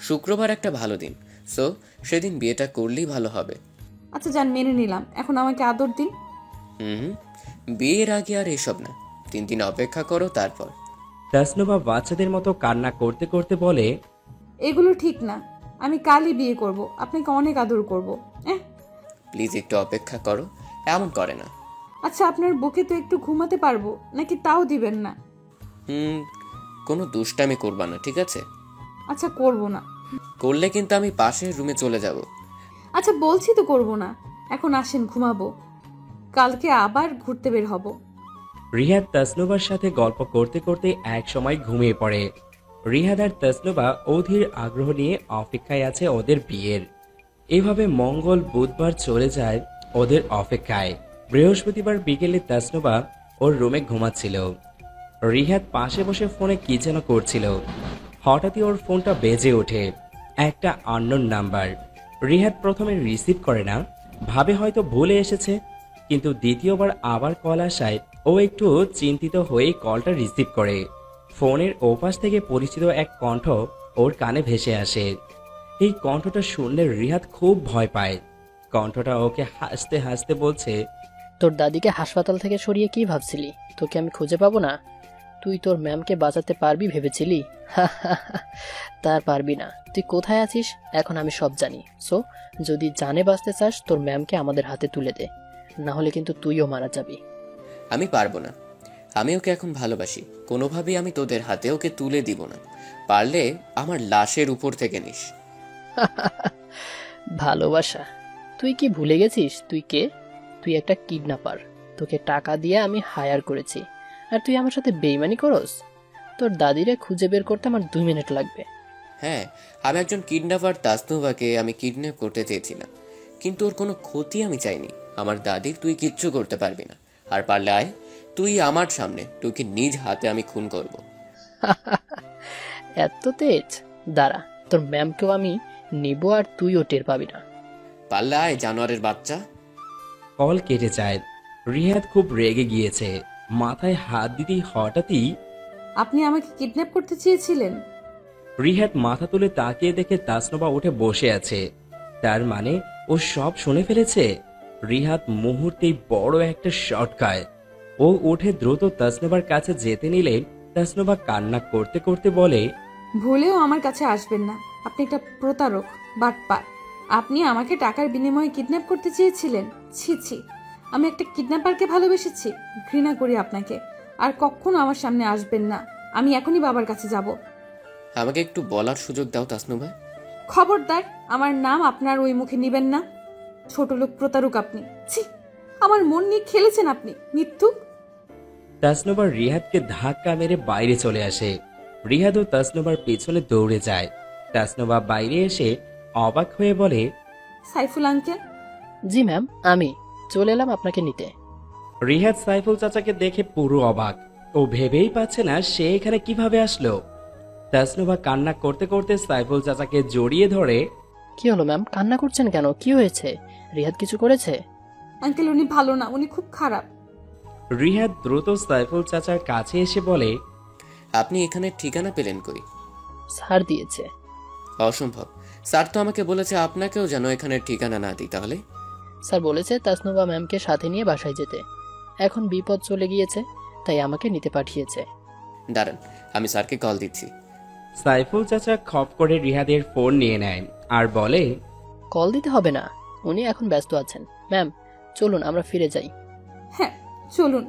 শুক্রবার একটা ভালো দিন, সো সেদিন বিয়েটা করলেই ভালো হবে। আচ্ছা যান, মেনে নিলাম। এখন আমাকে আদর দিন। হুম, বিয়ের আগে আর এসব না, 3 দিন অপেক্ষা করো তারপর। তাসনুবা বাচ্চাদের মতো কান্না করতে করতে বলে, এগুলো ঠিক না। আমি কালই বিয়ে করব, আপনাকে অনেক আদর করব। প্লিজ একটু অপেক্ষা করো, এমন করে না। আচ্ছা, আপনার বুকে তো একটু ঘুমাতে পারবো নাকি তাও দিবেন না? কোনো দুষ্টামি করবা না, ঠিক আছে? আচ্ছা, করব না। করলে কিন্তু আমি পাশের রুমে চলে যাব। আচ্ছা বলছি তো করব না। এখন আসেন, ঘুমাবো। কালকে আবার ঘুরতে বের হব। রিহাদ তাসনুবার সাথে গল্প করতে করতে এক সময় ঘুমিয়ে পড়ে। রিহাদ আর তাসনুবা অধীর আগ্রহ নিয়ে অপেক্ষায় আছে ওদের বিয়ের। এভাবে মঙ্গল বুধবার চলে যায় ওদের অপেক্ষায়। বৃহস্পতিবার বিকেলে তাসনুবা ওর রুমে ঘুমাচ্ছিল। রিহাদ পাশে বসে ফোনে কি যেন করছিল। হঠাৎই ওর ফোনটা বেজে ওঠে, একটা আননোন নাম্বার। রিহাদ প্রথমে রিসিভ করে না, ভাবে হয়তো ভুলে এসেছে, কিন্তু দ্বিতীয়বার আবার কল আসায় ও একটু চিন্তিত হয়ে কলটা রিসিভ করে। ফোনের ওপাশ থেকে পরিচিত এক কণ্ঠ ওর কানে ভেসে আসে। এই কণ্ঠটা শুনলে রিহাদ খুব ভয় পায়। কণ্ঠটা ওকে হাসতে হাসতে বলছে, তোর দাদিকে হাসপাতাল থেকে সরিয়ে কি ভাবছিলি? তোকে আমি খুঁজে পাবো না? তুই তোর ম্যামকে বাঁচাতে পারবি ভেবেছিলি? তার পারবি না। তুই কোথায় আছিস এখন আমি সব জানি। সো যদি জানে বাঁচতে চাস তোর ম্যামকে আমাদের হাতে তুলে দে, না হলে কিন্তু তুইও মারা যাবি। আমি পারবো না, আমি ওকে এখন ভালোবাসি। কোনোভাবেই আমি তোদের হাতে ওকে তুলে দিব না। পারলে আমার লাশের উপর থেকে নিস। ভালোবাসা? তুই কি ভুলে গেছিস তুই কে? তুই একটা কিডন্যাপার। তোকে টাকা দিয়ে আমি হায়ার করেছি, আর তুই আমার সাথে বেইমানি করস? তোর দাদিরে খুঁজে বের করতে আমার 2 মিনিট লাগবে। হ্যাঁ, আমি একজন কিডন্যাপার। তাসনুবাকে আমি কিডন্যাপ করতে চেয়েছিলাম, কিন্তু ওর কোনো ক্ষতি আমি চাইনি। আমার দাদির তুই কিচ্ছু করতে পারবি না। আর পারলে আয়, তুই আমার সামনে, তোকে নিজ হাতে আমি খুন করব। এত তেজ? দাঁড়া, তোর ম্যামকেও আমি নিব আর তুইও টের পাবি না। পারলে আয়, জানোয়ারের বাচ্চা। কল কেটে যায়। রিহাদ খুব রেগে গিয়েছে। মাথায় হাত দিতেই হঠাৎই আপনি আমাকে কিডন্যাপ করতে চেয়েছিলেন? রিহাদ মাথা তুলে তাকিয়ে দেখে তাসনুবা উঠে বসে আছে। তার মানে ও সব শুনে ফেলেছে। রিহাদ মুহূর্তেই বড় একটা শট খায়। ও উঠে দ্রুত তাসনুবার কাছে যেতে নিলে তাসনুবা কান্না করতে করতে বলে, ভুলেও আমার কাছে আসবেন না। আপনি একটা প্রতারক, বাটপার। আপনি আমাকে টাকার বিনিময়ে কিডন্যাপ করতে চেয়েছিলেন। ছি ছি, আমি একটা কিডন্যাপারকে ভালোবেসেছি। ঘৃণা করি আপনাকে। আর কখনো আমার সামনে আসবেন না। আমি এখনই বাবার কাছে যাব। আমাকে একটু বলার সুযোগ দাও তাসনুবা। খবরদার, আমার নাম আপনার ওই মুখে নিবেন না। ছোট লোক, প্রতারক আপনি। ছি, আমার মন নিয়ে খেলেছেন আপনি, মিথ্যুক। তাসনুবা রিহাদকে ধাক্কা মেরে বাইরে চলে আসে। রিহাদও তাসনুবার পেছনে দৌড়ে যায়। তাসনুবা বাইরে এসে অবাক হয়ে বলে, সাইফুল আঙ্কেল? জি ম্যাম, আমি চলে এলাম আপনাকে নিতে। রিহাদ সাইফুল চাচাকে দেখে পুরো অবাক। ও ভেবেই পাচ্ছে না সে এখানে কিভাবে আসলো। তাসনুবা কান্না করতে করতে সাইফুল চাচাকে জড়িয়ে ধরে, কি হলো ম্যাম, কান্না করছেন কেন? কি হয়েছে? রিহাদ কিছু করেছে? আঙ্কেল, উনি ভালো না, উনি খুব খারাপ। রিহাদ দ্রুত সাইফুল চাচার কাছে এসে বলে, আপনি এখানে ঠিকানা পেলেন কই? স্যার দিয়েছে। অসম্ভব, স্যার তো আমাকে বলেছে আপনাকেও যেন এখানে ঠিকানা না দিই। তাহলে? স্যার বলেছে তাসনুবা ম্যামকে সাথে নিয়ে বাসায় যেতে। এখন বিপদ চলে গিয়েছে, তাই আমাকে নিতে পাঠিয়েছে। দাঁড়ান, আমি স্যারকে কল দিচ্ছি। সাইফুল চাচা খপ করে রিহাদের ফোন নিয়ে নেয় আর বলে, কল দিতে হবে না, উনি এখন ব্যস্ত আছেন। ম্যাম চলুন আমরা ফিরে যাই। হ্যাঁ চলুন।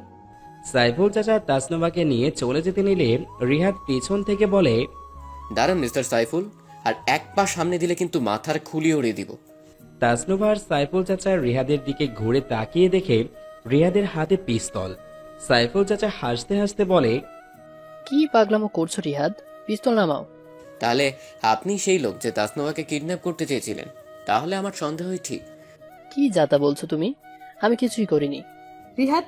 সাইফুল চাচা তাসনুবাকে নিয়ে চলে যেতে নিলে রিহাদ পিছন থেকে বলে, দাঁড়ান মিস্টার সাইফুল, আর এক পা সামনে দিলে কিন্তু মাথার খুলি উড়িয়ে দিব। তাসনুবা আর সাইফুল চাচা রিহাদের দিকে ঘুরে তাকিয়ে দেখে রিহাদের হাতে পিস্তল। সাইফুল চাচা হাসতে হাসতে বলে, কি পাগলামো করছো রিহাদ? পিস্তল নামাও। তাহলে আপনি সেই লোক যে তাসনুভাকে কিডন্যাপ করতে চেয়েছিলেন? তাহলে আমার সন্দেহই ঠিক। কি যাতা বলছো তুমি? আমি কিছুই করিনি। রিহাদ,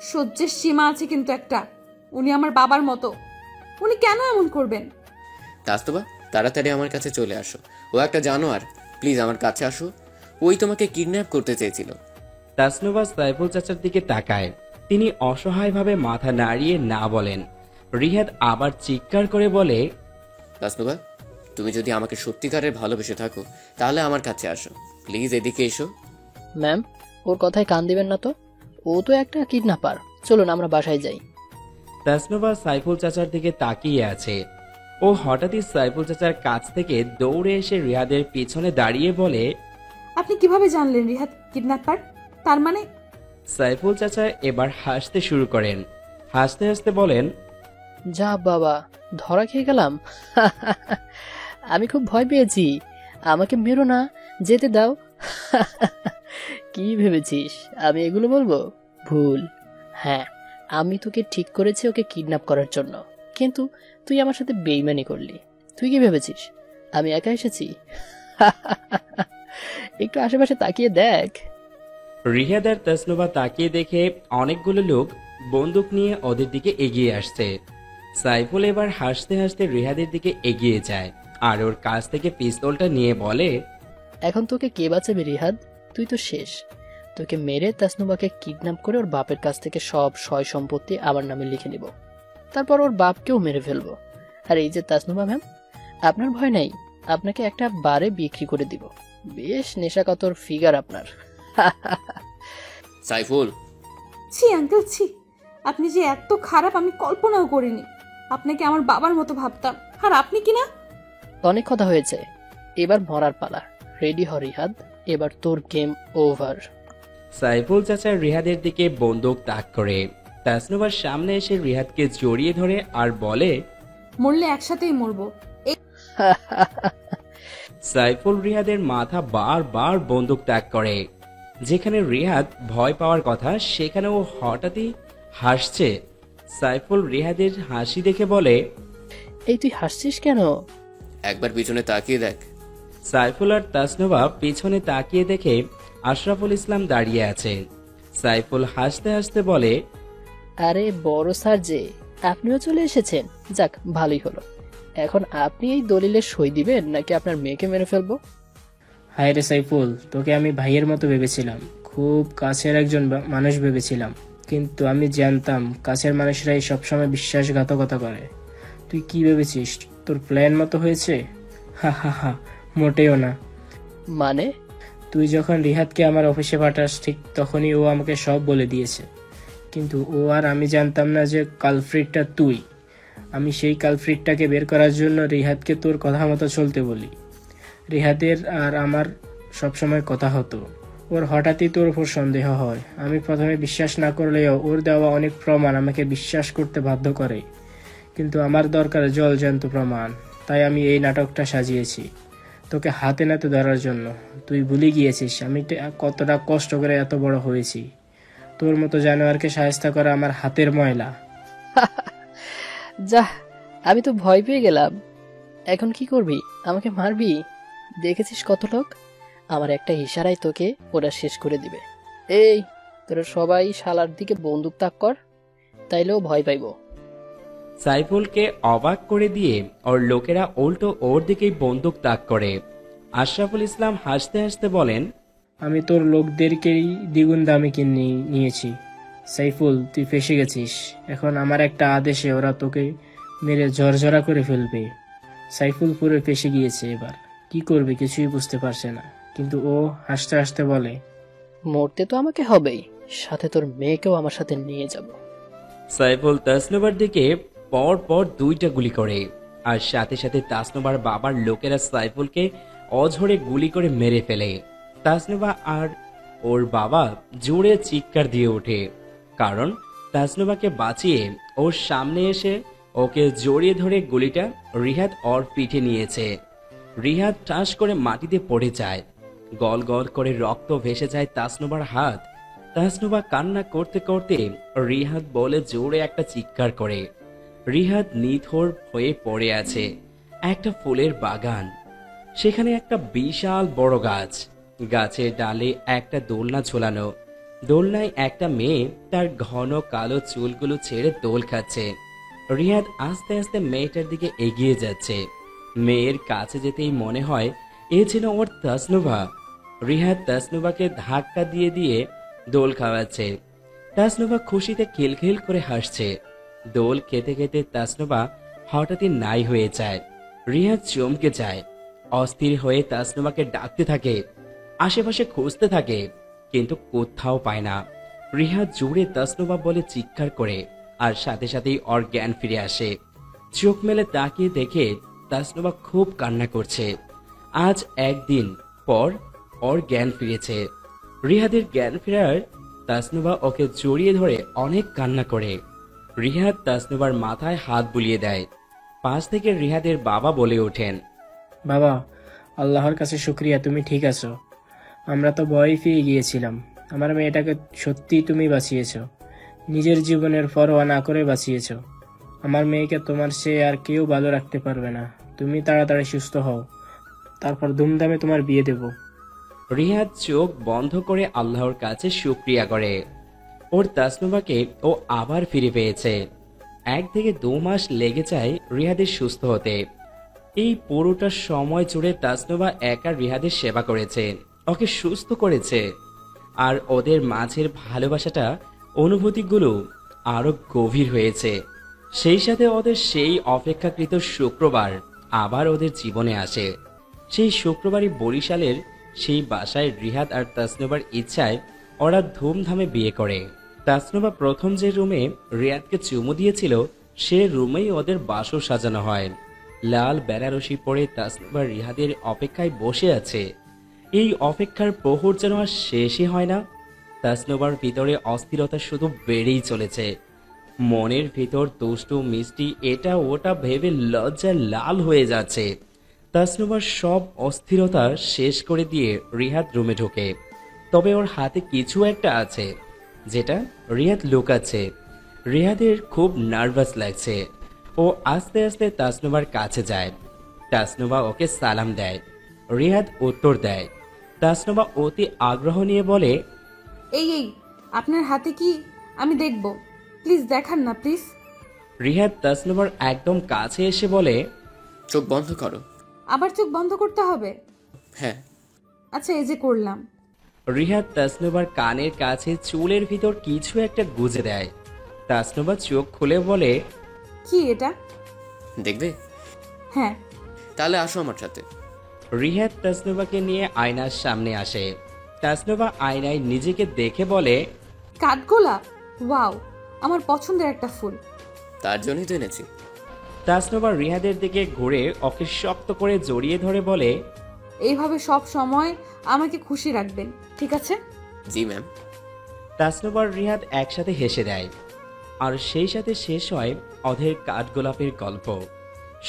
সহ্যের সীমা আছে কিন্তু একটা। উনি আমার বাবার মতো, উনি কেন এমন করবেন? তাসনুভা, তাড়াতাড়ি আমার কাছে চলে আসো। ও একটা জানোয়ার, প্লিজ আমার কাছে আসো। ওই তোমাকে কিডন্যাপ করতে চেয়েছিল। তাসনুভা সাইফুল চাচার দিকে তাকায়। তিনি অসহায়ভাবে মাথা নাড়িয়ে না বলেন। রিহাদ আবার চিৎকার করে বলে, তাসনুভা, তুমি যদি আমাকে সত্যিকারের ভালোবেসে থাকো তাহলে আমার কাছে আসো, প্লিজ এদিকে এসো। ম্যাম, ওর কথায় কান দিবেন না তো। ও তো একটা কিডন্যাপার। চলুন আমরা বাসায় যাই। তাসনুভা সাইফুল চাচার দিকে তাকিয়ে আছে। ও হঠাৎই সাইফুল চাচার কাছ থেকে দৌড়ে এসে রিহাদের পিছনে দাঁড়িয়ে বলে, আপনি কিভাবে জানলেন রিহাদ কিডন্যাপার? তার মানে? সাইফুল চাচা এবার হাসতে শুরু করেন। হাসতে হাসতে বলেন, যা বাবা, ধরা খেয়ে গেলাম। আমি খুব ভয় পেয়েছি। আমাকে মেরো না, যেতে দাও। কি ভেবেছিস আমি এগুলো বলবো? ভুল। হ্যাঁ, আমি তোকে ঠিক করেছি ওকে কিডন্যাপ করার জন্য, কিন্তু তুই আমার সাথে বেইমানি করলি। তুই কি ভেবেছিস আমি একা এসেছি? একটু আশেপাশে তাকিয়ে দেখ। রিহাদ আর তাসনুভা তাকিয়ে দেখে অনেকগুলো লোক বন্দুক নিয়ে ওদের দিকে এগিয়ে আসছে। সাইফুল এবার হাসতে হাসতে রিহাদের দিকে এগিয়ে যায় আর ওর কাছ থেকে পিস্তলটা নিয়ে বলে, এখন তোকে কে বাঁচাবে রিহাদ? তুই তো শেষ। তোকে মেরে তাসনুবাকে কিডন্যাপ করে ওর বাপের কাছ থেকে সব সয় সম্পত্তি আমার নামে লিখে নিব, তারপর ওর বাপকেও মেরে ফেলবো। আর এই যে তাসনুবা ম্যাম, আপনার ভয় নাই, আপনাকে একটা বারে বিক্রি করে দিব। বেশ নেশাকাতর ফিগার আপনার। সাইফুল, ছি আঙ্কেল, ছি। আপনি যে এত খারাপ আমি কল্পনাও করিনি। আপনাকে আমার বাবার মতো ভাবতাম, আর আপনি কি না। অনেক কথা হয়েছে, এবার মরার পালা। রেডি হ রিহাদ, এবার তোর গেম ওভার। সাইফুল চাচা রিহাদের দিকে বন্দুক তাক করে তাসনুভার সামনে এসে রিহাদকে জড়িয়ে ধরে আর বলে, মরলে একসাথেই মরবো। সাইফুল রিহাদের মাথা বারবার বন্দুক ত্যাগ করে। যেখানে রিহাদ ভয় পাওয়ার কথা সেখানে ও হঠাৎই হাসছে। সাইফুল রিহাদের হাসি দেখে বলে, এই তুই হাসছিস কেন? একবার পিছনে তাকিয়ে দেখ। সাইফুল আর তাসনুভা পিছনে তাকিয়ে দেখে আশরাফুল ইসলাম দাঁড়িয়ে আছে। সাইফুল হাসতে হাসতে বলে, আরে বড় স্যার যে, আপনিও চলে এসেছেন। যাক, ভালোই হলো। এখন আপনি এই দলিলে সই দিবেন নাকি আপনার মেয়েকে মেরে ফেলবো? হায় রে সাইফুল, তোকে আমি ভাইয়ের মতো ভেবেছিলাম, খুব কাছের একজন মানুষ ভেবেছিলাম, কিন্তু আমি জানতাম কাছের মানুষরাই সবসময় বিশ্বাসঘাতকতা করে। তুই কি ভেবেছিস তোর প্ল্যান মতো হয়েছে? হা হা হা, মোটেও না। মানে? তুই যখন রিহাদকে আমার অফিসে পাঠাস ঠিক তখনই ও আমাকে সব বলে দিয়েছে, কিন্তু ও আর আমি জানতাম না যে কালফ্রিটটা তুই। আমি সেই কালফ্রিটটাকে বের করার জন্য রিহাদকে তোর কথা মতো চলতে বলি। রিহাদের আর আমার সবসময় কথা হতো। ওর হঠাৎই তোর উপর সন্দেহ হয়। আমি প্রথমে বিশ্বাস না করলেও ওর দেওয়া অনেক প্রমাণ আমাকে বিশ্বাস করতে বাধ্য করে, কিন্তু আমার দরকার জলজ্যান্ত প্রমাণ। তাই আমি এই নাটকটা সাজিয়েছি তোকে হাতে নাতে ধরার জন্য। তুই ভুলে গিয়েছিস আমি কতটা কষ্ট করে এত বড় হয়েছি। তোর মতো জানোয়ারকে সাহায্য করা আমার হাতের ময়লা। যা, আমি তো ভয় পেয়ে গেলাম। এখন কি করবি? আমাকে মারবি? দেখেছিস কত লোক, আমার একটা ইশারায় তোকে ওরা শেষ করে দিবে। এই তোরা সবাই শালার দিকে বন্দুক তাক কর, তাইলেও ভয় পাইব। সাইফুলকে অবাক করে দিয়ে ওর লোকেরা উল্টো ওর দিকেই বন্দুক তাক করে। আশরাফুল ইসলাম হাসতে হাসতে বলেন, আমি তোর লোকদেরকেই দ্বিগুণ দামে কিনে নিয়েছি। সাইফুল, তুই ফেসে গেছিস। এখন আমার একটা আদেশে ওরা তোকে মেরে ঝরঝরা করে ফেলবে। সাইফুল পুরো ফেসে গিয়েছে। এবার কি করবে কিছুই বুঝতে পারছে না, কিন্তু ও হাসতে হাসতে বলে, মরতে তো আমাকে হবেই, সাথে তোর মেয়েকেও আমার সাথে নিয়ে যাব। সাইফুল তাসনুবার দিকে পর পর 2টা গুলি করে, আর সাথে সাথে তাসনুবার বাবার লোকেরা সাইফুলকে অঝরে গুলি করে মেরে ফেলে। তাসনুবা আর ওর বাবা জোরে চিৎকার দিয়ে ওঠে, কারণ তাসনুবাকে বাঁচিয়ে ওর সামনে এসে ওকে জড়িয়ে ধরে গুলিটা রিহাদ ওর পিঠে নিয়েছে। রিহাদ ঠাস করে মাটিতে পড়ে যায়। গল গল করে রক্ত ভেসে যায় তাসনুবার হাত। তাসনুবা কান্না করতে করতে রিহাদ বলে জোরে একটা চিৎকার করে। রিহাদ নিথর হয়ে পড়ে আছে একটা ফুলের বাগান। সেখানে একটা বিশাল বড় গাছ, গাছের ডালে একটা দোলনা ঝোলানো। দোলনায় একটা মেয়ে তার ঘন কালো চুলগুলো ছেড়ে দোল খাচ্ছে। রিহাদ আস্তে আস্তে মেয়েটার দিকে এগিয়ে যাচ্ছে। মেয়ের কাছে যেতেই মনে হয় এ যেন ওর তাসনুভা। রিহাদ তাসনুভাকে ধাক্কা দিয়ে দিয়ে দোল খাওয়াচ্ছে। তাসনুভা খুশিতে খিলখিল করে হাসছে। দোল খেতে খেতে তাসনুভা হঠাৎই নাই হয়ে যায়। রিহাদ চমকে যায়, অস্থির হয়ে তাসনুভাকে ডাকতে থাকে, আশেপাশে খুঁজতে থাকে, কিন্তু কোথাও পায় না। রিহাদ জোরে তাসনুভা বলে চিৎকার করে, আর সাথে সাথেই ওর জ্ঞান ফিরে আসে। চোখ মেলে তাকিয়ে দেখে তাসনুভা খুব কান্না করছে। আজ একদিন পর ওর জ্ঞান ফিরেছে। রিহাদের জ্ঞান ফেরার তাসনুভা ওকে জড়িয়ে ধরে অনেক কান্না করে। রিহাদ তাসনুভার মাথায় হাত বুলিয়ে দেয়। পাশ থেকে রিহাদের বাবা বলে ওঠেন, বাবা, আল্লাহর কাছে শুক্রিয়া, তুমি ঠিক আছো। আমরা তো ভয় পেয়ে গিয়েছিলাম। আমার মেয়েটাকে সত্যিই তুমি বাঁচিয়েছো, নিজের জীবনের পরোয়া না করে বাঁচিয়েছো। আমার মেয়েকে তোমার চেয়ে আর কেউ ভালো রাখতে পারবে না। তুমি তাড়াতাড়ি সুস্থ হও, তারপর ধুমধামে তোমার বিয়ে দেব। রিহাদ চোখ বন্ধ করে আল্লাহর কাছে শুকরিয়া করে। ওর তাসনুভাকে ও আবার ফিরে পেয়েছে। 1 থেকে 2 মাস লেগে যায় রিহাদের সুস্থ হতে। এই পুরোটা সময় জুড়ে তাসনুভা একা রিহাদের সেবা করেছে, ওকে সুস্থ করেছে। আর ওদের মাঝের ভালোবাসাটা, অনুভূতিগুলো আরো গভীর হয়েছে। সেই সাথে ওদের সেই অপেক্ষাকৃত শুক্রবার আবার ওদের জীবনে আসে। সেই শুক্রবারই বরিশালের সেই বাসায় রিহাদ আর তাসনুভার ইচ্ছায় ওরা ধুমধামে বিয়ে করে। তাসনুভা প্রথম যে রুমে রিয়াদকে চুমু দিয়েছিল সে রুমেই ওদের বাসর সাজানো হয়। লাল বেনারসি পরে তাসনুভা রিহাদের অপেক্ষায় বসে আছে। এই অপেক্ষার প্রহর যেন আর শেষই হয় না। তাসনুভার ভিতরে অস্থিরতা শুধু বেড়েই চলেছে। মনের ভিতর দুষ্টু মিষ্টি এটা ওটা ভেবে লজ্জায় লাল হয়ে যাচ্ছে। তাসনুভার সব অস্থিরতা শেষ করে দিয়ে রিহাদ রুমে ঢোকে। তবে ওর হাতে কিছু একটা আছে যেটা রিহাদ লুকাচ্ছে। রিহাদের খুব নার্ভাস লাগছে। ও আস্তে আস্তে তাসনুভার কাছে যায়। তাসনুভা ওকে সালাম দেয়। রিহাদ উত্তর দেয়। তাসনুভা অতি আগ্রহ নিয়ে বলে, এই আপনার হাতে কি? আমি দেখব, প্লিজ দেখান না প্লিজ। রিহাদ তাসনুভার একদম কাছে এসে বলে, চোখ বন্ধ করো। আবার চোখ বন্ধ করতে হবে? হ্যাঁ। আচ্ছা, এই যে করলাম। রিহাদ তাসনুভার কানের কাছে চুলের ভিতর কিছু একটা গুজে দেয়। তাসনুভা চোখ খুলে বলে, কি এটা? দেখবে? হ্যাঁ। তাহলে আসো আমার সাথে। রিহাদ তাসনুভাকে নিয়ে আয়নার সামনে আসে। তাসনুভা আয়নায় নিজেকে দেখে বলে, কাঠগোলাপ, ওয়াও, আমার পছন্দের একটা ফুল। তার জন্যই তো এনেছি। তাসনুভা রিহাদের দিকে ঘুরে ওকে শক্ত করে জড়িয়ে ধরে বলে, এইভাবে সব সময় আমাকে খুশি রাখবেন, ঠিক আছে? জি ম্যাম। তাসনুভা আর রিহাদ একসাথে হেসে দেয়। আর সেই সাথে শেষ হয় ওদের কাঠগোলাপের গল্প।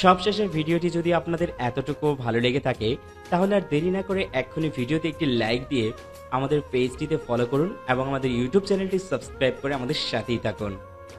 সবশেষে ভিডিওটি যদি আপনাদের এতটুকু ভালো লেগে থাকে তাহলে আর দেরি না করে এক্ষুনি ভিডিওতে একটি লাইক দিয়ে আমাদের পেজটিতে ফলো করুন এবং আমাদের ইউটিউব চ্যানেলটি সাবস্ক্রাইব করে আমাদের সাথেই থাকুন।